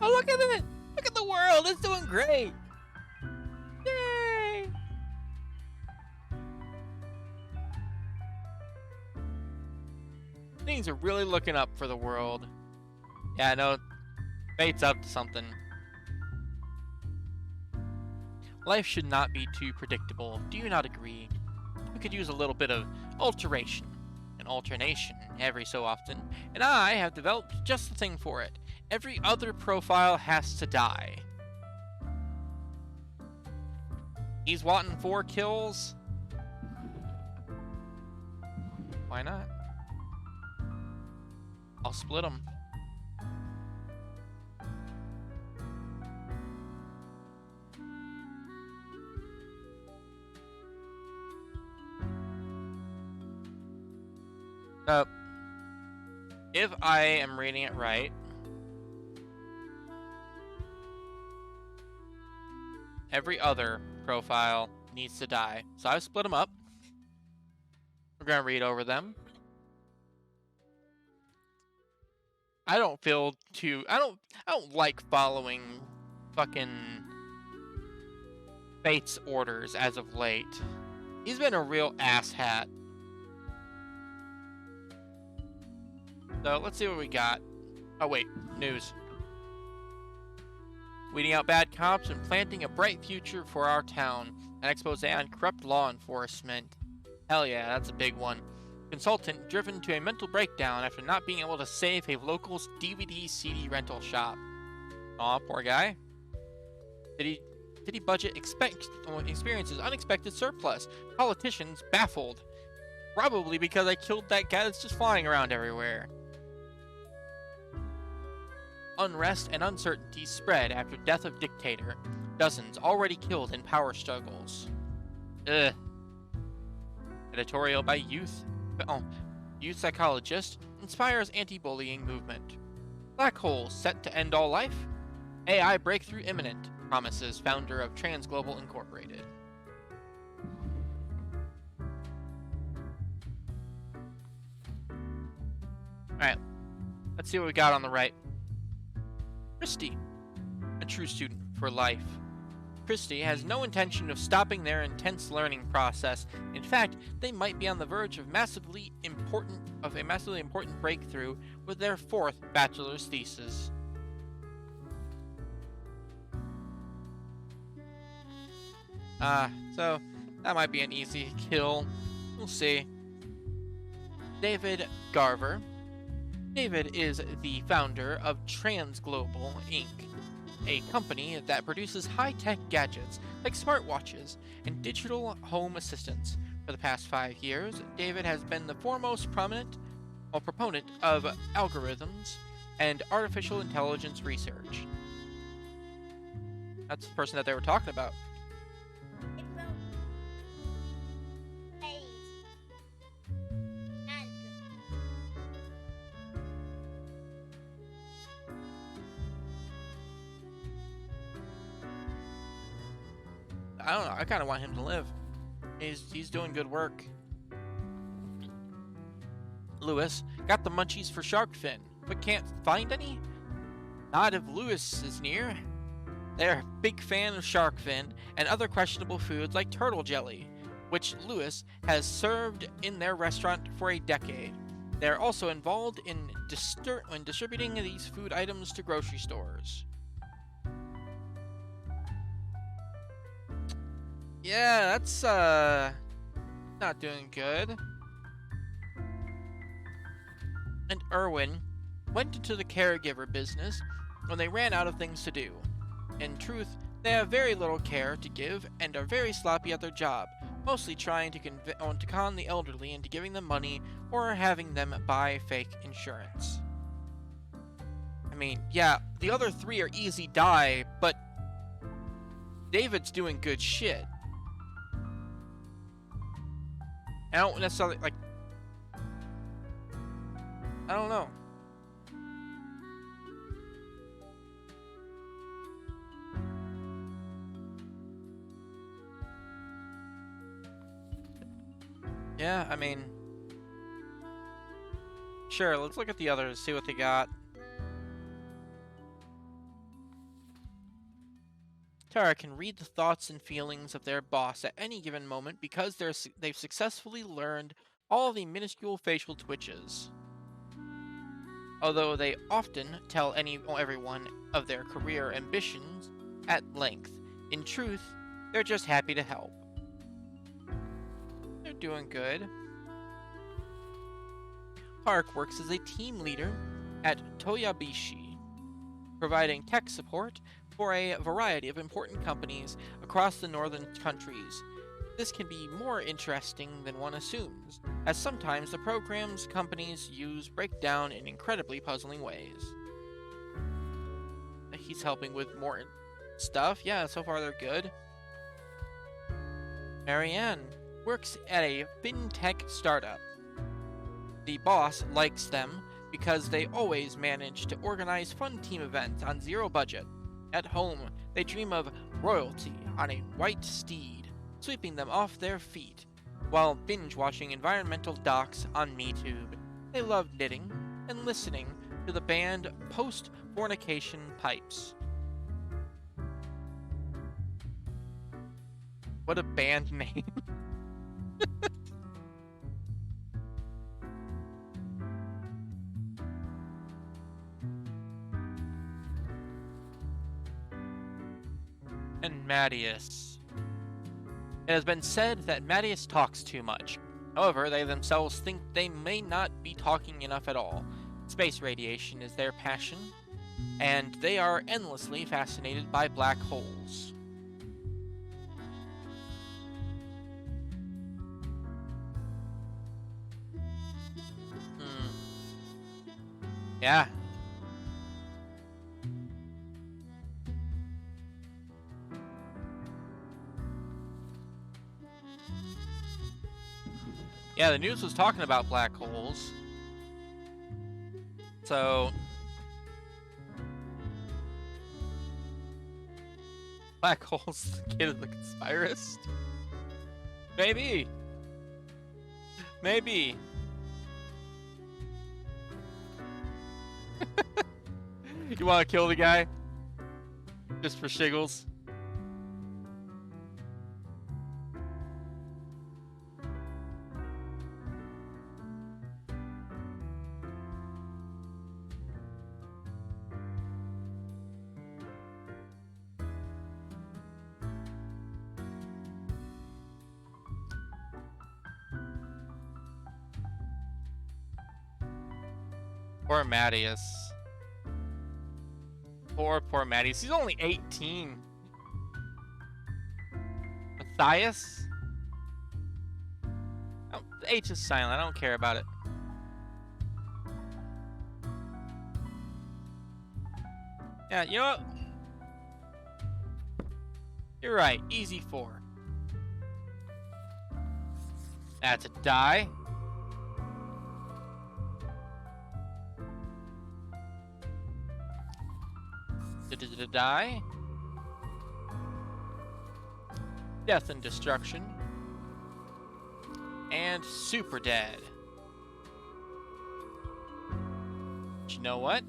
Oh, look at it! Look at the world! It's doing great! Yay! Things are really looking up for the world. Yeah, I know. Fate's up to something. Life should not be too predictable. Do you not agree? We could use a little bit of alteration and alternation every so often, and I have developed just the thing for it. Every other profile has to die. He's wanting 4 kills. Why not? I'll split them. If I am reading it right, every other profile needs to die. So I've split them up. We're gonna read over them. I don't like following fucking Fate's orders as of late. He's been a real asshat. So let's see what we got. Oh wait, news. Weeding out bad cops and planting a bright future for our town. An expose on corrupt law enforcement. Hell yeah, that's a big one. Consultant driven to a mental breakdown after not being able to save a local DVD CD rental shop. Aw, poor guy. City budget experiences unexpected surplus. Politicians baffled. Probably because I killed that guy that's just flying around everywhere. Unrest and uncertainty spread after death of dictator. Dozens already killed in power struggles. Ugh. Editorial by youth psychologist inspires anti-bullying movement. Black hole set to end all life? AI breakthrough imminent, promises founder of Transglobal Incorporated. Alright, let's see what we got on the right. Christy, a true student for life. Christy has no intention of stopping their intense learning process. In fact, they might be on the verge of a massively important breakthrough with their 4th bachelor's thesis. So that might be an easy kill. We'll see. David Garver. David is the founder of Transglobal Inc., a company that produces high-tech gadgets like smartwatches and digital home assistants. For the past 5 years, David has been the foremost proponent of algorithms and artificial intelligence research. That's the person that they were talking about. I don't know. I kind of want him to live. He's doing good work. Lewis got the munchies for shark fin, but can't find any? Not if Lewis is near. They're a big fan of shark fin and other questionable foods like turtle jelly, which Lewis has served in their restaurant for a decade. They're also involved in distributing these food items to grocery stores. Yeah, that's, not doing good. And Erwin went into the caregiver business when they ran out of things to do. In truth, they have very little care to give and are very sloppy at their job, mostly trying to con the elderly into giving them money or having them buy fake insurance. I mean, yeah, the other 3 are easy die, but David's doing good shit. I don't necessarily, like... I don't know. Yeah, I mean... Sure, let's look at the others, see what they got. Tara can read the thoughts and feelings of their boss at any given moment because they've successfully learned all the minuscule facial twitches. Although they often tell everyone of their career ambitions at length, in truth, they're just happy to help. They're doing good. Park works as a team leader at Toyabishi, providing tech support for a variety of important companies across the northern countries. This can be more interesting than one assumes, as sometimes the programs companies use break down in incredibly puzzling ways. He's helping with more stuff. Yeah, so far they're good. Marianne works at a fintech startup. The boss likes them because they always manage to organize fun team events on zero budget. At home, they dream of royalty on a white steed, sweeping them off their feet, while binge-watching environmental docs on MeTube. They love knitting and listening to the band Post-Fornication Pipes. What a band name. And Mattias. It has been said that Mattias talks too much. However, they themselves think they may not be talking enough at all. Space radiation is their passion, and they are endlessly fascinated by black holes. Yeah. Yeah, the news was talking about black holes. So... Black holes, the kid of the conspiracist? Maybe. Maybe. You want to kill the guy? Just for shiggles? Poor Mattias. Poor Mattias. He's only 18. Matthias? Oh, the H is silent. I don't care about it. Yeah, you know what? You're right. Easy 4. That's a die. Is it a die? Death and destruction. And super dead. But you know what?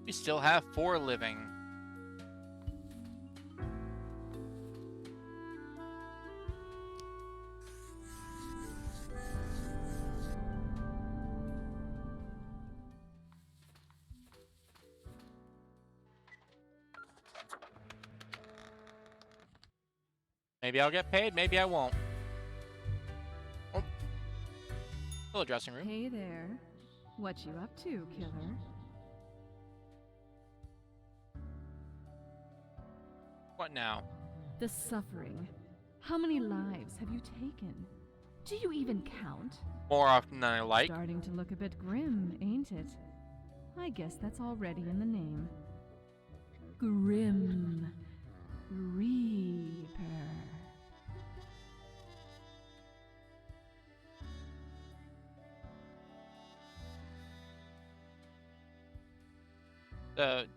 We still have 4 living. Maybe I'll get paid, maybe I won't. Oh. Hello, dressing room. Hey there. What you up to, killer? What now? The suffering. How many lives have you taken? Do you even count? More often than I like. Starting to look a bit grim, ain't it? I guess that's already in the name. Grim Reaper.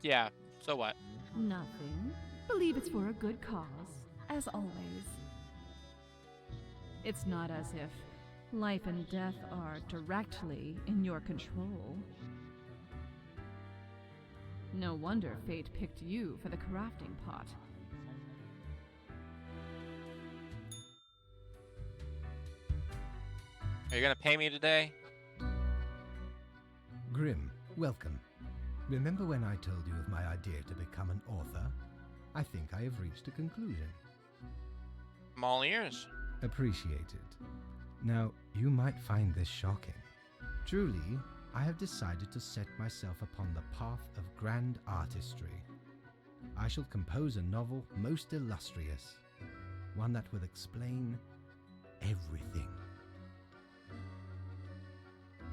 Yeah, so what? Nothing. Believe it's for a good cause, as always. It's not as if life and death are directly in your control. No wonder fate picked you for the crafting pot. Are you gonna pay me today? Grim, welcome. Remember when I told you of my idea to become an author? I think I have reached a conclusion. I'm all ears. Appreciated. Now, you might find this shocking. Truly, I have decided to set myself upon the path of grand artistry. I shall compose a novel most illustrious, one that will explain everything.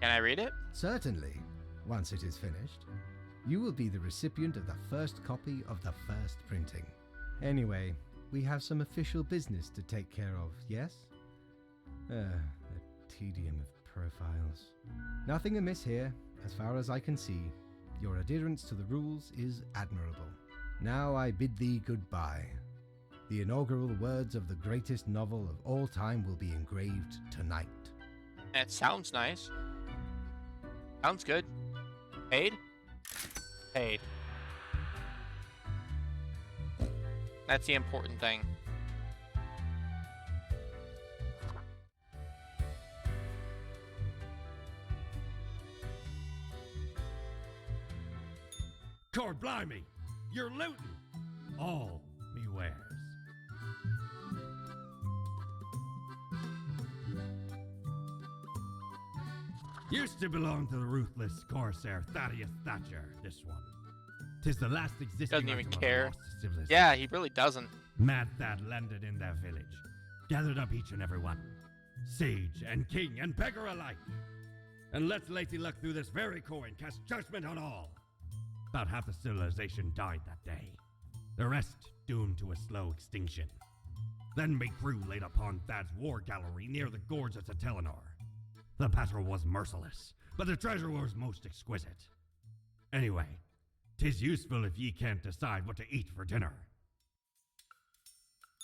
Can I read it? Certainly, once it is finished. You will be the recipient of the first copy of the first printing. Anyway, we have some official business to take care of, yes? The tedium of profiles. Nothing amiss here, as far as I can see. Your adherence to the rules is admirable. Now I bid thee goodbye. The inaugural words of the greatest novel of all time will be engraved tonight. That sounds nice. Sounds good. Paid? Paid. That's the important thing. Cord blimey! You're looting! All me wares. Used to belong to the ruthless Corsair Thaddeus Thatcher, this one. 'Tis the last existing Doesn't even item of care. lost civilization. Yeah, he really doesn't. Mad Thad landed in their village, gathered up each and every one, sage and king and beggar alike, and let Lacey Luck through this very coin cast judgment on all. About half the civilization died that day, the rest doomed to a slow extinction. Then me crew laid upon Thad's war gallery near the gorge of Satelinor. The battle was merciless, but the treasure was most exquisite. Anyway, 'tis useful if ye can't decide what to eat for dinner.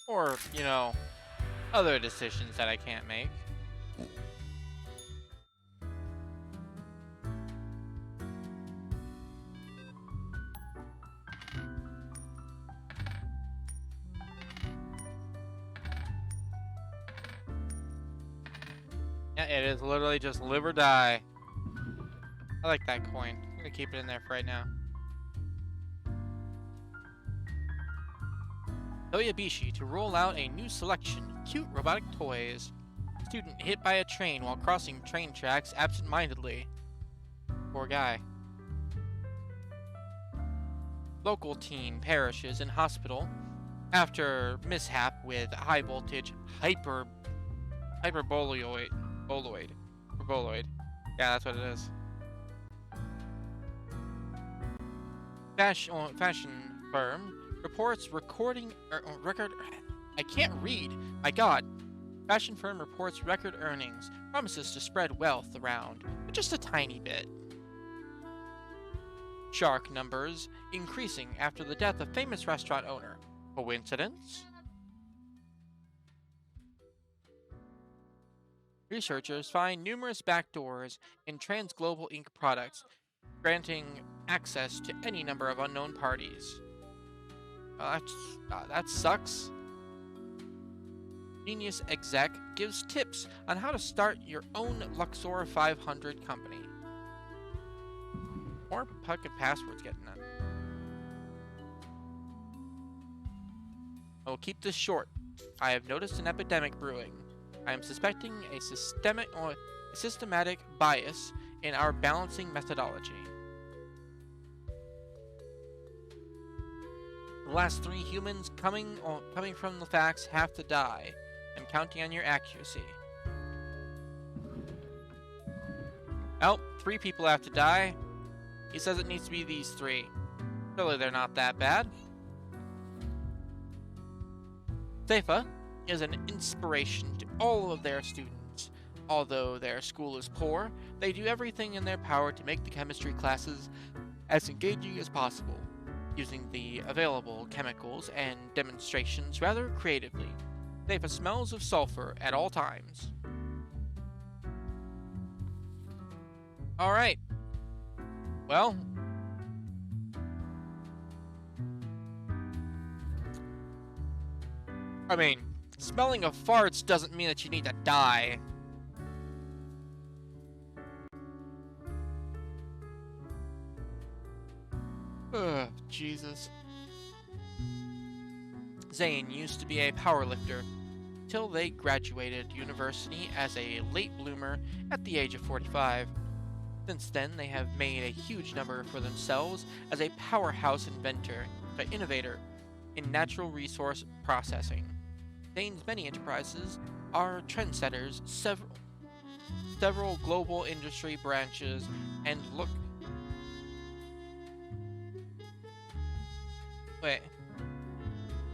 Or, you know, other decisions that I can't make. Yeah, it is literally just live or die. I like that coin. I'm gonna keep it in there for right now. Toyabishi to roll out a new selection of cute robotic toys. Student hit by a train while crossing train tracks absent-mindedly. Poor guy. Local teen perishes in hospital after mishap with high voltage hyperboloid. Yeah, that's what it is. Fashion firm reports record. I can't read. My God. Fashion firm reports record earnings. Promises to spread wealth around, but just a tiny bit. Shark numbers increasing after the death of famous restaurant owner. Coincidence? Researchers find numerous backdoors in Transglobal Inc. products, granting access to any number of unknown parties. That sucks. Genius exec gives tips on how to start your own Luxor 500 company. More Pocket Passwords getting that. I will keep this short. I have noticed an epidemic brewing. I am suspecting a systematic bias in our balancing methodology. The last 3 humans coming from the facts have to die. I'm counting on your accuracy. Oh, 3 people have to die. He says it needs to be these 3. Surely they're not that bad. Seifa is an inspiration to all of their students. Although their school is poor, they do everything in their power to make the chemistry classes as engaging as possible, using the available chemicals and demonstrations rather creatively. Seifa smells of sulfur at all times. Alright. Well, I mean, smelling of farts doesn't mean that you need to die. Ugh, Jesus. Zane used to be a powerlifter till they graduated university as a late bloomer at the age of 45. Since then, they have made a huge number for themselves as a powerhouse innovator in natural resource processing. Zane's many enterprises are trendsetters, several global industry branches, and look. Wait.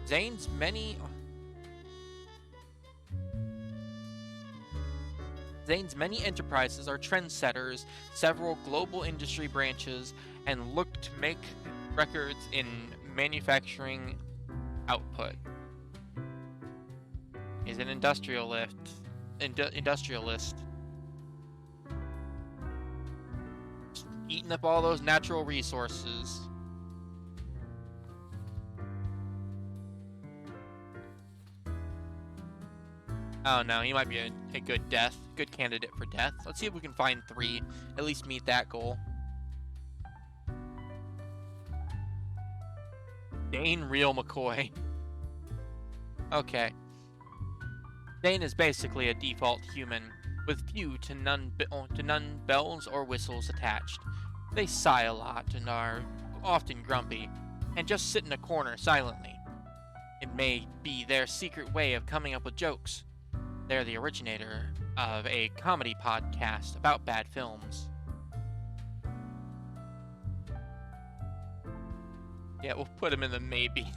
Zane's many enterprises are trendsetters, several global industry branches, and look to make records in manufacturing output. He's an industrialist. Eating up all those natural resources. Oh no, he might be a good candidate for death. Let's see if we can find 3, at least meet that goal. Dane Real McCoy. Okay. Dane is basically a default human, with few to none bells or whistles attached. They sigh a lot and are often grumpy, and just sit in a corner silently. It may be their secret way of coming up with jokes. They're the originator of a comedy podcast about bad films. Yeah, we'll put him in the maybe.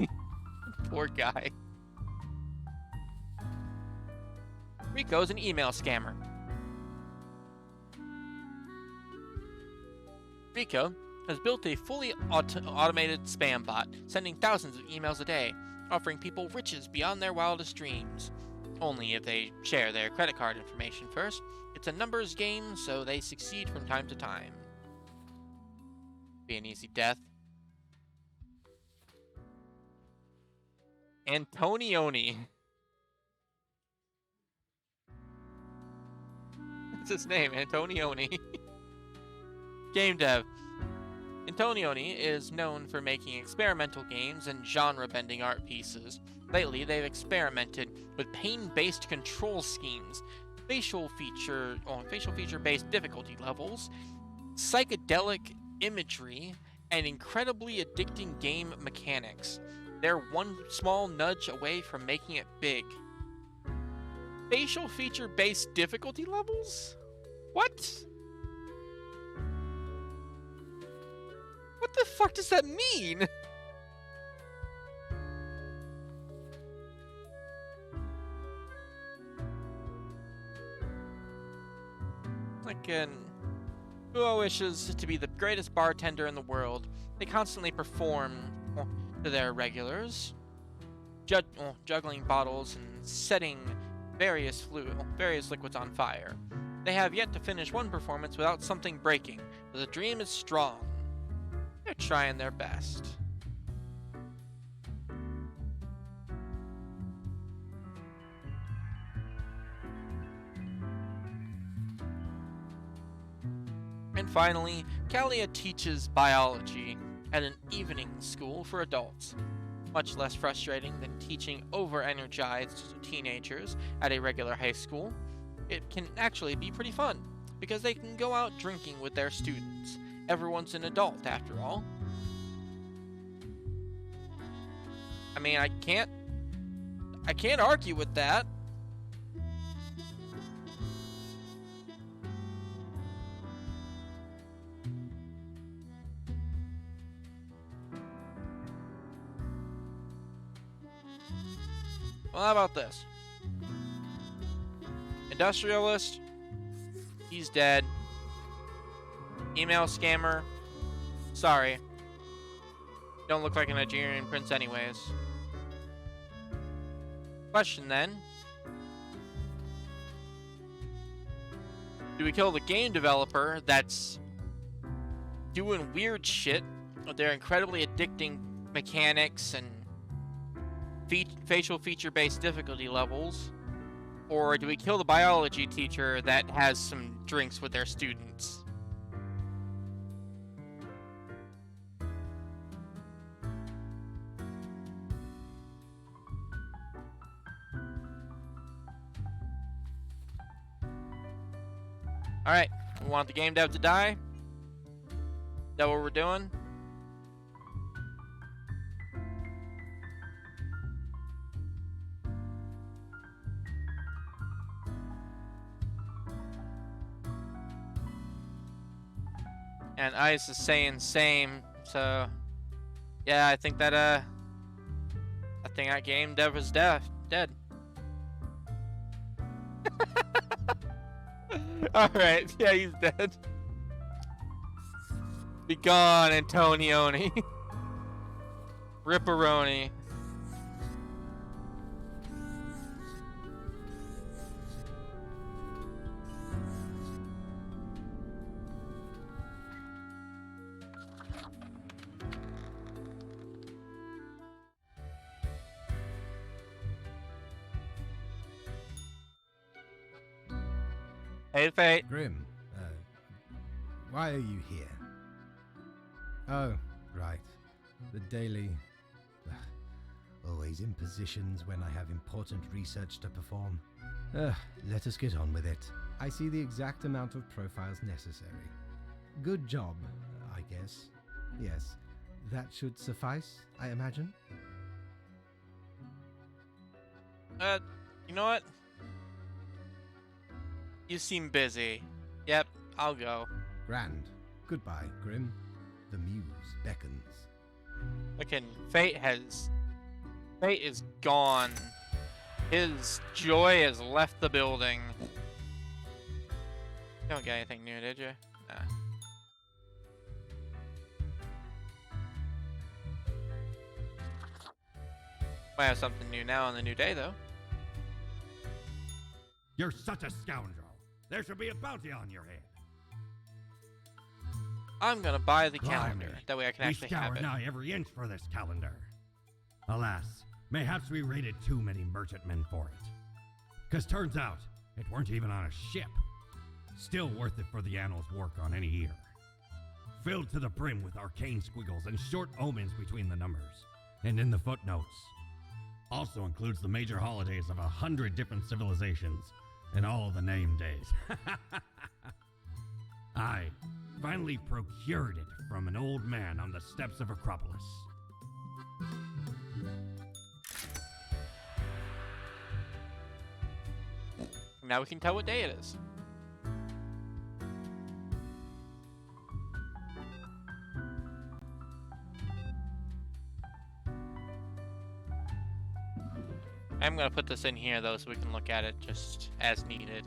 Poor guy. Rico's an email scammer. Rico has built a fully automated spam bot, sending thousands of emails a day, offering people riches beyond their wildest dreams. Only if they share their credit card information first. It's a numbers game, so they succeed from time to time. Be an easy death. Antonioni. That's his name, Antonioni. Game dev. Antonioni is known for making experimental games and genre-bending art pieces. Lately, they've experimented with pain-based control schemes, facial feature-based difficulty levels, psychedelic imagery, and incredibly addicting game mechanics. They're one small nudge away from making it big. Facial feature-based difficulty levels? What? What the fuck does that mean? Who wishes to be the greatest bartender in the world? They constantly perform to their regulars, juggling bottles and setting various liquids on fire. They have yet to finish one performance without something breaking, but the dream is strong. They're trying their best. And finally, Kalia teaches biology at an evening school for adults. Much less frustrating than teaching over-energized teenagers at a regular high school, it can actually be pretty fun, because they can go out drinking with their students. Everyone's an adult, after all. I mean, I can't argue with that. Well, how about this? Industrialist, he's dead. Email scammer, sorry. Don't look like a Nigerian prince anyways. Question then. Do we kill the game developer that's doing weird shit with their incredibly addicting mechanics and facial feature-based difficulty levels? Or do we kill the biology teacher that has some drinks with their students? Alright, we want the game dev to die? Is that what we're doing? And Ice is saying same, so yeah, I think that game dev is dead. Alright, yeah, he's dead. Be gone, Antonioni. Ripperoni. Hey, Fate. Grim, why are you here? Oh, right. The daily... always in positions when I have important research to perform. Let us get on with it. I see the exact amount of profiles necessary. Good job, I guess. Yes, that should suffice, I imagine. You know what? You seem busy. Yep, I'll go. Grand. Goodbye, Grim. The muse beckons. Looking, Fate is gone. His joy has left the building. You don't get anything new, did you? Nah. Might have something new now on the new day, though. You're such a scoundrel. There should be a bounty on your head. I'm gonna buy the Blimey. calendar. That way I can We actually have scoured it. nigh every inch for this calendar. Alas, mayhaps we raided too many merchantmen for it. 'Cause turns out, it weren't even on a ship. Still worth it for the annals work on any year. Filled to the brim with arcane squiggles and short omens between the numbers. And in the footnotes. Also includes the major holidays of 100 different civilizations. And all the name days. I finally procured it from an old man on the steps of Acropolis. Now we can tell what day it is. I'm gonna put this in here though so we can look at it just as needed.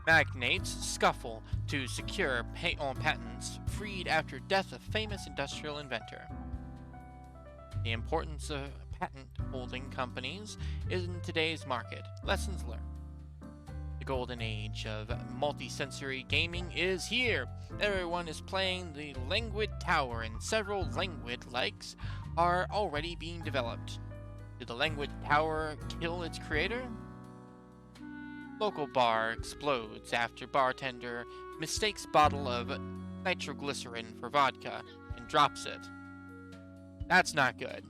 Magnates scuffle to secure pay-on patents freed after death of famous industrial inventor. The importance of patent holding companies in today's market. Lessons learned. The golden age of multi-sensory gaming is here. Everyone is playing the Languid Tower and several Languid likes are already being developed. Did the Languid Tower kill its creator? Local bar explodes after bartender mistakes bottle of nitroglycerin for vodka and drops it. That's not good.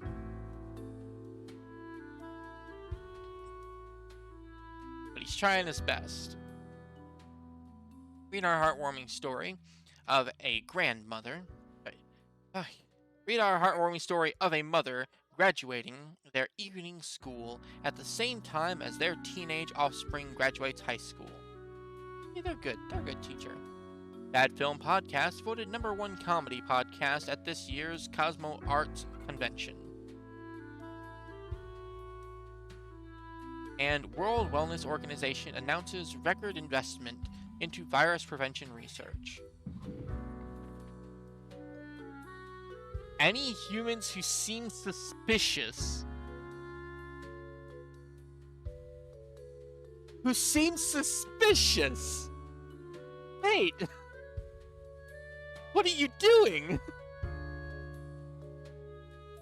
But he's trying his best. Read our heartwarming story of a grandmother. Read our heartwarming story of a mother graduating their evening school at the same time as their teenage offspring graduates high school. Yeah, they're good. They're a good teacher. Bad Film Podcast voted #1 comedy podcast at this year's Cosmo Arts Convention. And World Wellness Organization announces record investment into virus prevention research. Any humans who seem suspicious. Wait. What are you doing?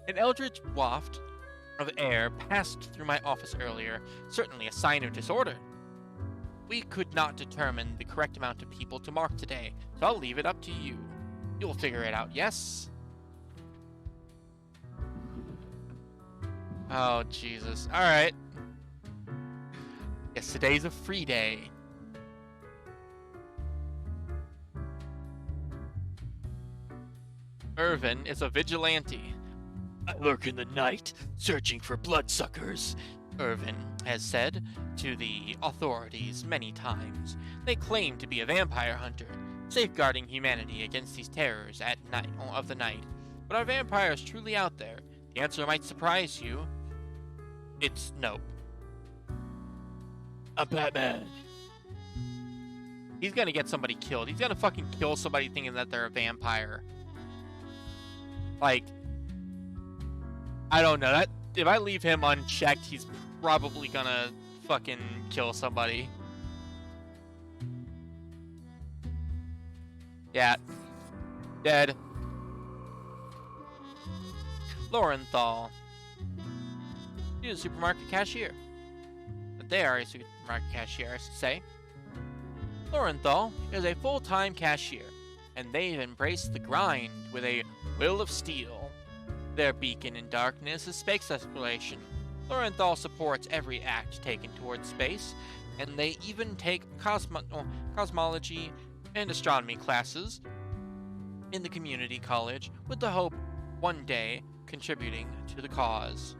An eldritch waft of air passed through my office earlier, certainly a sign of disorder. We could not determine the correct amount of people to mark today, so I'll leave it up to you. You'll figure it out, yes? Oh, Jesus. Alright. Yes, today's a free day. Irvin is a vigilante. I lurk in the night, searching for bloodsuckers, Irvin has said to the authorities many times. They claim to be a vampire hunter, safeguarding humanity against these terrors at night of the night. But are vampires truly out there? The answer might surprise you. It's no. I'm Batman. He's gonna get somebody killed. He's gonna fucking kill somebody thinking that they're a vampire. Like, I don't know. That if I leave him unchecked, he's probably gonna fucking kill somebody. Yeah. Dead. Lorenthal. She's a supermarket cashier. They are a supermarket cashier, I should say. Lorenthal is a full-time cashier, and they've embraced the grind with a will of steel. Their beacon in darkness is space exploration. Lorenthal supports every act taken towards space, and they even take cosmology and astronomy classes in the community college with the hope one day contributing to the cause.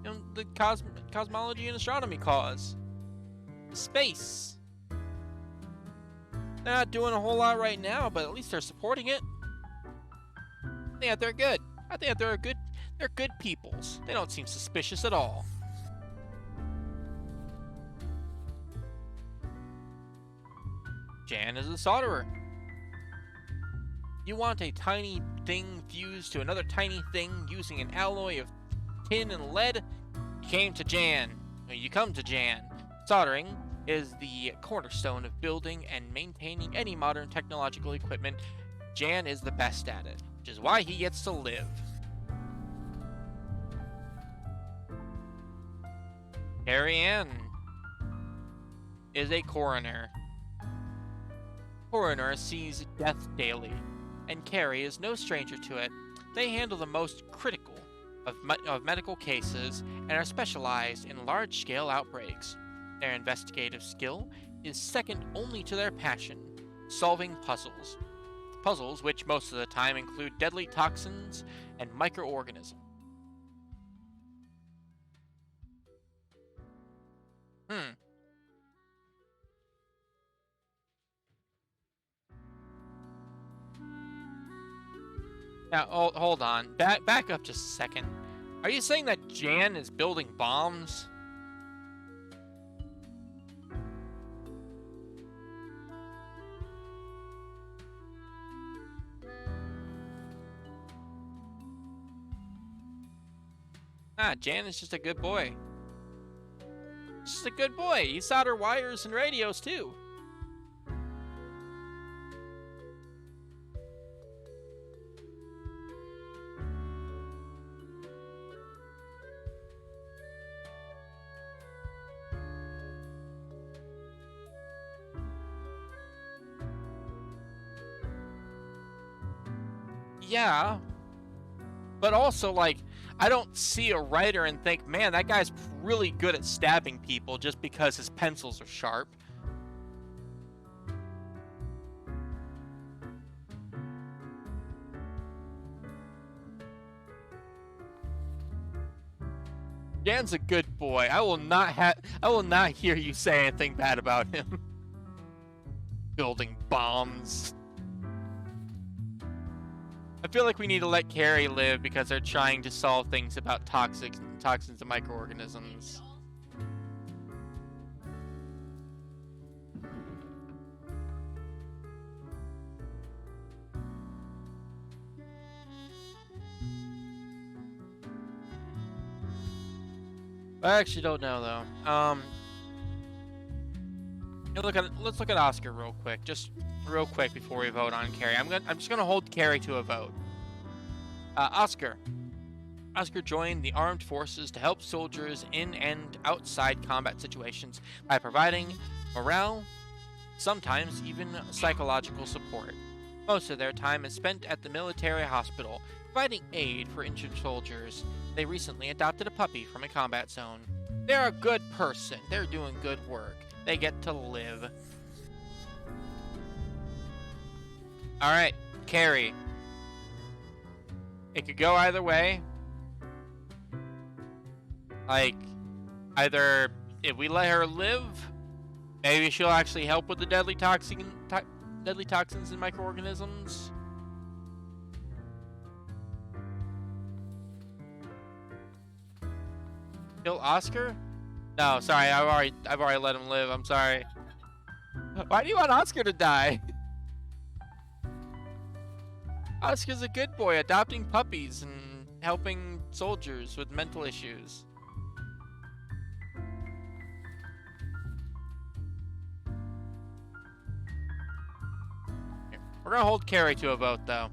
You know, the cosmology and astronomy cause. Space. They're not doing a whole lot right now, but at least they're supporting it. I think that they're good. I think that they're good peoples. They don't seem suspicious at all. Jan is a solderer. You want a tiny thing fused to another tiny thing using an alloy of tin and lead? You came to Jan. You come to Jan. Soldering is the cornerstone of building and maintaining any modern technological equipment. Jan is the best at it, which is why he gets to live. Carrie Ann is a coroner. Coroner sees death daily, and Carrie is no stranger to it. They handle the most critical of medical cases and are specialized in large-scale outbreaks. Their investigative skill is second only to their passion, solving puzzles. Puzzles which most of the time include deadly toxins and microorganisms. Now, hold on. Back up just a second. Are you saying that Jan is building bombs? Jan is just a good boy. Just a good boy. He solder wires and radios too. Yeah, but also, like, I don't see a writer and think, man, that guy's really good at stabbing people just because his pencils are sharp. Jan's a good boy. I will not hear you say anything bad about him. building bombs. I feel like we need to let Carrie live because they're trying to solve things about toxins and microorganisms. I actually don't know though. Let's look at Oscar real quick, just real quick before we vote on Carrie. I'm just gonna hold Carrie to a vote. Oscar joined the armed forces to help soldiers in and outside combat situations by providing morale, sometimes even psychological support. Most of their time is spent at the military hospital, providing aid for injured soldiers. They recently adopted a puppy from a combat zone. They're a good person. They're doing good work. They get to live. Alright, Carrie. It could go either way. Like, either if we let her live, maybe she'll actually help with the deadly toxins and microorganisms. Kill Oscar? No, sorry, I've already let him live. I'm sorry. Why do you want Oscar to die? Oscar's a good boy, adopting puppies and helping soldiers with mental issues. We're gonna hold Carrie to a vote, though.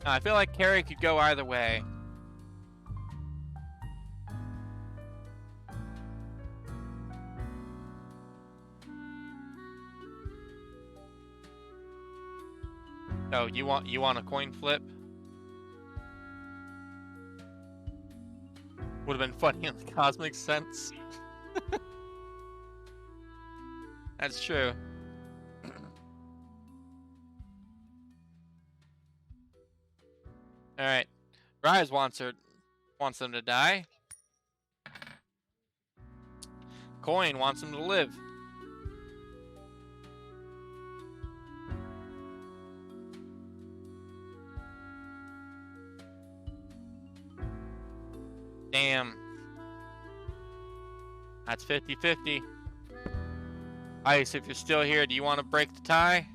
I feel like Carrie could go either way. Oh, you want a coin flip? Would have been funny in the cosmic sense. That's true. All right, Rise wants them to die. Coin wants them to live. Damn. That's 50-50. Ice, if you're still here, do you want to break the tie?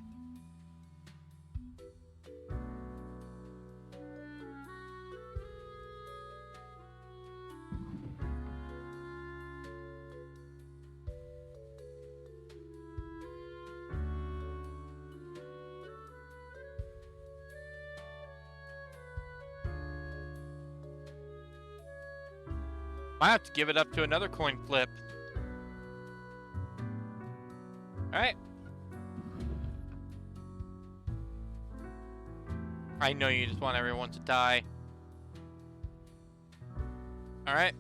Might have to give it up to another coin flip. Alright. I know you just want everyone to die. Alright.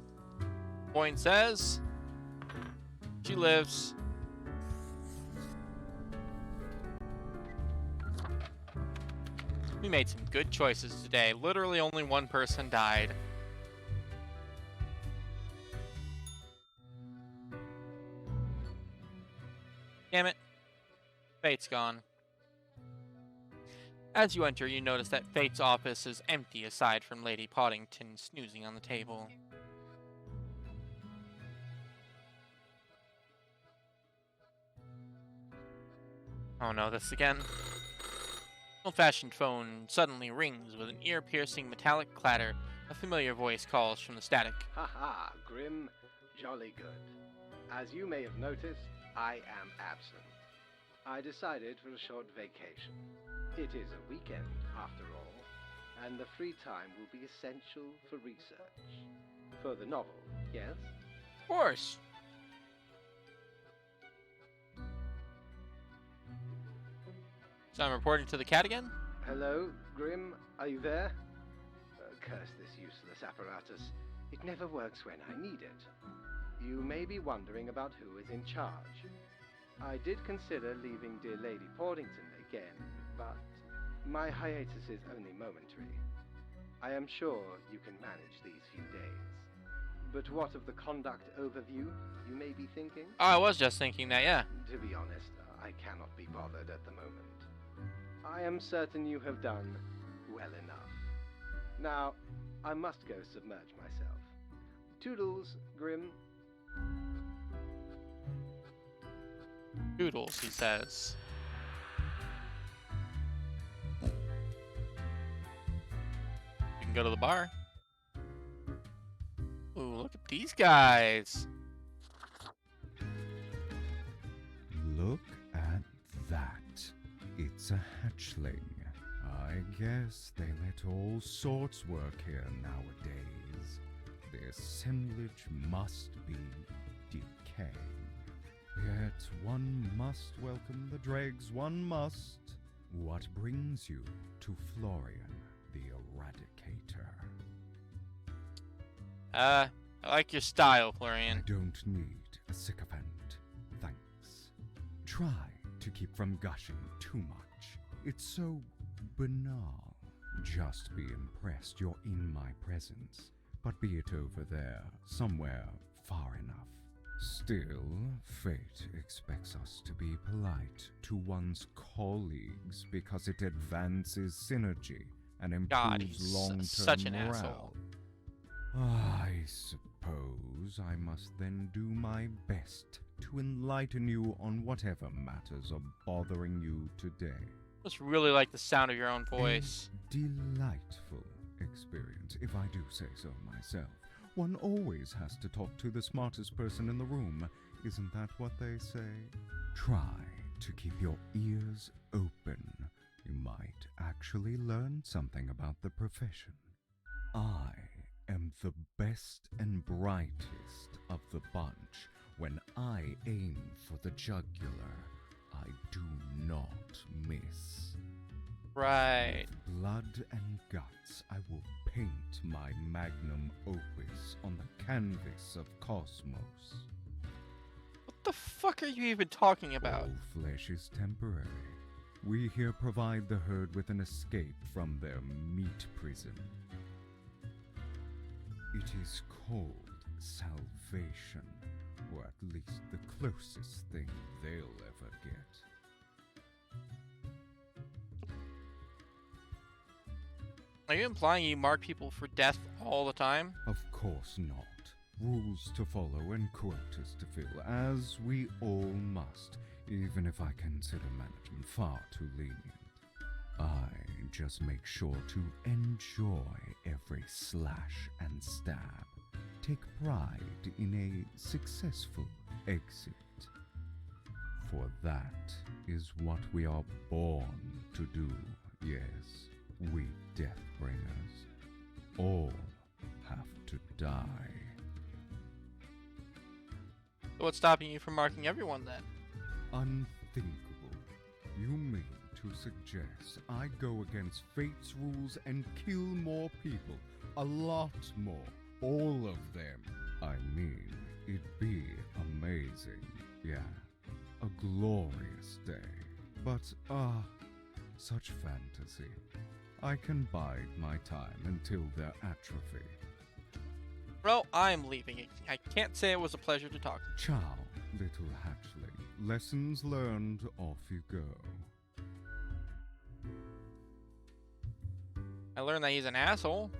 Coin says she lives. We made some good choices today. Literally only one person died. Damn it. Fate's gone. As you enter, you notice that Fate's office is empty aside from Lady Poddington snoozing on the table. Oh no, this again. Old-fashioned phone suddenly rings with an ear-piercing metallic clatter. A familiar voice calls from the static. Haha, Grim, jolly good. As you may have noticed, I am absent. I decided for a short vacation. It is a weekend, after all, and the free time will be essential for research. For the novel, yes? Of course. So I'm reporting to the cat again? Hello, Grim, are you there? Curse this useless apparatus. It never works when I need it. You may be wondering about who is in charge. I did consider leaving dear Lady Portington again, but my hiatus is only momentary. I am sure you can manage these few days. But what of the conduct overview, you may be thinking? Oh, I was just thinking that, yeah. To be honest, I cannot be bothered at the moment. I am certain you have done well enough. Now, I must go submerge myself. Toodles, Grim. Doodles, he says. You can go to the bar. Ooh, look at these guys. Look at that. It's a hatchling. I guess they let all sorts work here nowadays. The assemblage must be decaying. Yet one must welcome the dregs, one must. What brings you to Florian the Eradicator? I like your style, I Florian. don't need a sycophant, thanks. Try to keep from gushing too much. It's so banal. Just be impressed you're in my presence, but be it over there, somewhere far enough. Still, fate expects us to be polite to one's colleagues because it advances synergy and God, improves he's long-term such an morale. asshole. I suppose I must then do my best to enlighten you on whatever matters are bothering you today. Just really like the sound of your own voice. A delightful experience, if I do say so myself. One always has to talk to the smartest person in the room. Isn't that what they say? Try to keep your ears open. You might actually learn something about the profession. I am the best and brightest of the bunch. When I aim for the jugular, I do not miss. Right. With blood and guts, I will paint my magnum opus on the canvas of cosmos. What the fuck are you even talking about? All flesh is temporary. We here provide the herd with an escape from their meat prison. It is called salvation, or at least the closest thing they'll ever get. Are you implying you mark people for death all the time? Of course not. Rules to follow and quotas to fill, as we all must, even if I consider management far too lenient. I just make sure to enjoy every slash and stab. Take pride in a successful exit. For that is what we are born to do, yes. We Deathbringers all have to die. So what's stopping you from marking everyone then? Unthinkable. You mean to suggest I go against fate's rules and kill more people? A lot more. All of them. I mean, it'd be amazing. Yeah. A glorious day. But, such fantasy. I can bide my time until their atrophy. Well, I'm leaving. I can't say it was a pleasure to talk to you. Ciao, little hatchling. Lessons learned, off you go. I learned that he's an asshole.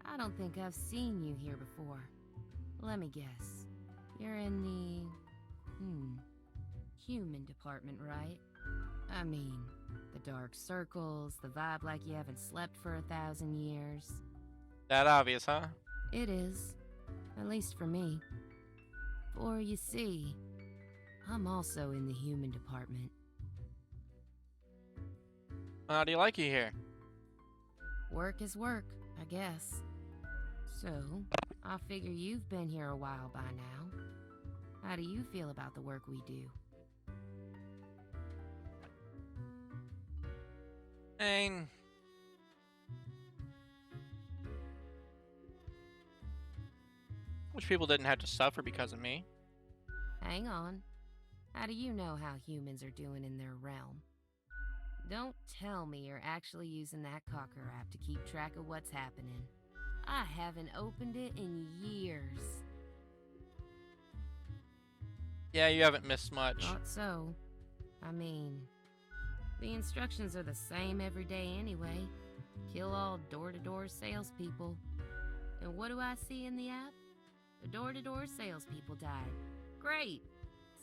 I don't think I've seen you here before. Let me guess. You're in the... human department, right? I mean, the dark circles, the vibe like you haven't slept for 1,000 years. That obvious, huh? It is. At least for me. For you see, I'm also in the human department. How do you like it here? Work is work, I guess. So, I figure you've been here a while by now. How do you feel about the work we do? And Which people didn't have to suffer because of me. Hang on. How do you know how humans are doing in their realm? Don't tell me you're actually using that Cocker app to keep track of what's happening. I haven't opened it in years. Yeah, you haven't missed much. Thought so. I mean, the instructions are the same every day anyway. Kill all door-to-door salespeople. And what do I see in the app? The door-to-door salespeople died. Great!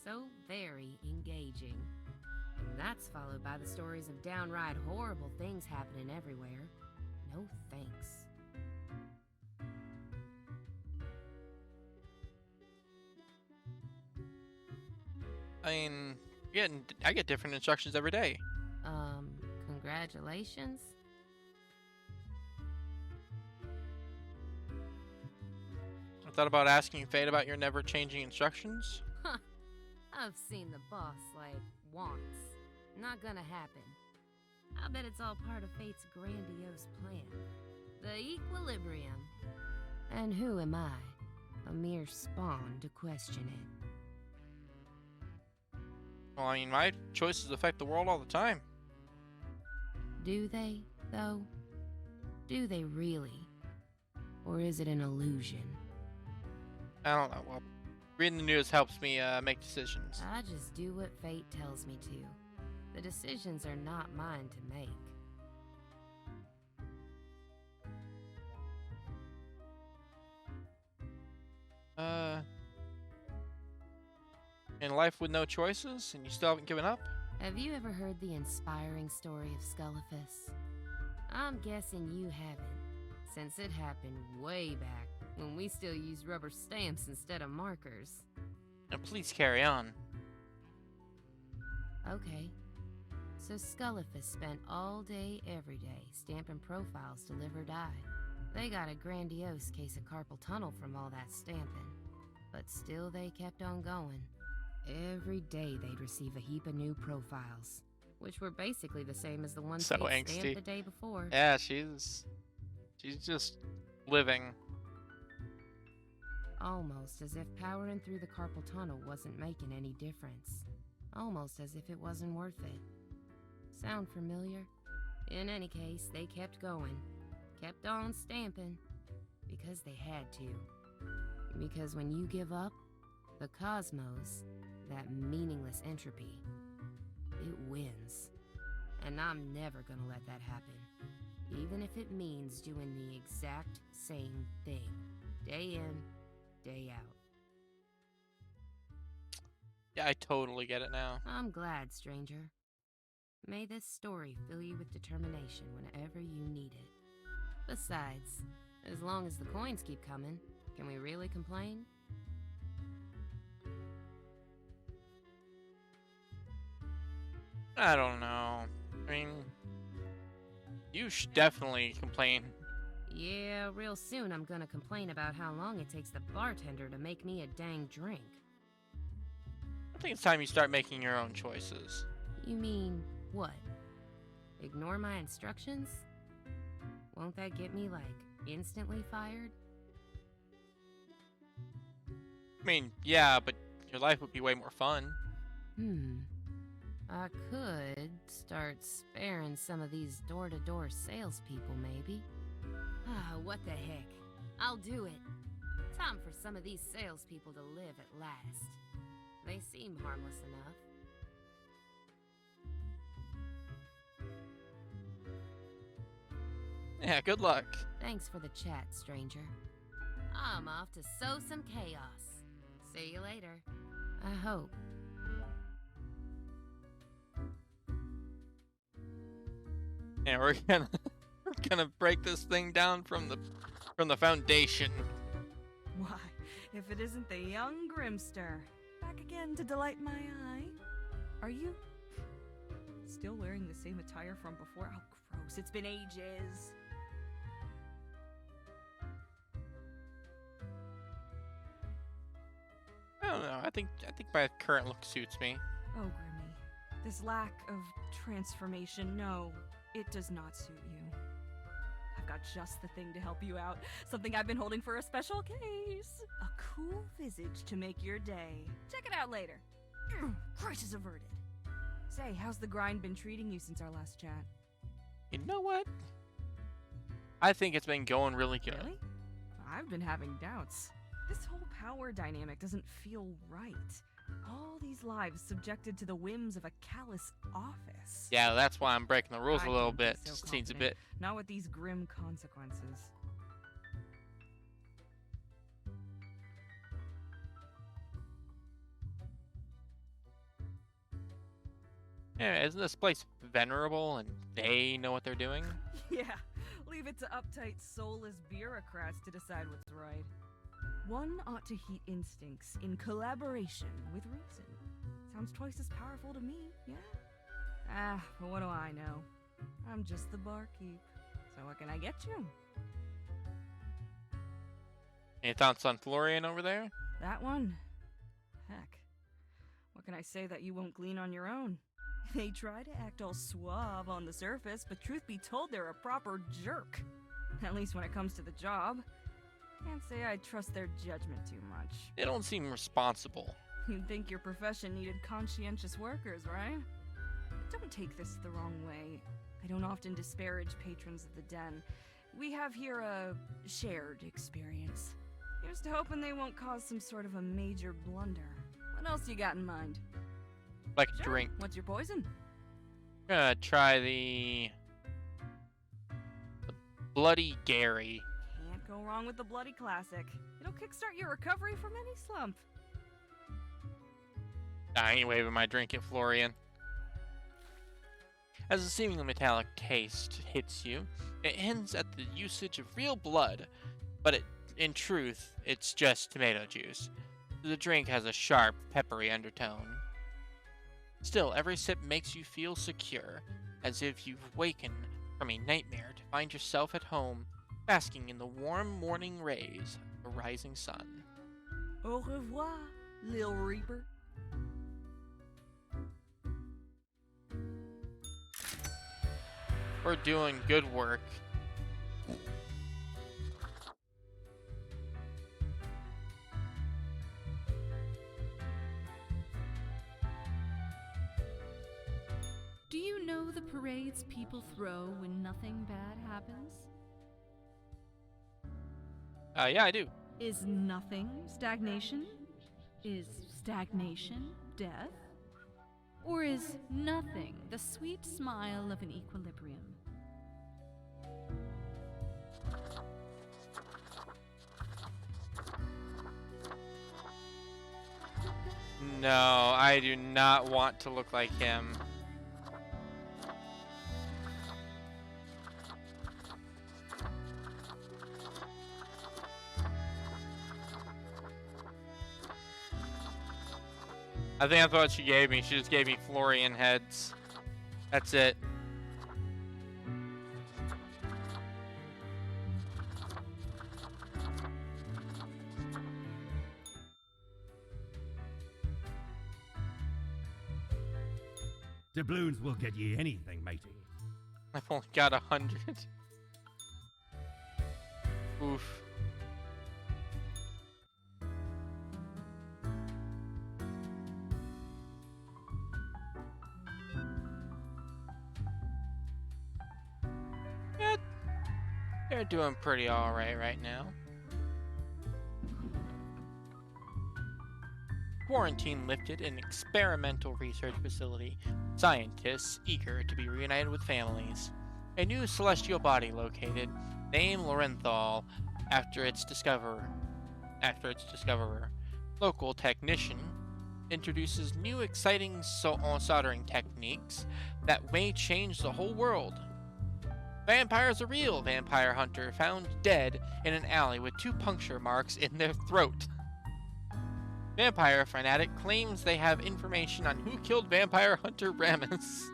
So very engaging. And that's followed by the stories of downright horrible things happening everywhere. No thanks. I mean, I get different instructions every day. Congratulations? I thought about asking Fate about your never-changing instructions. I've seen the boss, like, once. Not gonna happen. I bet it's all part of Fate's grandiose plan. The Equilibrium. And who am I? A mere spawn to question it. Well, I mean, my choices affect the world all the time. Do they, though? Do they really? Or is it an illusion? I don't know. Well, reading the news helps me make decisions. I just do what fate tells me to. The decisions are not mine to make. In life with no choices, and you still haven't given up? Have you ever heard the inspiring story of Scullifus? I'm guessing you haven't, since it happened way back when we still used rubber stamps instead of markers. Now please carry on. Okay. So Scullifus spent all day, every day, stamping profiles to live or die. They got a grandiose case of carpal tunnel from all that stamping. But still they kept on going. Every day they'd receive a heap of new profiles, which were basically the same as the ones So they'd angsty. stamped the day before. Yeah, she's just living. Almost as if powering through the carpal tunnel wasn't making any difference. Almost as if it wasn't worth it. Sound familiar? In any case, they kept going. Kept on stamping. Because they had to. Because when you give up, the cosmos, that meaningless entropy, it wins. And I'm never gonna let that happen. Even if it means doing the exact same thing. Day in, day out. Yeah, I totally get it now. I'm glad, stranger. May this story fill you with determination whenever you need it. Besides, as long as the coins keep coming, can we really complain? I don't know. I mean, you should definitely complain. Yeah, real soon I'm gonna complain about how long it takes the bartender to make me a dang drink. I think it's time you start making your own choices. You mean, what? Ignore my instructions? Won't that get me, like, instantly fired? I mean, yeah, but your life would be way more fun. I could start sparing some of these door-to-door salespeople, maybe. What the heck. I'll do it. Time for some of these salespeople to live at last. They seem harmless enough. Yeah, good luck. Thanks for the chat, stranger. I'm off to sow some chaos. See you later. I hope. Yeah, we're gonna break this thing down from the foundation. Why, if it isn't the young Grimster, back again to delight my eye. Are you still wearing the same attire from before? Oh, gross! It's been ages. I don't know. I think my current look suits me. Oh, Grimmy, this lack of transformation, no, it does not suit you. I've got got just the thing to help you out. Something I've been holding for a special case. A cool visage to make your day. Check it out later. Crisis averted. Say, how's the grind been treating you since our last chat? You know what? I think it's been going really good. Really? I've been having doubts. This whole power dynamic doesn't feel right. All these lives subjected to the whims of a callous office. Yeah, that's why I'm breaking the rules I a little wouldn't be bit. so Just seems a confident. bit. Not with these grim consequences. Yeah, isn't this place venerable and they know what they're doing? Yeah, leave it to uptight, soulless bureaucrats to decide what's right. One ought to heed instincts in collaboration with reason. Sounds twice as powerful to me, yeah? Ah, but what do I know? I'm just the barkeep. So what can I get you? Any thoughts on Florian over there? That one? Heck. What can I say that you won't glean on your own? They try to act all suave on the surface, but truth be told, they're a proper jerk. At least when it comes to the job. Can't say I trust their judgment too much. They don't seem responsible. You'd think your profession needed conscientious workers, right? Don't take this the wrong way. I don't often disparage patrons of the den. We have here a shared experience. Here's to hoping they won't cause some sort of a major blunder. What else you got in mind? Like a Sure. drink. What's your poison? Gonna try the Bloody Gary. Can't go wrong with the Bloody Classic. It'll kickstart your recovery from any slump. I ain't waving my drink at Florian. As a seemingly metallic taste hits you, it hints at the usage of real blood, but in truth, it's just tomato juice. The drink has a sharp, peppery undertone. Still, every sip makes you feel secure, as if you've wakened from a nightmare to find yourself at home, basking in the warm morning rays of a rising sun. Au revoir, Lil Reaper. We're doing good work. Do you know the parades people throw when nothing bad happens? Yeah, I do. Is nothing stagnation? Is stagnation death? Or is nothing the sweet smile of an equilibrium? No, I do not want to look like him. I think that's what she gave me. She just gave me Florian heads. That's it. Doubloons will get ye anything, matey. I've only got 100. Oof. Yeah, they're doing pretty alright right now. Quarantine lifted in experimental research facility. Scientists eager to be reunited with families. A new celestial body located, named Lorenthal, after its discoverer. Local technician introduces new exciting soldering techniques that may change the whole world. Vampires are real. Vampire hunter found dead in an alley with 2 puncture marks in their throat. Vampire fanatic claims they have information on who killed vampire hunter Ramus.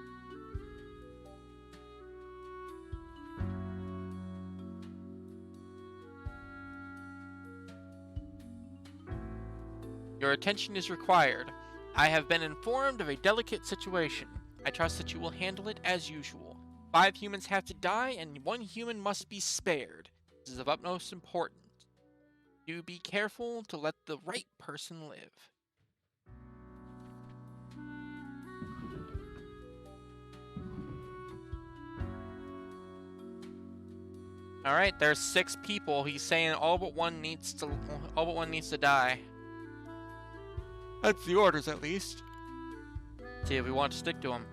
Your attention is required. I have been informed of a delicate situation. I trust that you will handle it as usual. 5 humans have to die, and 1 human must be spared. This is of utmost importance. Do be careful to let the right person live. Alright, there's 6 people. He's saying all but one needs to die. That's the orders, at least. See if we want to stick to them.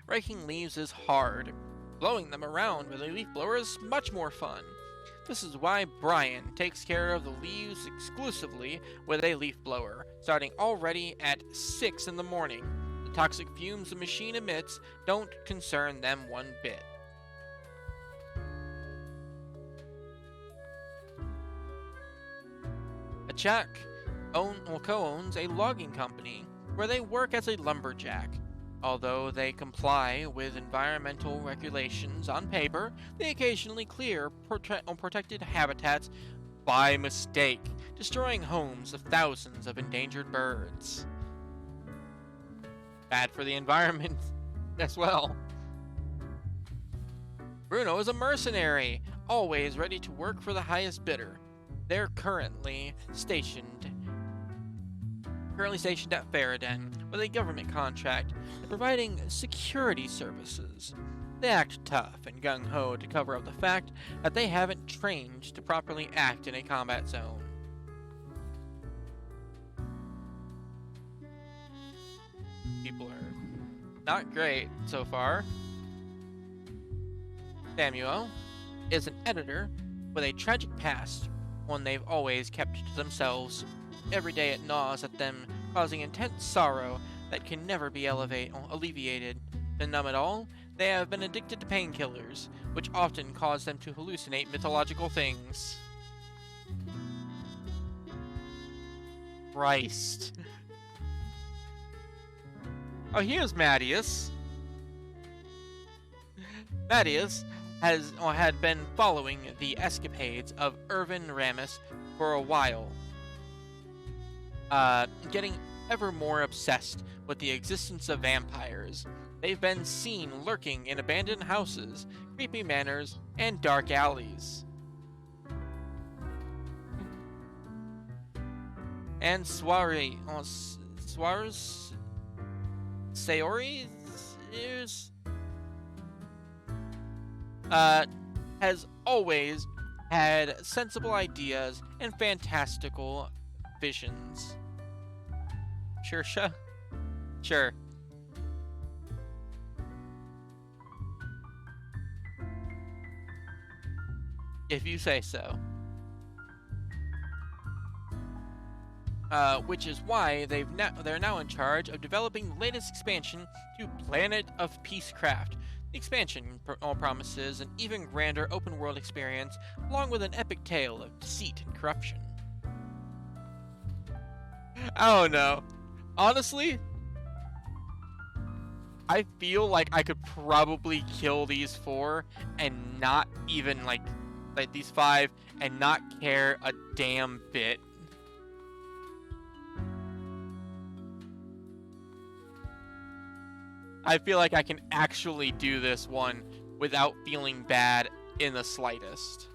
Raking leaves is hard. Blowing them around with a leaf blower is much more fun. This is why Brian takes care of the leaves exclusively with a leaf blower, starting already at 6 in the morning. The toxic fumes the machine emits don't concern them one bit. Jack co-owns a logging company where they work as a lumberjack. Although they comply with environmental regulations on paper, they occasionally clear protected habitats by mistake, destroying homes of thousands of endangered birds. Bad for the environment as well. Bruno is a mercenary, always ready to work for the highest bidder. They're currently stationed at Faradin with a government contract providing security services. They act tough and gung-ho to cover up the fact that they haven't trained to properly act in a combat zone. People are not great so far. Samuel is an editor with a tragic past, one they've always kept to themselves. Every day it gnaws at them, causing intense sorrow that can never be alleviated. To numb it all, they have been addicted to painkillers, which often cause them to hallucinate mythological things. Christ. Oh, here's Mattias. Mattias had been following the escapades of Irvin Ramis for a while, getting ever more obsessed with the existence of vampires. They've been seen lurking in abandoned houses, creepy manors, and dark alleys. And Sayori has always had sensible ideas and fantastical visions. Sure. If you say so. Which is why they're now in charge of developing the latest expansion to Planet of Peacecraft. The expansion promises an even grander open-world experience, along with an epic tale of deceit and corruption. I don't know. Honestly, I feel like I could probably kill these 4 and not even like these 5 and not care a damn bit. I feel like I can actually do this one without feeling bad in the slightest.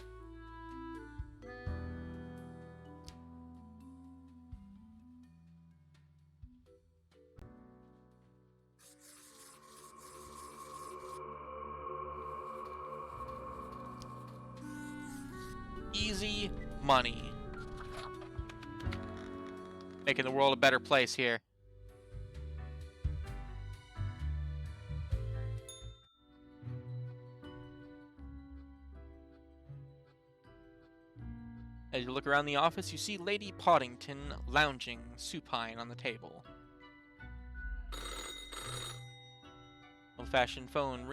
Easy money. Making the world a better place here. As you look around the office, you see Lady Poddington lounging supine on the table. Old-fashioned phone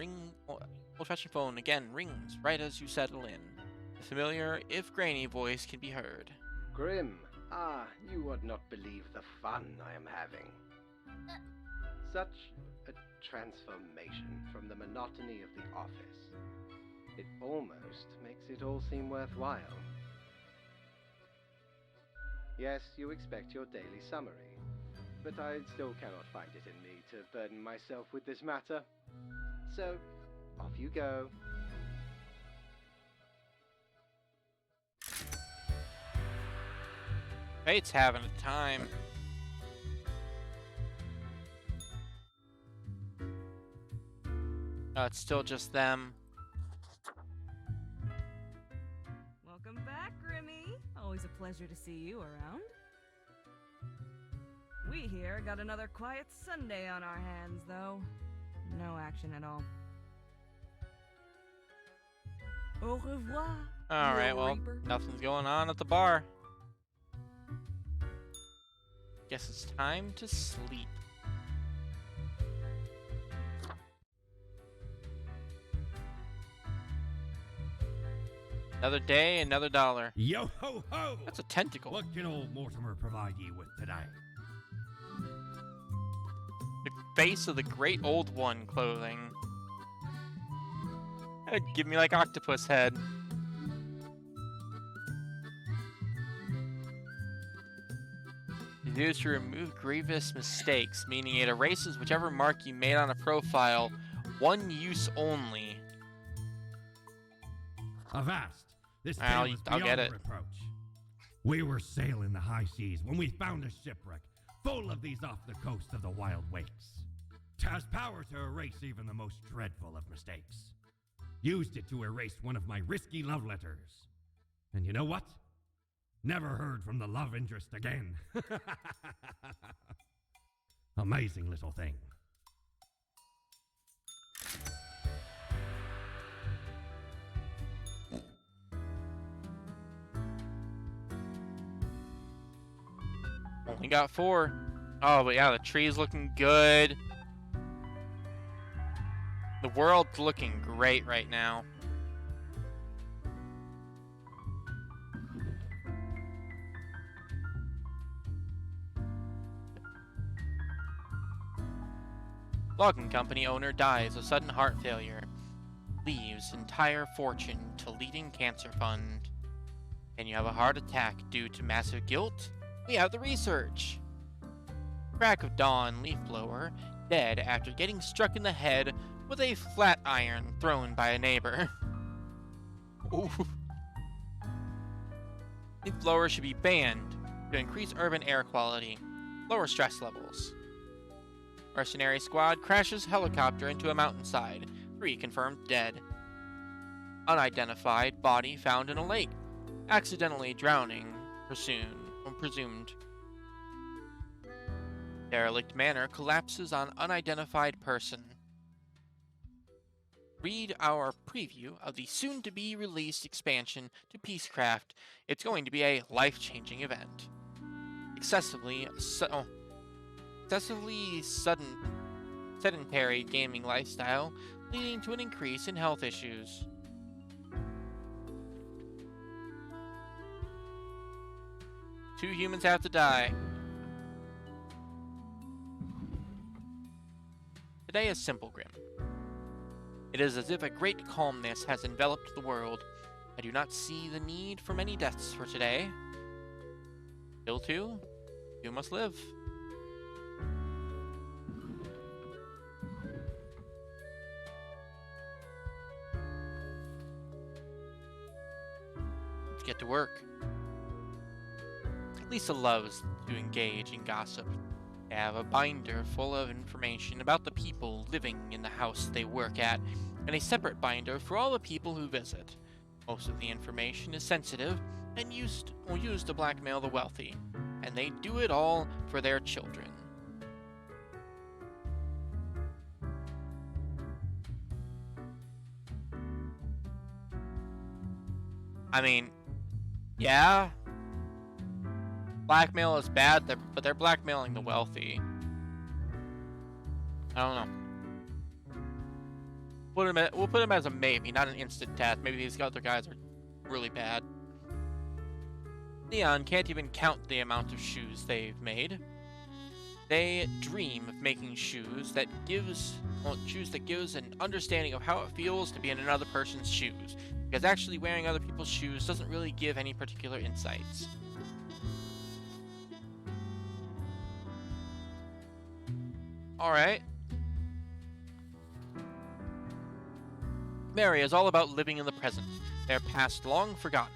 again rings right as you settle in. The familiar, if grainy voice can be heard. Grim, you would not believe the fun I am having. Such a transformation from the monotony of the office. It almost makes it all seem worthwhile. Yes, you expect your daily summary, but I still cannot find it in me to burden myself with this matter. So, off you go. Fate's having a time. Oh, it's still just them. Welcome back, Grimmy. Always a pleasure to see you around. We here got another quiet Sunday on our hands, though. No action at all. Au revoir. Alright, Lil well, Reaper. nothing's going on at the bar. Guess it's time to sleep. Another day, another dollar. Yo ho ho! That's a tentacle. What can old Mortimer provide ye with today? The face of the great old one clothing. That'd give me like octopus head. It's used to remove grievous mistakes, meaning it erases whichever mark you made on a profile. One use only. Avast! This I'll- tale is I'll get beyond it. reproach. We were sailing the high seas when we found a shipwreck full of these off the coast of the Wild Wakes. 'Twas power to erase even the most dreadful of mistakes. Used it to erase one of my risky love letters. And you know what? Never heard from the love interest again. Amazing little thing. Only got 4. Oh, but yeah, the tree's looking good. The world's looking great right now. Logging company owner dies of sudden heart failure. Leaves entire fortune to leading cancer fund. And you have a heart attack due to massive guilt? We have the research. Crack of dawn leaf blower dead after getting struck in the head with a flat iron thrown by a neighbor. Ooh. Leaf blower should be banned to increase urban air quality, lower stress levels. Mercenary squad crashes helicopter into a mountainside. 3 confirmed dead. Unidentified body found in a lake. Accidentally drowning, presumed. Derelict manor collapses on unidentified person. Read our preview of the soon-to-be released expansion to Peacecraft. It's going to be a life-changing event. Excessively sedentary gaming lifestyle, leading to an increase in health issues. Two humans have to die. Today is simple, Grim. It is as if a great calmness has enveloped the world. I do not see the need for many deaths for today. Kill 2, 2 must live. Let's get to work. Lisa loves to engage in gossip. They have a binder full of information about the people living in the house they work at, and a separate binder for all the people who visit. Most of the information is sensitive and used to blackmail the wealthy, and they do it all for their children. I mean, yeah, blackmail is bad, but they're blackmailing the wealthy. I don't know. We'll put him as a maybe, not an instant death. Maybe these other guys are really bad. Leon can't even count the amount of shoes they've made. They dream of making shoes that gives an understanding of how it feels to be in another person's shoes, because actually wearing other people's shoes doesn't really give any particular insights. Alright. Mary is all about living in the present, their past long forgotten.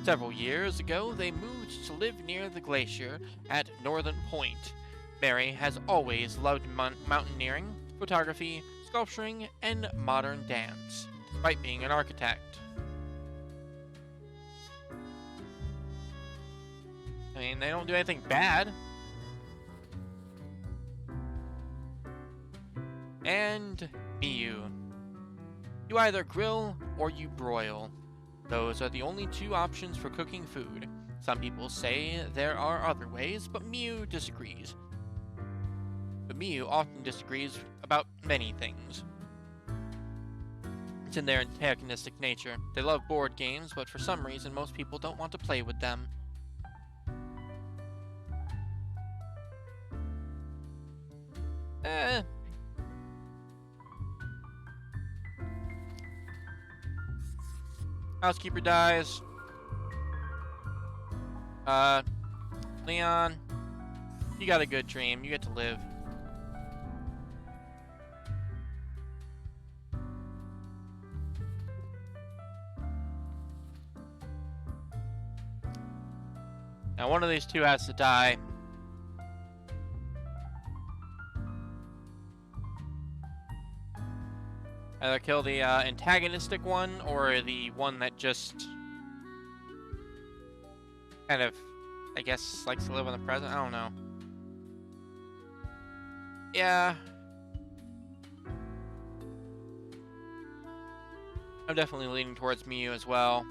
Several years ago, they moved to live near the glacier at Northern Point. Mary has always loved mountaineering, photography, sculpturing, and modern dance, despite being an architect. I mean, they don't do anything bad. And Miyu. You either grill or you broil. Those are the only two options for cooking food. Some people say there are other ways, but Miyu disagrees. But Miyu often disagrees about many things. It's in their antagonistic nature. They love board games, but for some reason most people don't want to play with them. Housekeeper dies. Leon, you got a good dream. You get to live. Now one of these two has to die. Either kill the antagonistic one, or the one that just kind of, I guess, likes to live in the present. I don't know. Yeah. I'm definitely leaning towards Miyu as well.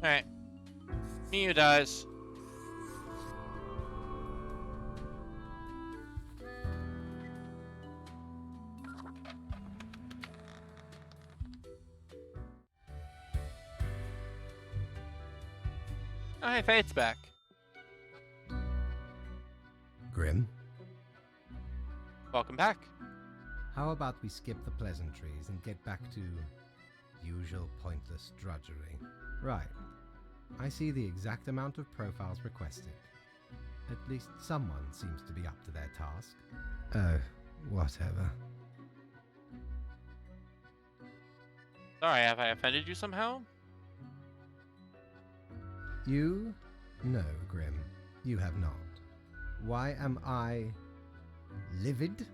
Alright. Miyu dies. Oh, hey, Fate's back. Grim, Welcome back. how about we skip the pleasantries and get back to usual pointless drudgery? Right. I see the exact amount of profiles requested. At least someone seems to be up to their task. Oh, whatever. Sorry, have I offended you somehow? You? No, Grim. You have not. Why am I livid?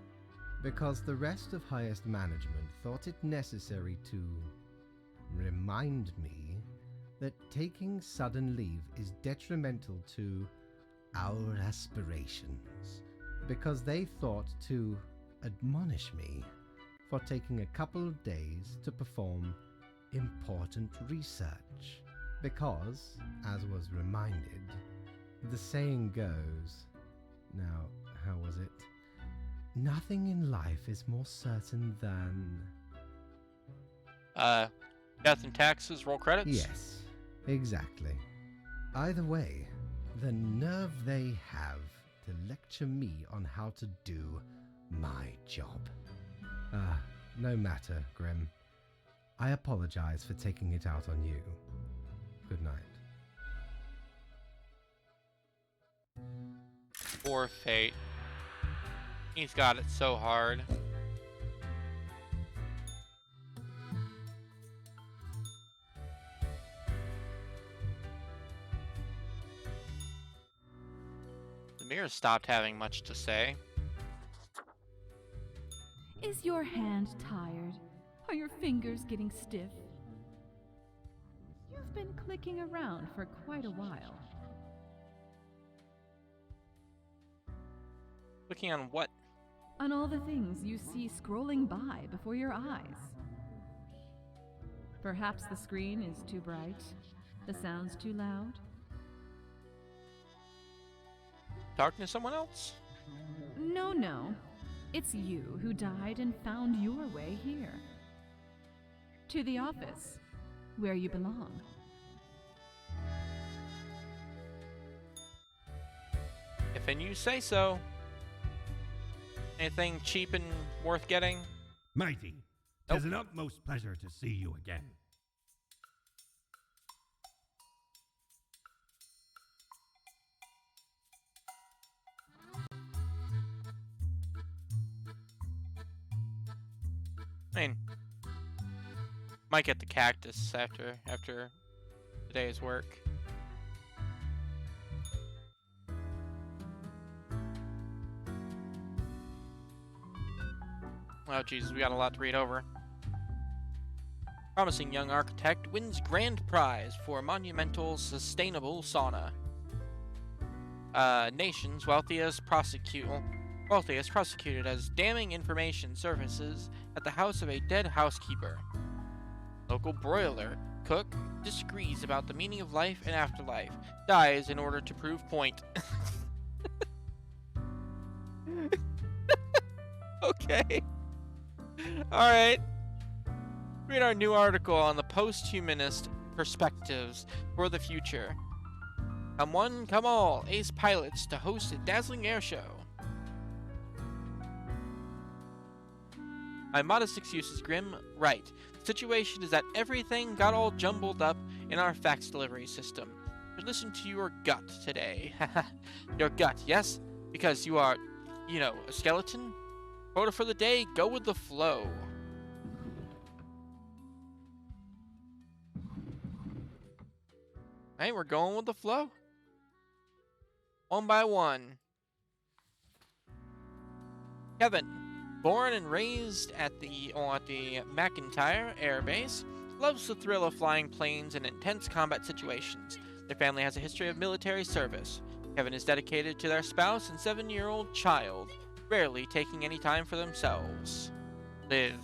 Because the rest of highest management thought it necessary to remind me that taking sudden leave is detrimental to our aspirations, because they thought to admonish me for taking a couple of days to perform important research. Because, as was reminded, the saying goes, now, how was it? Nothing in life is more certain than... Death and taxes, roll credits? Yes, exactly. Either way, the nerve they have to lecture me on how to do my job. No matter, Grim. I apologize for taking it out on you. Good night. Poor Fate. He's got it so hard. The mirror stopped having much to say. Is your hand tired? Are your fingers getting stiff? You've been clicking around for quite a while. Clicking on what? On all the things you see scrolling by before your eyes. Perhaps the screen is too bright, the sounds too loud. Talking to someone else? No. It's you who died and found your way here. To the office, where you belong. If and you say so. Anything cheap and worth getting? Mighty, 'tis an utmost pleasure to see you again. I mean, might get the cactus after today's work. Oh Jesus, we got a lot to read over. Promising young architect wins grand prize for monumental sustainable sauna. Nation's wealthiest prosecuted as damning information surfaces at the house of a dead housekeeper. Local broiler cook disagrees about the meaning of life and afterlife. Dies in order to prove point. Okay. Alright. Read our new article on the post-humanist perspectives for the future. Come one, come all, ace pilots to host a dazzling air show. My modest excuse is grim. Right. The situation is that everything got all jumbled up in our fax delivery system. But listen to your gut today. Your gut, yes? Because you are, you know, a skeleton? Quote for the day, go with the flow. Hey, we're going with the flow. One by one. Kevin, born and raised at the McIntyre Air Base, loves the thrill of flying planes in intense combat situations. Their family has a history of military service. Kevin is dedicated to their spouse and 7-year-old child, rarely taking any time for themselves. Live.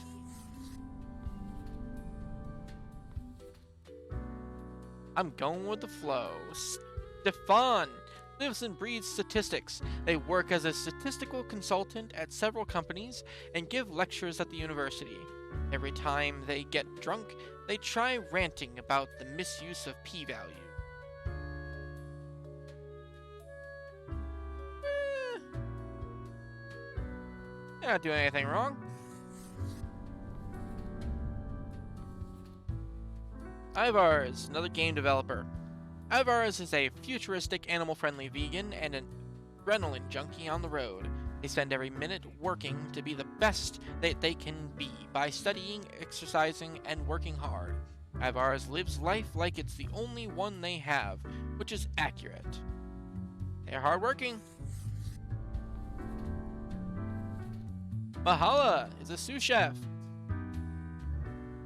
I'm going with the flow. Stefan lives and breathes statistics. They work as a statistical consultant at several companies and give lectures at the university. Every time they get drunk, they try ranting about the misuse of p-value. You're not doing anything wrong. Ivars, another game developer. Ivars is a futuristic, animal-friendly vegan and an adrenaline junkie on the road. They spend every minute working to be the best that they can be by studying, exercising, and working hard. Ivars lives life like it's the only one they have, which is accurate. They're hardworking. Mahala is a sous chef.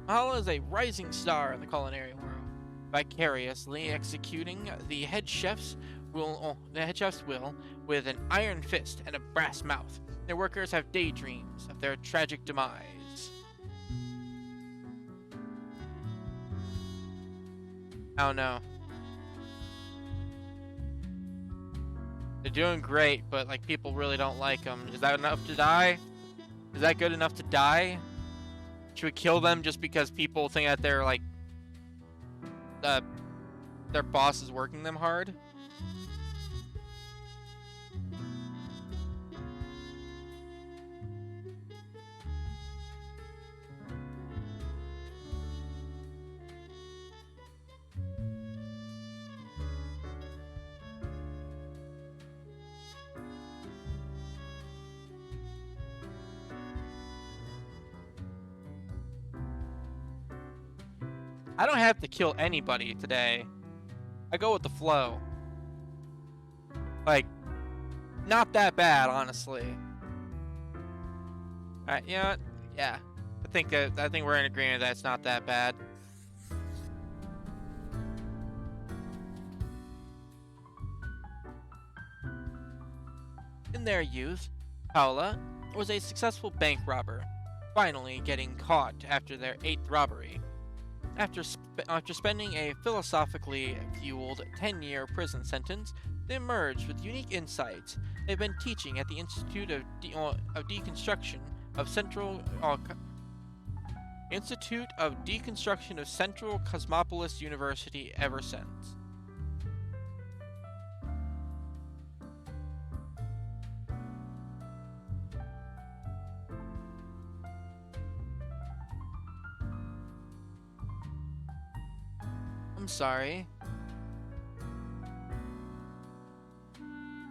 Mahala is a rising star in the culinary world, vicariously executing the head chef's will with an iron fist and a brass mouth. Their workers have daydreams of their tragic demise. Oh no. They're doing great, but like people really don't like them. Is that enough to die? Is that good enough to die? Should we kill them just because people think that they're like their boss is working them hard? I don't have to kill anybody today. I go with the flow. Like, not that bad, honestly. Alright, you know what? Yeah. I think we're in agreement that it's not that bad. In their youth, Paula was a successful bank robber, finally getting caught after their 8th robbery. After spending a philosophically fueled 10-year prison sentence, they emerged with unique insights. They've been teaching at the Institute of Deconstruction of Central Cosmopolis University ever since. I'm sorry.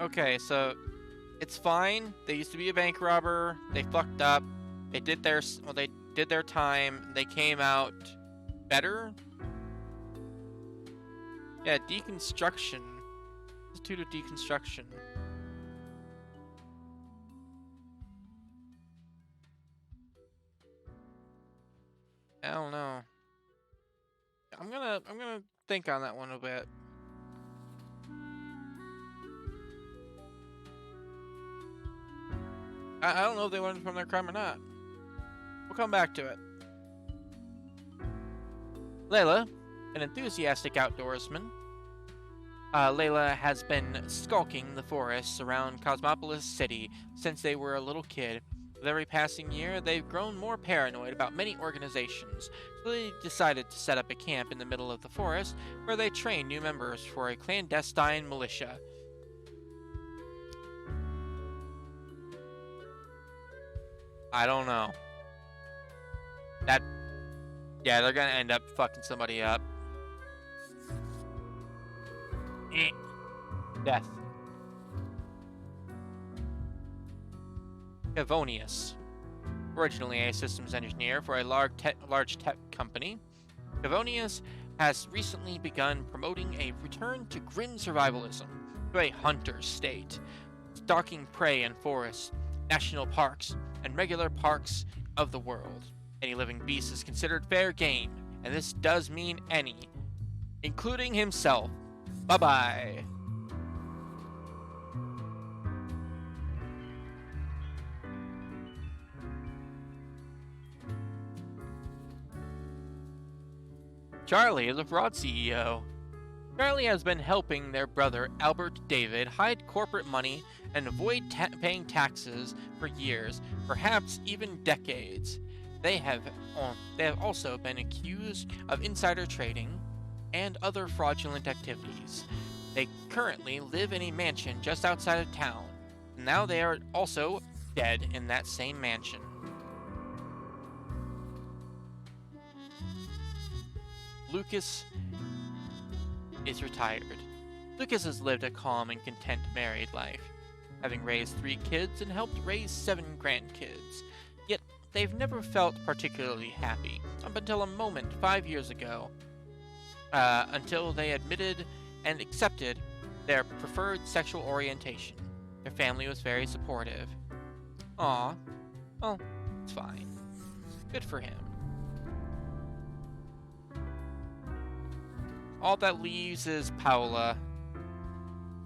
Okay, so it's fine. They used to be a bank robber. They fucked up. They did their time. They came out better. Yeah, deconstruction. Institute of Deconstruction. I don't know. I'm gonna think on that one a bit. I don't know if they learned from their crime or not. We'll come back to it. Layla, an enthusiastic outdoorsman. Layla has been skulking the forests around Cosmopolis City since they were a little kid. With every passing year, they've grown more paranoid about many organizations, so they decided to set up a camp in the middle of the forest where they train new members for a clandestine militia. I don't know. Yeah, they're gonna end up fucking somebody up. Death. Cavonius. Originally a systems engineer for a large tech company, Cavonius has recently begun promoting a return to grim survivalism, to a hunter's state, stalking prey in forests, national parks, and regular parks of the world. Any living beast is considered fair game, and this does mean any, including himself. Bye-bye. Charlie is a fraud CEO. Charlie has been helping their brother Albert David hide corporate money and avoid paying taxes for years, perhaps even decades. They have also been accused of insider trading and other fraudulent activities. They currently live in a mansion just outside of town. Now they are also dead in that same mansion. Lucas is retired. Lucas has lived a calm and content married life, having raised 3 kids and helped raise 7 grandkids. Yet, they've never felt particularly happy, up until a moment 5 years ago, until they admitted and accepted their preferred sexual orientation. Their family was very supportive. Aw, well, it's fine. Good for him. All that leaves is Paula.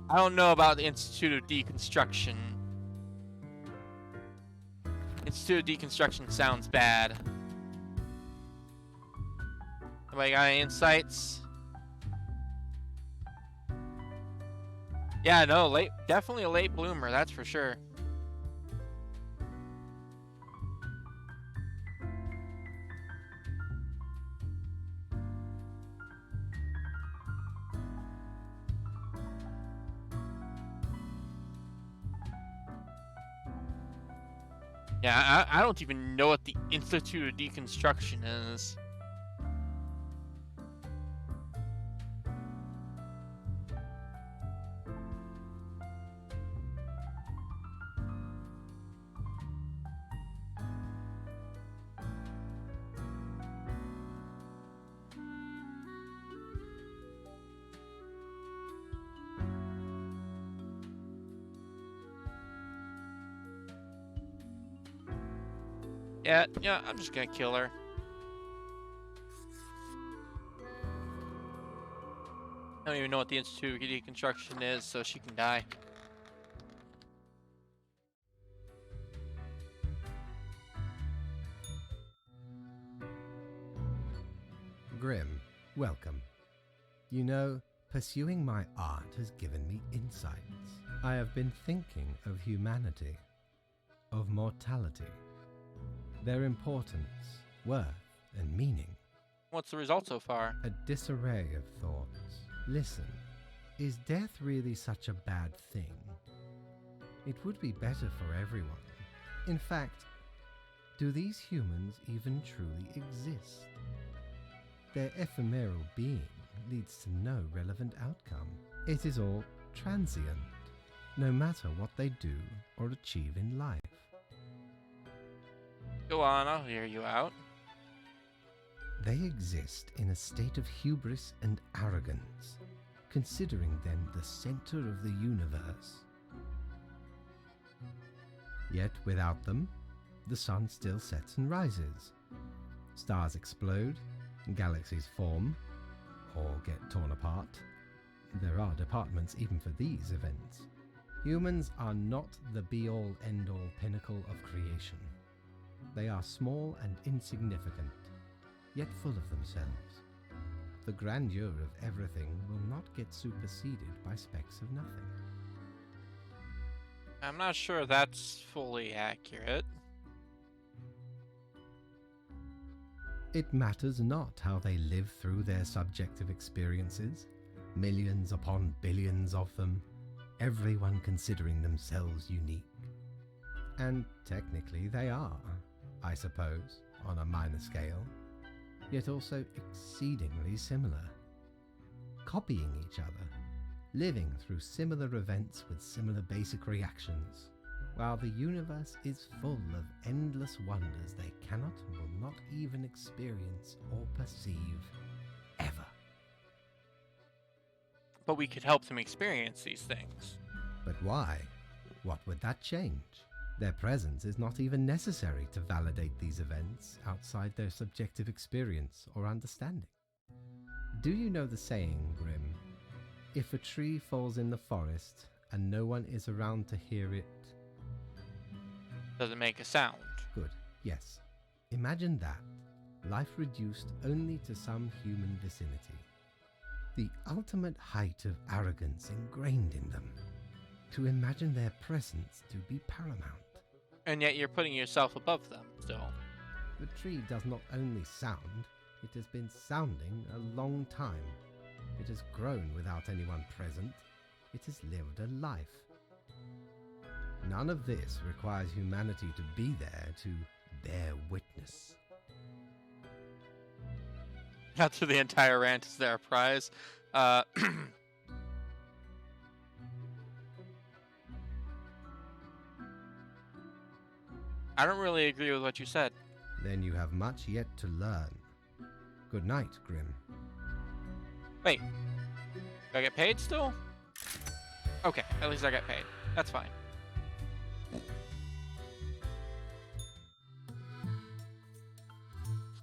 I don't know about the Institute of Deconstruction. Institute of Deconstruction sounds bad. Anybody got any insights? Yeah, no, definitely a late bloomer, that's for sure. Yeah, I don't even know what the Institute of Deconstruction is. Yeah, I'm just gonna kill her. I don't even know what the Institute of Deconstruction is, so she can die. Grim, welcome. You know, pursuing my art has given me insights. I have been thinking of humanity, of mortality, their importance, worth, and meaning. What's the result so far? A disarray of thoughts. Listen, is death really such a bad thing? It would be better for everyone. In fact, do these humans even truly exist? Their ephemeral being leads to no relevant outcome. It is all transient, no matter what they do or achieve in life. Go on, I'll hear you out. They exist in a state of hubris and arrogance, considering them the center of the universe. Yet without them, the sun still sets and rises. Stars explode, galaxies form, or get torn apart. There are departments even for these events. Humans are not the be-all, end-all pinnacle of creation. They are small and insignificant, yet full of themselves. The grandeur of everything will not get superseded by specks of nothing. I'm not sure that's fully accurate. It matters not how they live through their subjective experiences, millions upon billions of them, everyone considering themselves unique. And technically they are, I suppose, on a minor scale, yet also exceedingly similar. Copying each other, living through similar events with similar basic reactions, while the universe is full of endless wonders they cannot and will not even experience or perceive, ever. But we could help them experience these things. But why? What would that change? Their presence is not even necessary to validate these events outside their subjective experience or understanding. Do you know the saying, Grim? If a tree falls in the forest and no one is around to hear it... Does it make a sound? Good, yes. Imagine that. Life reduced only to some human vicinity. The ultimate height of arrogance ingrained in them. To imagine their presence to be paramount. And yet you're putting yourself above them still. The tree does not only sound, it has been sounding a long time. It has grown without anyone present. It has lived a life. None of this requires humanity to be there to bear witness. Not to the entire rant is their prize. I don't really agree with what you said. Then you have much yet to learn. Good night, Grim. Wait. Do I get paid still? Okay, at least I get paid. That's fine.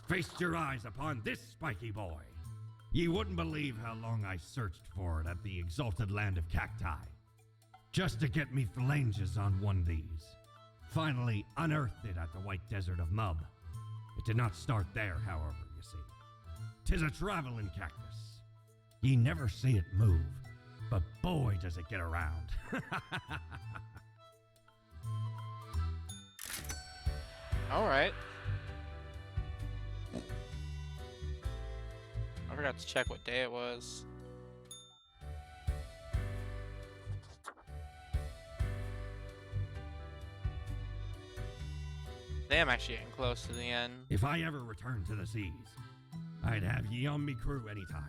Feast your eyes upon this spiky boy. Ye wouldn't believe how long I searched for it at the exalted land of cacti, just to get me phalanges on one of these. Finally unearthed it at the White Desert of Mub. It did not start there, however, you see. 'Tis a traveling cactus. Ye never see it move, but boy does it get around. Alright. I forgot to check what day it was. Damn, actually getting close to the end. If I ever return to the seas, I'd have ye on me crew anytime.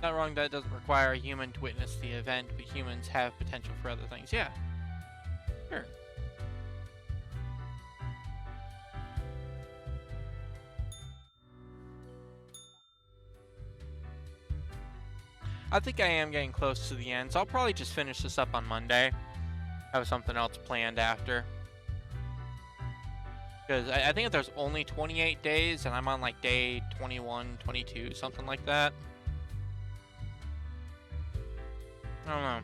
Not wrong that it doesn't require a human to witness the event, but humans have potential for other things. Yeah. Sure. I think I am getting close to the end, so I'll probably just finish this up on Monday. Have something else planned after. Because I think there's only 28 days, and I'm on like day 21, 22, something like that. I don't know.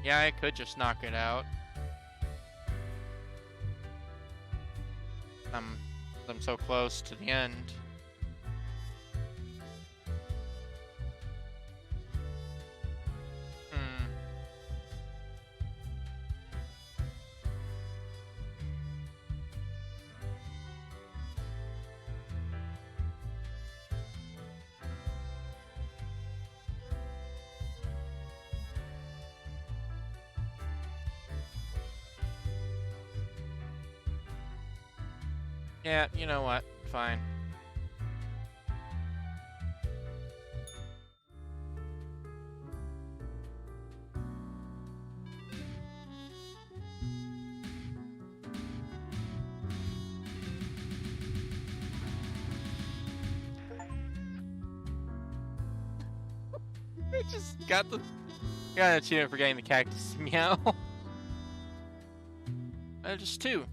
Yeah, I could just knock it out. I'm so close to the end. Yeah, you know what? Fine. I just got an achievement for getting the cactus to meow. Just 2.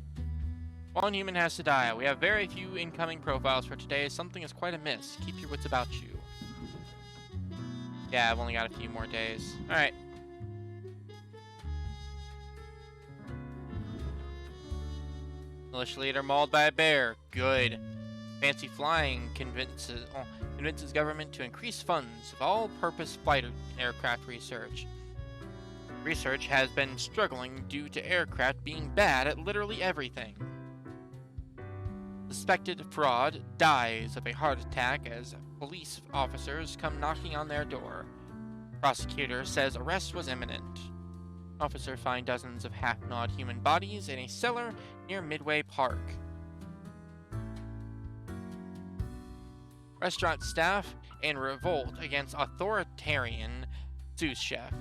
One human has to die. We have very few incoming profiles for today. Something is quite amiss. Keep your wits about you. Yeah, I've only got a few more days. Alright. Militia leader mauled by a bear. Good. Fancy flying convinces government to increase funds of all-purpose fighter aircraft research. Research has been struggling due to aircraft being bad at literally everything. Suspected fraud dies of a heart attack as police officers come knocking on their door. Prosecutor says arrest was imminent. Officer find dozens of half-gnawed human bodies in a cellar near Midway Park. Restaurant staff in revolt against authoritarian sous chef.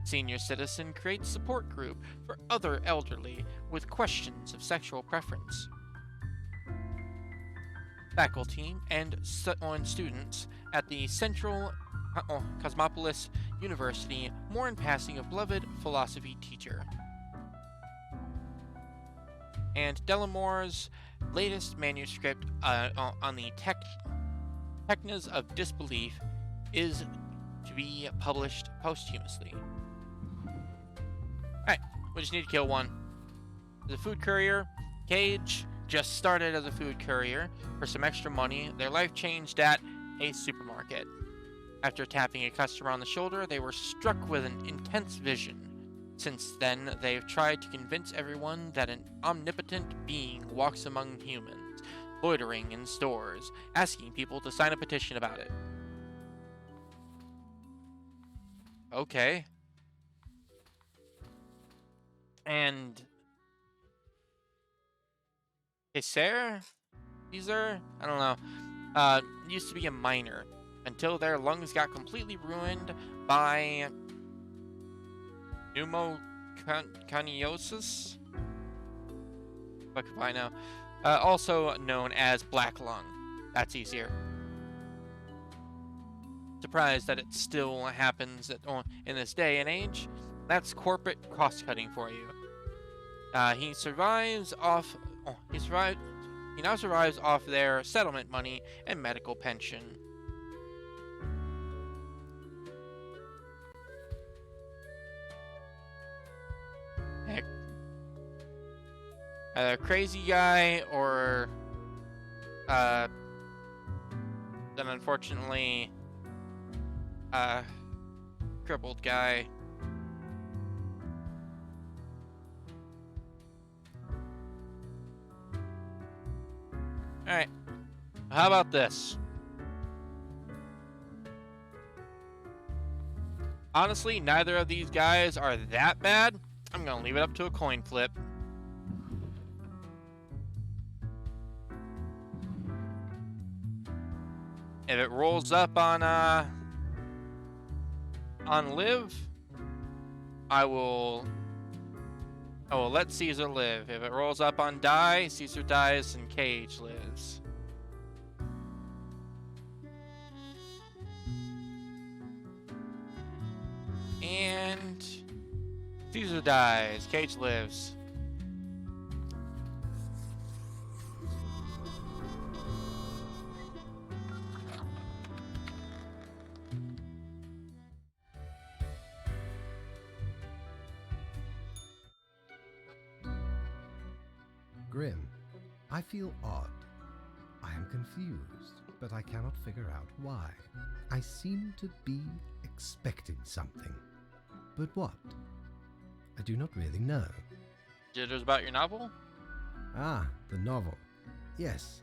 Senior citizen creates support group for other elderly with questions of sexual preference. Faculty and students at the Central Cosmopolis University mourn passing of beloved philosophy teacher. And Delamore's latest manuscript on the techniques of disbelief is to be published posthumously. Alright, we just need to kill one. The food courier, Cage, just started as a food courier. For some extra money, their life changed at a supermarket. After tapping a customer on the shoulder, they were struck with an intense vision. Since then, they've tried to convince everyone that an omnipotent being walks among humans, loitering in stores, asking people to sign a petition about it. Okay. And Caesar? Caesar? I don't know. Used to be a miner until their lungs got completely ruined by pneumoconiosis. What if I know? Also known as black lung. That's easier. Surprised that it still happens in this day and age. That's corporate cost cutting for you. He now survives off their settlement money and medical pension. Heck. Either a crazy guy or then unfortunately crippled guy. Alright, how about this? Honestly, neither of these guys are that bad. I'm gonna leave it up to a coin flip. If it rolls up on Liv, I will let Caesar live. If it rolls up on Die, Caesar dies and Cage lives. And Caesar dies, Cage lives. Grim, I feel odd. I am confused, but I cannot figure out why. I seem to be expecting something. But what? I do not really know. Jitters about your novel? Ah, the novel. Yes.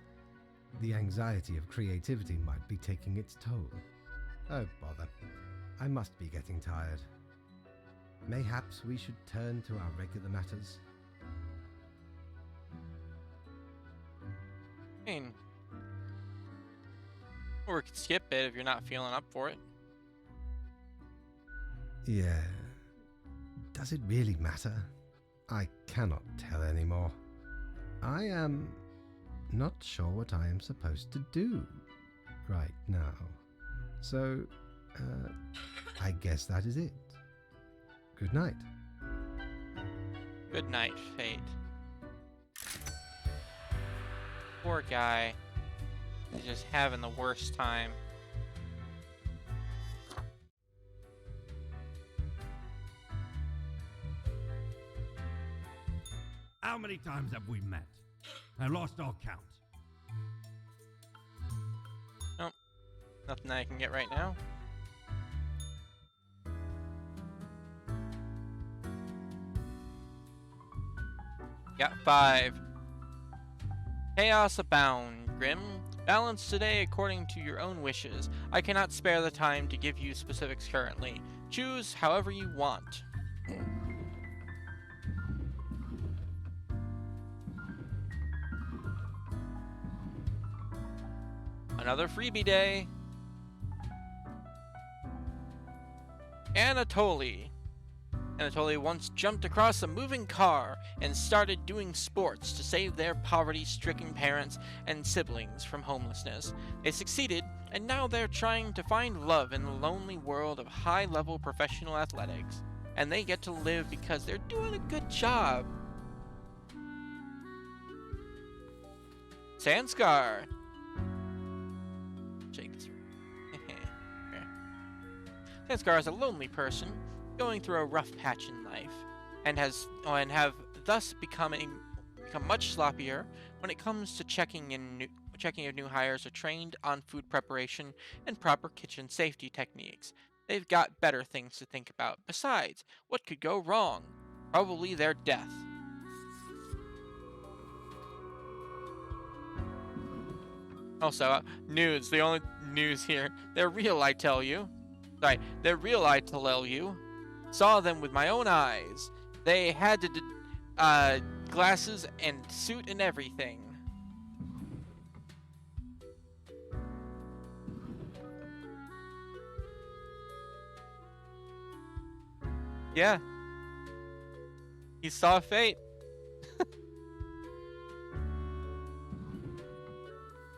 The anxiety of creativity might be taking its toll. Oh, bother. I must be getting tired. Mayhaps we should turn to our regular matters. I mean, or we could skip it if you're not feeling up for it. Yeah. Does it really matter? I cannot tell anymore. I am not sure what I am supposed to do right now. So, I guess that is it. Good night. Good night, Fate. Poor guy. He's just having the worst time. How many times have we met? I lost all count. Nope. Nothing I can get right now. Got 5. Chaos abound, Grim. Balance today according to your own wishes. I cannot spare the time to give you specifics currently. Choose however you want. Another freebie day. Anatoly. Anatoly once jumped across a moving car and started doing sports to save their poverty-stricken parents and siblings from homelessness. They succeeded, and now they're trying to find love in the lonely world of high-level professional athletics. And they get to live because they're doing a good job. Sanskar. Shake this. Sanskar is a lonely person going through a rough patch in life, and have thus become much sloppier when it comes to checking if new hires are trained on food preparation and proper kitchen safety techniques. They've got better things to think about. Besides, what could go wrong? Probably their death. Also, news. The only news here. They're real, I tell you. Sorry, they're real, I tell you. Saw them with my own eyes. They had glasses and suit and everything. Yeah. He saw fate.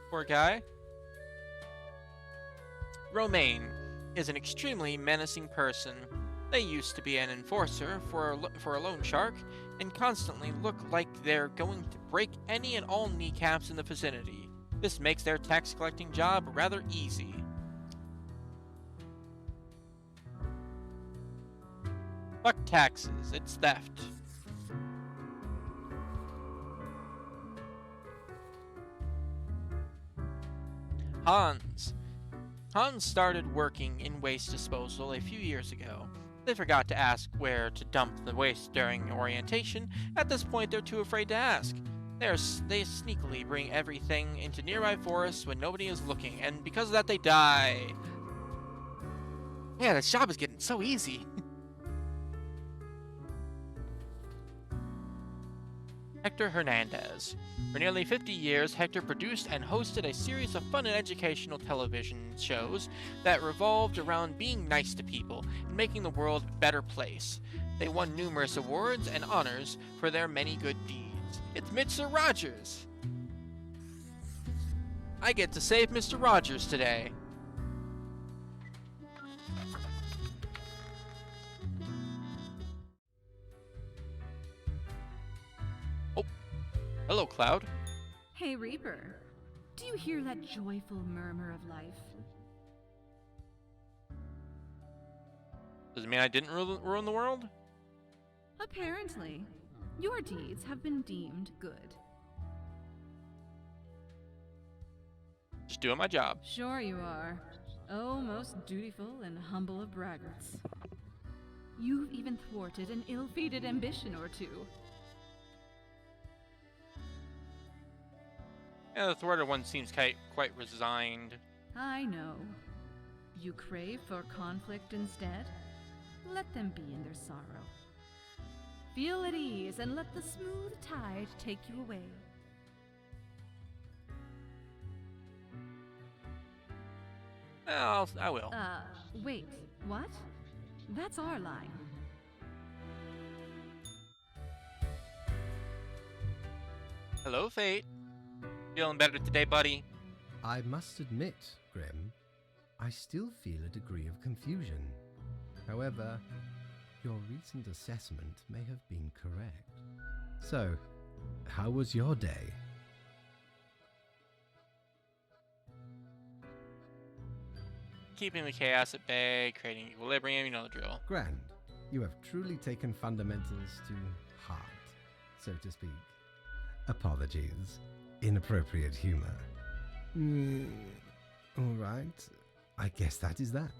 Poor guy. Romaine is an extremely menacing person. They used to be an enforcer for a loan shark, and constantly look like they're going to break any and all kneecaps in the vicinity. This makes their tax collecting job rather easy. Fuck taxes, it's theft. Hans. Hans started working in waste disposal a few years ago. They forgot to ask where to dump the waste during orientation. At this point, they're too afraid to ask. They sneakily bring everything into nearby forests when nobody is looking, and because of that, they die. Yeah, this job is getting so easy. Hector Hernandez. For nearly 50 years, Hector produced and hosted a series of fun and educational television shows that revolved around being nice to people and making the world a better place. They won numerous awards and honors for their many good deeds. It's Mr. Rogers! I get to save Mr. Rogers today. Oh, hello, Cloud. Hey, Reaper. Do you hear that joyful murmur of life? Does it mean I didn't ruin the world? Apparently. Your deeds have been deemed good. Just doing my job. Sure you are. Oh, most dutiful and humble of braggarts. You've even thwarted an ill-fated ambition or two. Yeah, the thwarted one seems quite resigned. I know. You crave for conflict instead? Let them be in their sorrow. Feel at ease and let the smooth tide take you away. I will. Wait, what? That's our line. Hello, Fate. Feeling better today, buddy? I must admit, Grim, I still feel a degree of confusion. However, your recent assessment may have been correct. So, how was your day? Keeping the chaos at bay, creating equilibrium, you know the drill. Grand. You have truly taken fundamentals to heart, so to speak. Apologies. Inappropriate humor. All right. I guess that is that.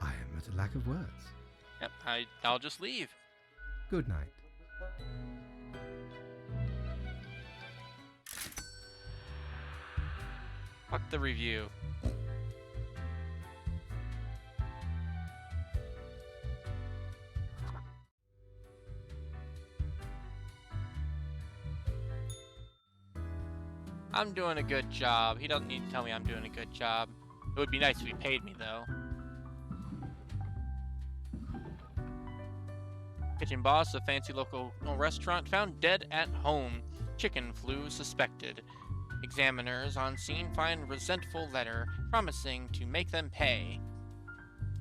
I am at a lack of words. Yep, I'll just leave. Good night. Fuck the review. I'm doing a good job. He doesn't need to tell me I'm doing a good job. It would be nice if he paid me, though. Kitchen boss of fancy local restaurant found dead at home. Chicken flu suspected. Examiners on scene find resentful letter promising to make them pay.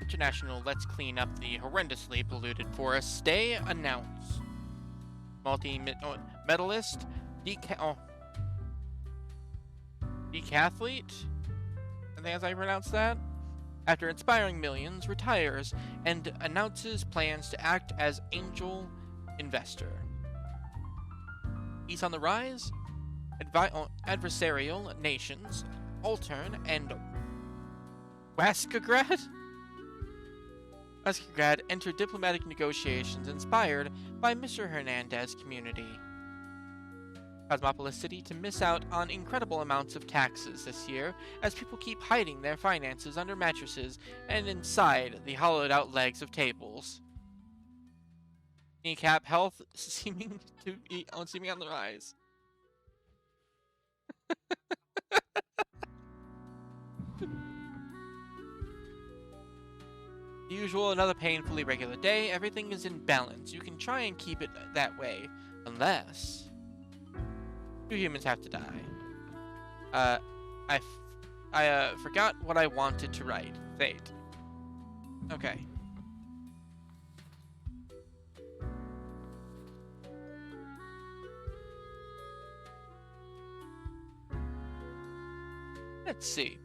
International Let's Clean Up the Horrendously Polluted Forest Day announced. Multi-medalist decathlete? I think that's how you pronounce that? After inspiring millions, retires and announces plans to act as angel investor. Peace on the rise? Adversarial nations, Altern and Waskagrad enter diplomatic negotiations inspired by Mr. Hernandez community. Cosmopolis City to miss out on incredible amounts of taxes this year as people keep hiding their finances under mattresses and inside the hollowed out legs of tables. Kneecap health seeming on the rise. Usual, another painfully regular day. Everything is in balance. You can try and keep it that way, unless 2 humans have to die. I forgot what I wanted to write. Fate. Okay. Let's see.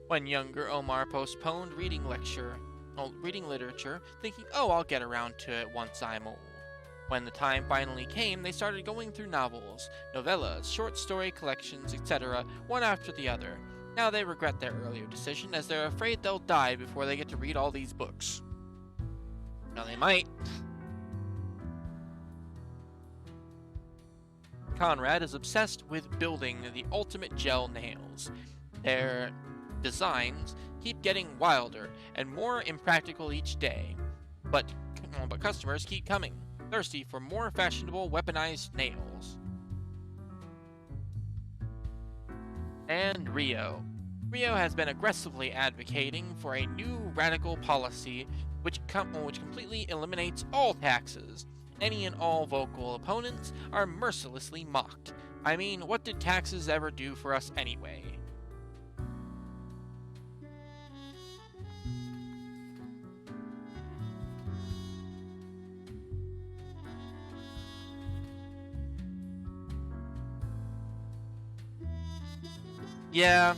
When younger, Omar postponed reading literature, thinking, oh, I'll get around to it once I'm old. When the time finally came, they started going through novels, novellas, short story collections, etc., one after the other. Now they regret their earlier decision, as they're afraid they'll die before they get to read all these books. Now they might. Conrad is obsessed with building the ultimate gel nails. Their designs keep getting wilder and more impractical each day, but customers keep coming, thirsty for more fashionable weaponized nails. And Rio. Rio has been aggressively advocating for a new radical policy which completely eliminates all taxes. Any and all vocal opponents are mercilessly mocked. I mean, what did taxes ever do for us anyway? Yeah.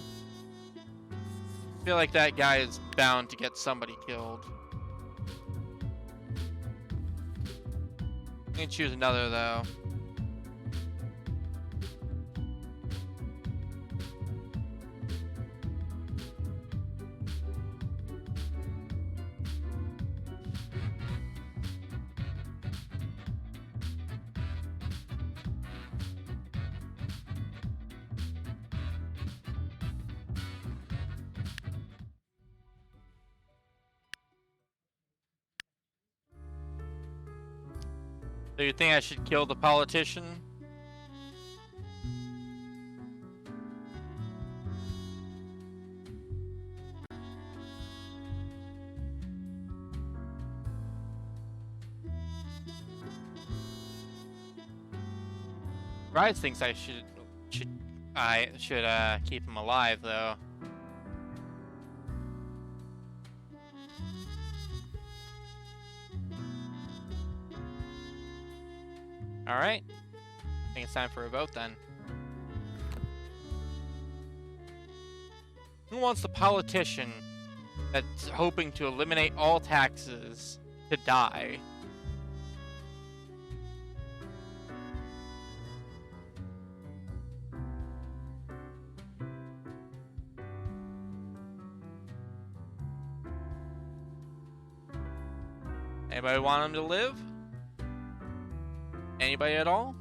I feel like that guy is bound to get somebody killed. I'm gonna choose another, though. Do you think I should kill the politician? Rise thinks I should keep him alive though. All right. I think it's time for a vote then. Who wants the politician that's hoping to eliminate all taxes to die? Anybody want him to live? Anybody at all?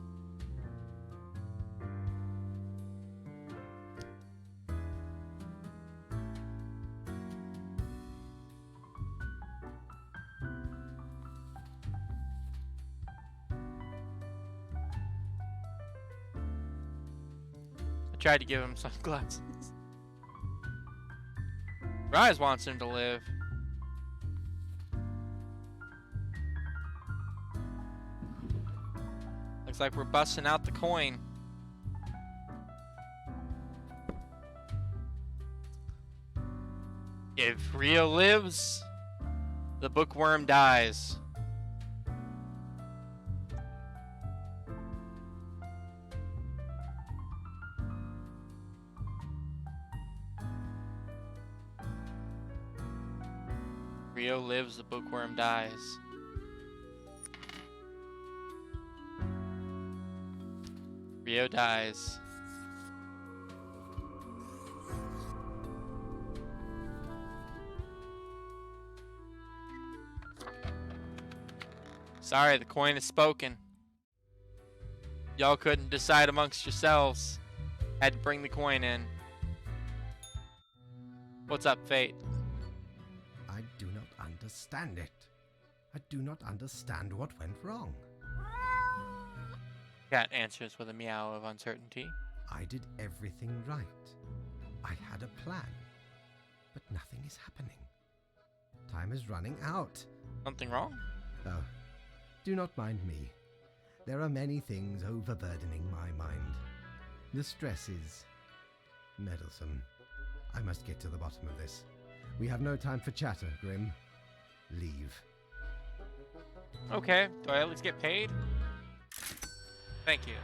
I tried to give him sunglasses. Rise wants him to live. Looks like we're busting out the coin. If Rio lives, the bookworm dies. Rio lives, the bookworm dies. Rio dies. Sorry, the coin has spoken. Y'all couldn't decide amongst yourselves. Had to bring the coin in. What's up, Fate? I do not understand it. I do not understand what went wrong. Cat answers with a meow of uncertainty. I did everything right. I had a plan. But nothing is happening. Time is running out. Something wrong? Oh, do not mind me. There are many things overburdening my mind. The stress is meddlesome. I must get to the bottom of this. We have no time for chatter, Grim. Leave. Okay, do I at least get paid? Thank you.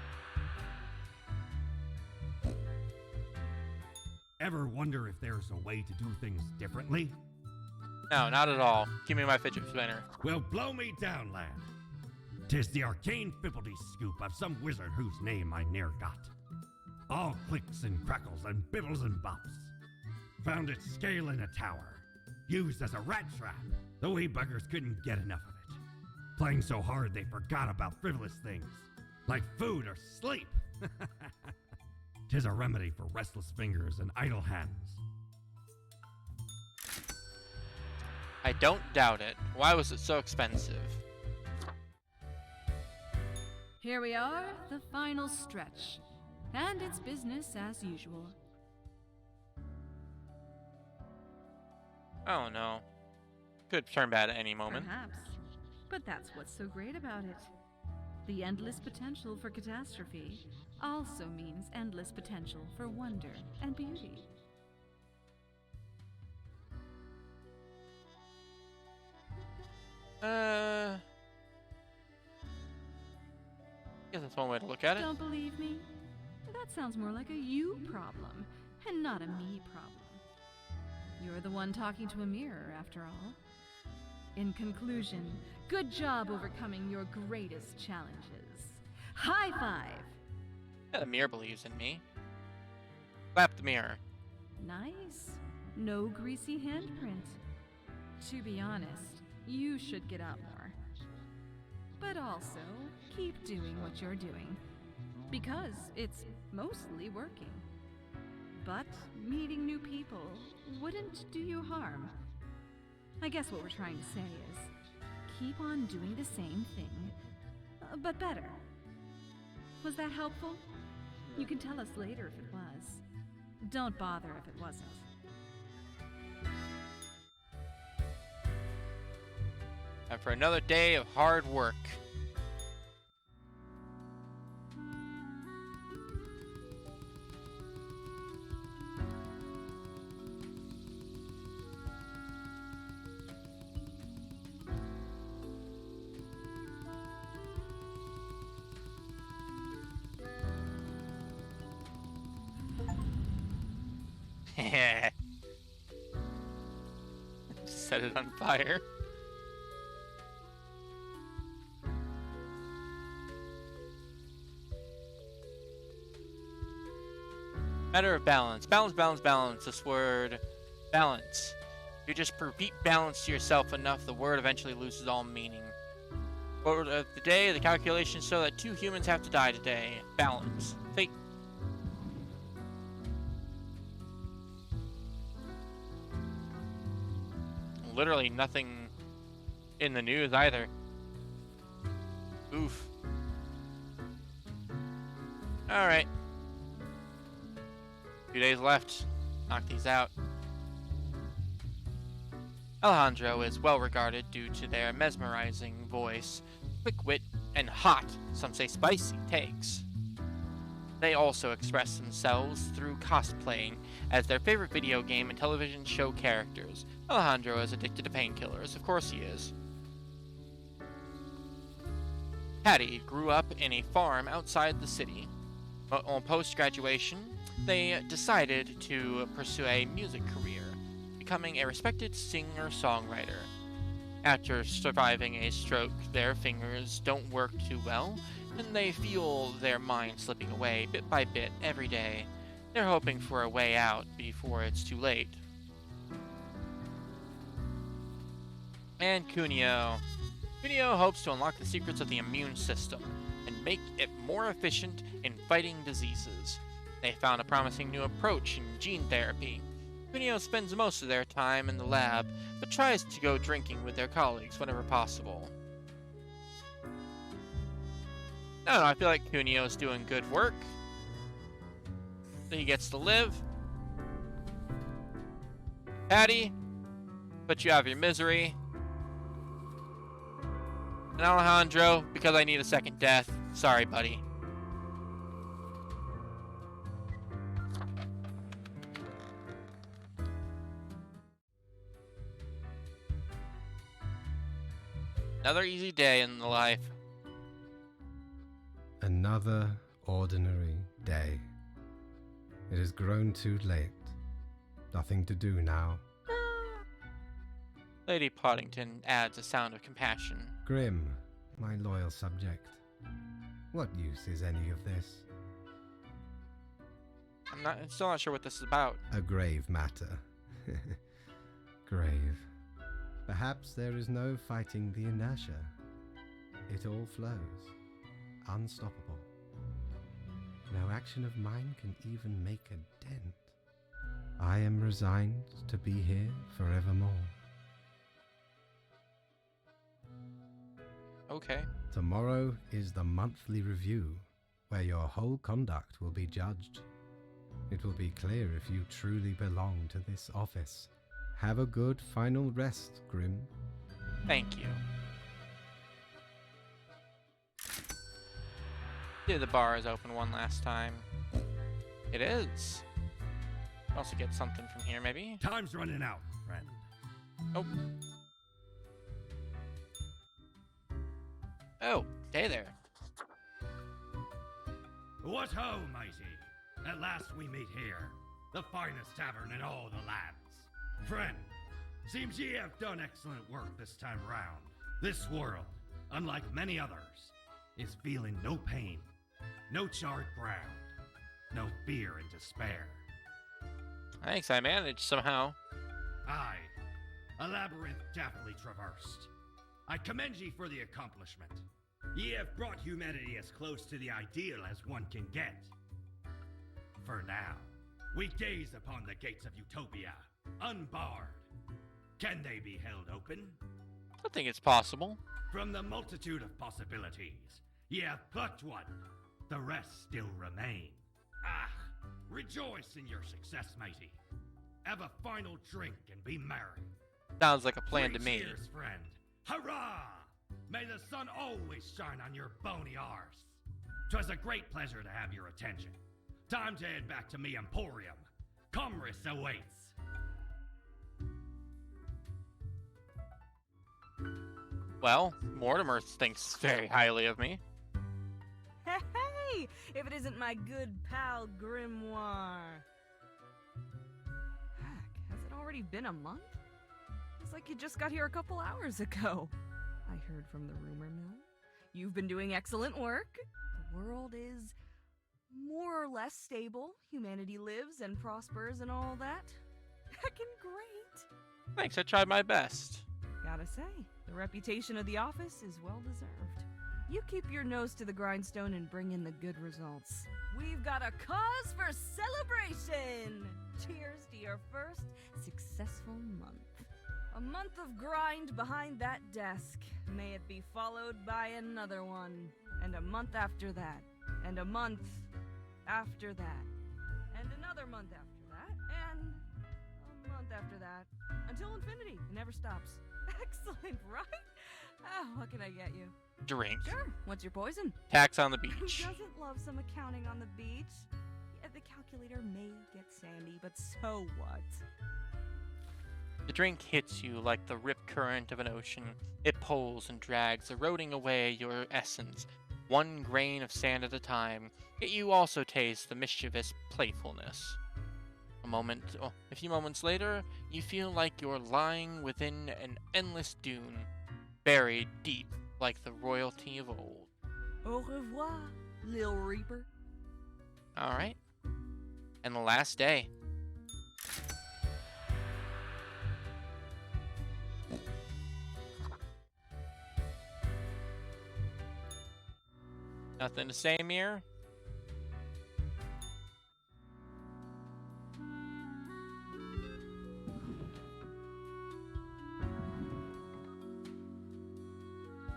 Ever wonder if there's a way to do things differently? No, not at all. Give me my fidget spinner. Well, blow me down, lad. 'Tis the arcane fibbledy scoop of some wizard whose name I ne'er got. All clicks and crackles and bibbles and bops. Found its scale in a tower. Used as a rat trap. The wee buggers couldn't get enough of it. Playing so hard they forgot about frivolous things. Like food or sleep. 'Tis a remedy for restless fingers and idle hands. I don't doubt it. Why was it so expensive? Here we are, the final stretch. And it's business as usual. Oh no. Could turn bad at any moment. Perhaps. But that's what's so great about it. The endless potential for catastrophe also means endless potential for wonder and beauty. Guess that's one way to look at it. Don't believe me? That sounds more like a you problem, and not a me problem. You're the one talking to a mirror, after all. In conclusion, good job overcoming your greatest challenges. High five! Yeah, the mirror believes in me. Slap the mirror. Nice. No greasy handprint. To be honest, you should get out more. But also, keep doing what you're doing. Because it's mostly working. But meeting new people wouldn't do you harm. I guess what we're trying to say is, keep on doing the same thing, but better. Was that helpful? You can tell us later if it was. Don't bother if it wasn't. And for another day of hard work. Set it on fire. Matter of balance. Balance, balance, balance. This word, balance. If you just repeat balance to yourself enough, the word eventually loses all meaning. Word of the day, the calculations show that 2 humans have to die today. Balance. Fate. Literally nothing in the news either. Oof. Alright. 2 days left. Knock these out. Alejandro is well regarded due to their mesmerizing voice, quick wit, and hot, some say spicy, takes. They also express themselves through cosplaying as their favorite video game and television show characters. Alejandro is addicted to painkillers, of course he is. Patty grew up in a farm outside the city. On post-graduation, they decided to pursue a music career, becoming a respected singer-songwriter. After surviving a stroke, their fingers don't work too well, and they feel their mind slipping away bit by bit every day. They're hoping for a way out before it's too late. And Kunio. Kunio hopes to unlock the secrets of the immune system and make it more efficient in fighting diseases. They found a promising new approach in gene therapy. Kunio spends most of their time in the lab, but tries to go drinking with their colleagues whenever possible. I don't know, I feel like Kunio's doing good work. He gets to live. Patty, put you out of your misery. And Alejandro, because I need a second death. Sorry, buddy. Another easy day in the life. Another ordinary day. It has grown too late. Nothing to do now. Lady Poddington adds a sound of compassion. Grim, my loyal subject. What use is any of this? I'm still not sure what this is about. A grave matter. Grave. Perhaps there is no fighting the inertia. It all flows. Unstoppable. No action of mine can even make a dent. I am resigned to be here forevermore. Okay. Tomorrow is the monthly review, where your whole conduct will be judged. It will be clear if you truly belong to this office. Have a good final rest, Grim. Thank you. See if the bar is open one last time. It is. Also get something from here, maybe? Time's running out, friend. Oh. Oh, hey there. What ho, mighty! At last we meet here, the finest tavern in all the lands. Friend, seems ye have done excellent work this time round. This world, unlike many others, is feeling no pain, no charred ground, no fear and despair. Thanks, I managed somehow. Aye, a labyrinth deftly traversed. I commend ye for the accomplishment. Ye have brought humanity as close to the ideal as one can get. For now, we gaze upon the gates of utopia, unbarred. Can they be held open? I think it's possible. From the multitude of possibilities, ye have plucked one. The rest still remain. Ah, rejoice in your success, matey. Have a final drink and be merry. Sounds like a plan to Three me. cheers, friend. Hurrah! May the sun always shine on your bony arse. 'Twas a great pleasure to have your attention. Time to head back to me emporium. Commerce awaits. Well, Mortimer thinks very highly of me. Hey, if it isn't my good pal Grimoire. already been a month? It's like you just got here a couple hours ago. I heard from the rumor mill. You've been doing excellent work. The world is more or less stable. Humanity lives and prospers and all that. Heckin' great. Thanks, I tried my best. Gotta say, the reputation of the office is well deserved. You keep your nose to the grindstone and bring in the good results. We've got a cause for celebration! Cheers to your first successful month. A month of grind behind that desk. May it be followed by another one. And a month after that. And a month after that. And another month after that. And a month after that. Until infinity. It never stops. Excellent, right? Oh, what can I get you? Drink. Sure. What's your poison? Tax on the Who beach. doesn't love some accounting on the beach? Yeah, the calculator may get sandy, but so what? The drink hits you like the rip current of an ocean. It pulls and drags, eroding away your essence, one grain of sand at a time. Yet you also taste the mischievous playfulness. A few moments later, you feel like you're lying within an endless dune, buried deep like the royalty of old. Au revoir, Lil Reaper. Alright. And the last day. Nothing to say, Mir?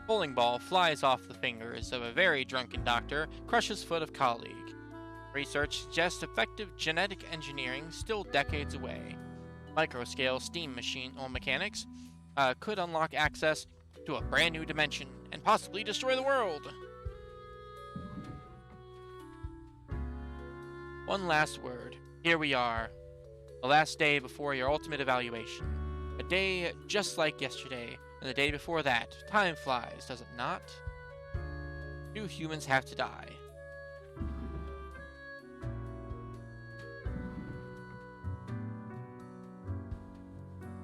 Bowling ball flies off the fingers of a very drunken doctor, crushes foot of colleague. Research suggests effective genetic engineering still decades away. Microscale steam machine or mechanics could unlock access to a brand new dimension and possibly destroy the world. One last word. Here we are. The last day before your ultimate evaluation. A day just like yesterday, and the day before that. Time flies, does it not? Do humans have to die?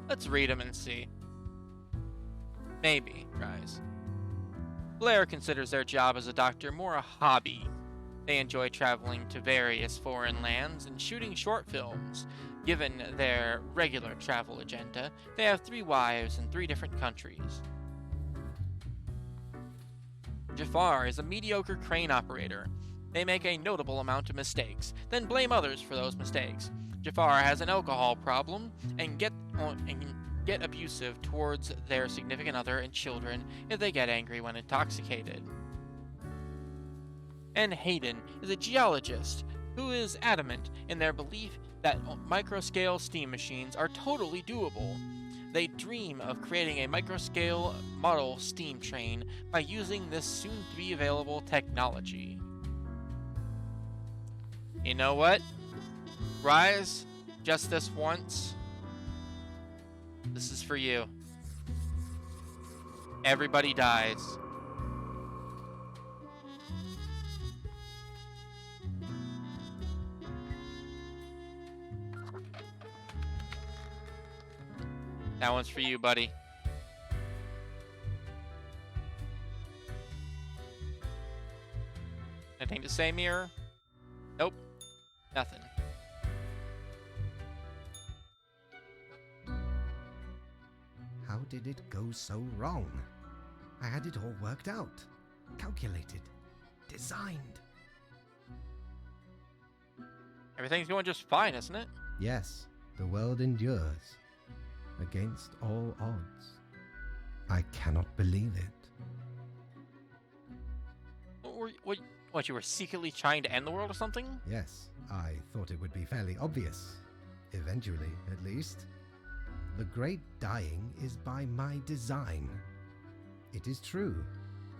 Let's read them and see. Maybe, guys. Blair considers their job as a doctor more a hobby. They enjoy traveling to various foreign lands and shooting short films. Given their regular travel agenda, they have 3 wives in 3 different countries. Jafar is a mediocre crane operator. They make a notable amount of mistakes, then blame others for those mistakes. Jafar has an alcohol problem and get abusive towards their significant other and children if they get angry when intoxicated. And Hayden is a geologist who is adamant in their belief that microscale steam machines are totally doable. They dream of creating a microscale model steam train by using this soon-to-be available technology. You know what? Rise, just this once. This is for you. Everybody dies. That one's for you, buddy. Anything to say, Mirror? Nope. Nothing. How did it go so wrong? I had it all worked out, calculated, designed. Everything's going just fine, isn't it? Yes, the world endures. Against all odds. I cannot believe it. What, you were secretly trying to end the world or something? Yes, I thought it would be fairly obvious. Eventually, at least. The great dying is by my design. It is true.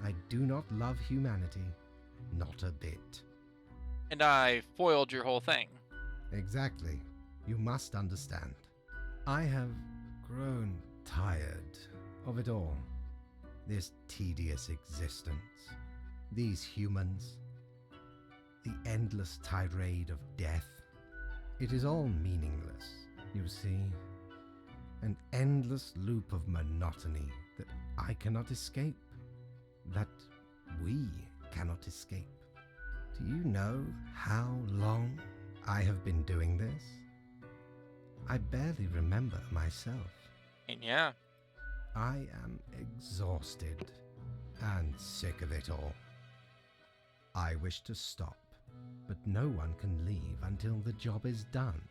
I do not love humanity. Not a bit. And I foiled your whole thing. Exactly. You must understand. I have grown tired of it all. This tedious existence. These humans. The endless tirade of death. It is all meaningless, you see. An endless loop of monotony that I cannot escape. That we cannot escape. Do you know how long I have been doing this? I barely remember myself. And yeah, I am exhausted and sick of it all. I wish to stop, but no one can leave until the job is done.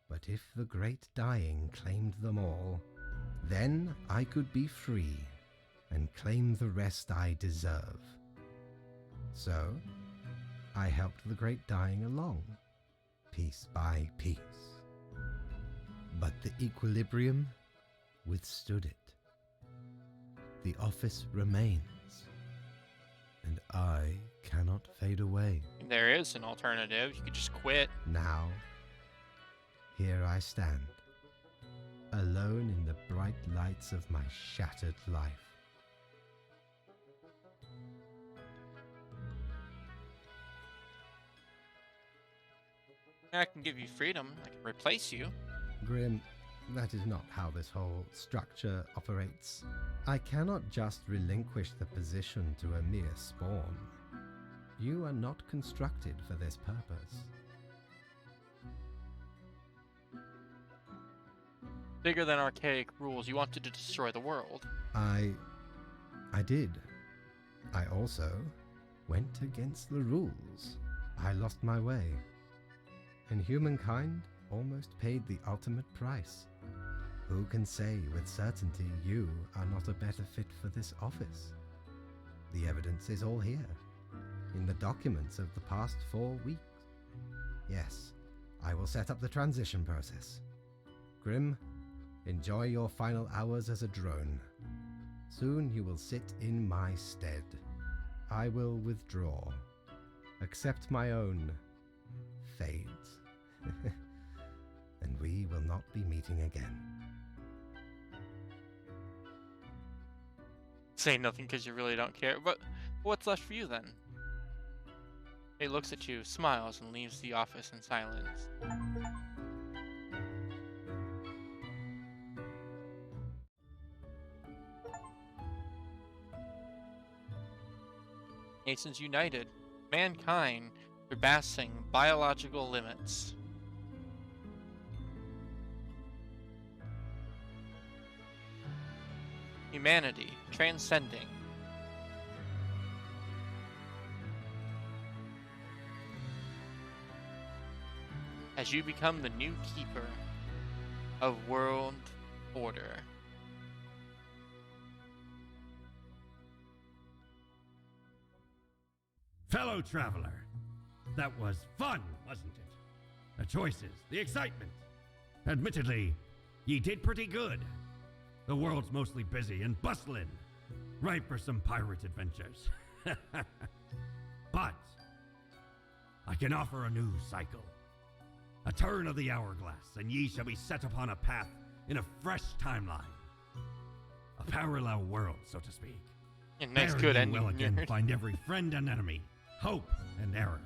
But if the great dying claimed them all, then I could be free and claim the rest I deserve. So, I helped the great dying along, piece by piece. But the equilibrium withstood it. The office remains, and I cannot fade away. there is an alternative. You could just quit. Now, here I stand, alone in the bright lights of my shattered life. I can give you freedom. I can replace you. Grim, that is not how this whole structure operates. I cannot just relinquish the position to a mere spawn. You are not constructed for this purpose. Bigger than archaic rules, you wanted to destroy the world. I did. I also went against the rules. I lost my way. And humankind almost paid the ultimate price. Who can say with certainty you are not a better fit for this office? The evidence is all here, in the documents of the past 4 weeks. Yes, I will set up the transition process. Grim, enjoy your final hours as a drone. Soon you will sit in my stead. I will withdraw, accept my own fate. And we will not be meeting again. Say nothing because you really don't care. But what's left for you then? He looks at you, smiles, and leaves the office in silence. Nations united. Mankind surpassing biological limits. Humanity transcending. As you become the new keeper of world order. Fellow traveler, that was fun, wasn't it? The choices, the excitement. Admittedly, ye did pretty good. The world's mostly busy and bustling, ripe for some pirate adventures. But I can offer a new cycle. A turn of the hourglass, and ye shall be set upon a path in a fresh timeline. A parallel world, so to speak. And nice There good ye ending. will again nerd. find every friend and enemy, hope and error.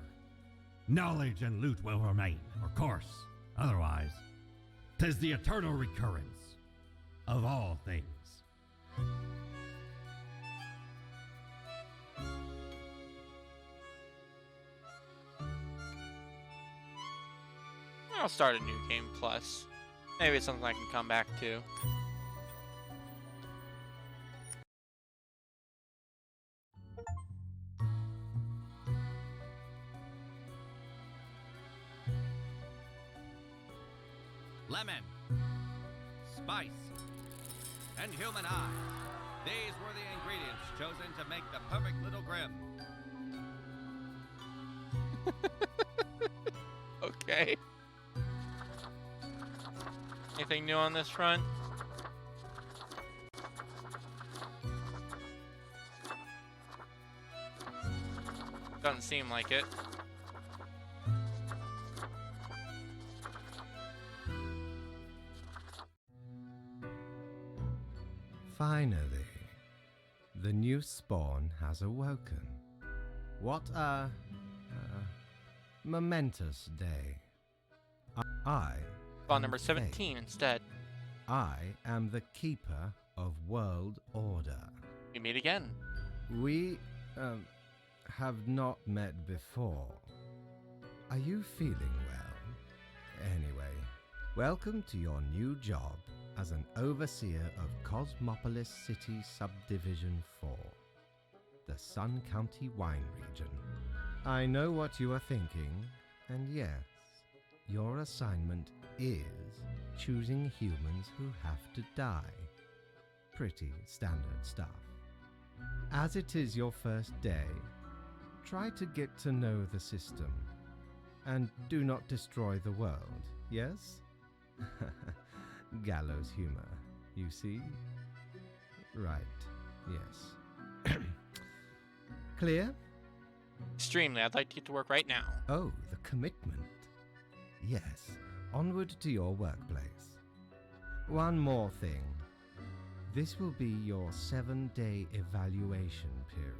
Knowledge and loot will remain, of course. Otherwise, 'tis the eternal recurrence of all things. I'll start a new game plus. Maybe it's something I can come back to. Lemon, spice, and human eye. These were the ingredients chosen to make the perfect little Grim. Okay. Anything new on this front? Doesn't seem like it. Finally, the new spawn has awoken. What a momentous day. I Spawn number am Faye. 17 instead. I am the Keeper of World Order. We meet again. We, have not met before. Are you feeling well? Anyway, welcome to your new job as an overseer of Cosmopolis City Subdivision 4, the Sun County Wine Region. I know what you are thinking, and yes, your assignment is choosing humans who have to die. Pretty standard stuff. As it is your first day, try to get to know the system, and do not destroy the world, yes? Gallows humor, you see? Right, yes. Clear? Extremely. I'd like to get to work right now. Oh, the commitment. Yes, onward to your workplace. One more thing. This will be your 7-day evaluation period.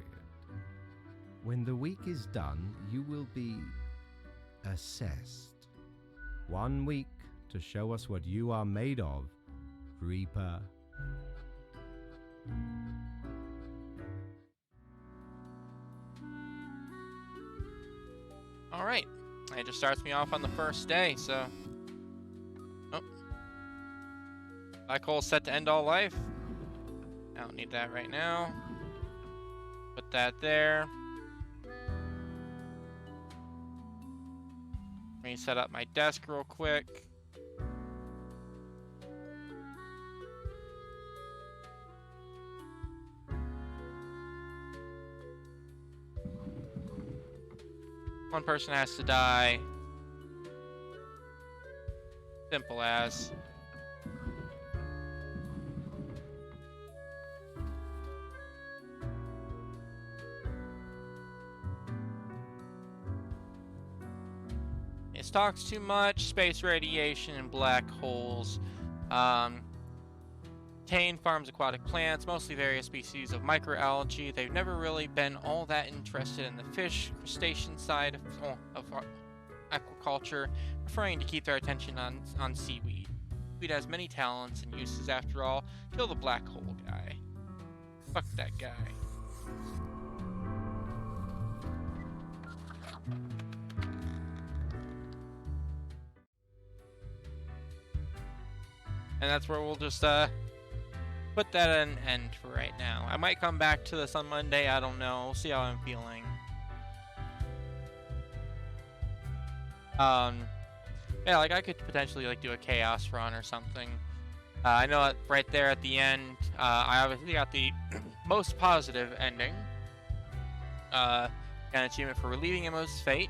When the week is done, you will be assessed. 1 week to show us what you are made of, Reaper. Alright. It just starts me off on the first day, so... Oh. Black hole set to end all life. I don't need that right now. Put that there. Let me set up my desk real quick. One person has to die. Simple as. It talks too much. Space radiation and black holes. Contain farms aquatic plants, mostly various species of microalgae. They've never really been all that interested in the fish, crustacean side of aquaculture, preferring to keep their attention on seaweed. Seaweed has many talents and uses after all. Kill the black hole guy. Fuck that guy. And that's where we'll just put that at an end for right now. I might come back to this on Monday, I don't know. We'll see how I'm feeling. Yeah, like I could potentially like do a chaos run or something. I know that right there at the end, I obviously got the most positive ending. Got an achievement for relieving Immo's fate.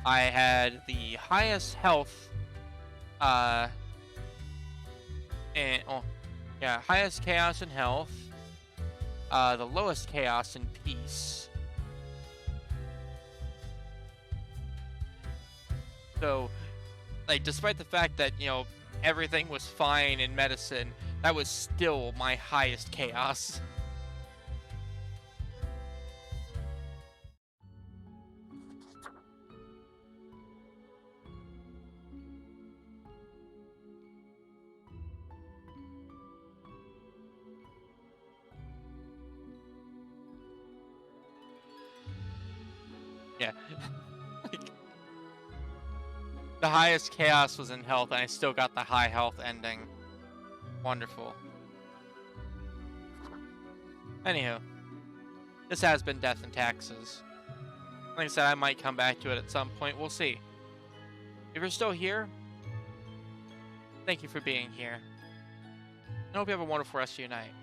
I had the highest health, highest chaos and health. The lowest chaos and peace. So, like, despite the fact that, you know, everything was fine in medicine, that was still my highest chaos. Yeah. The highest chaos was in health, and I still got the high health ending. Wonderful. Anywho, this has been Death and Taxes. Like I said, I might come back to it at some point. We'll see. If you're still here, thank you for being here. I hope you have a wonderful rest of your night.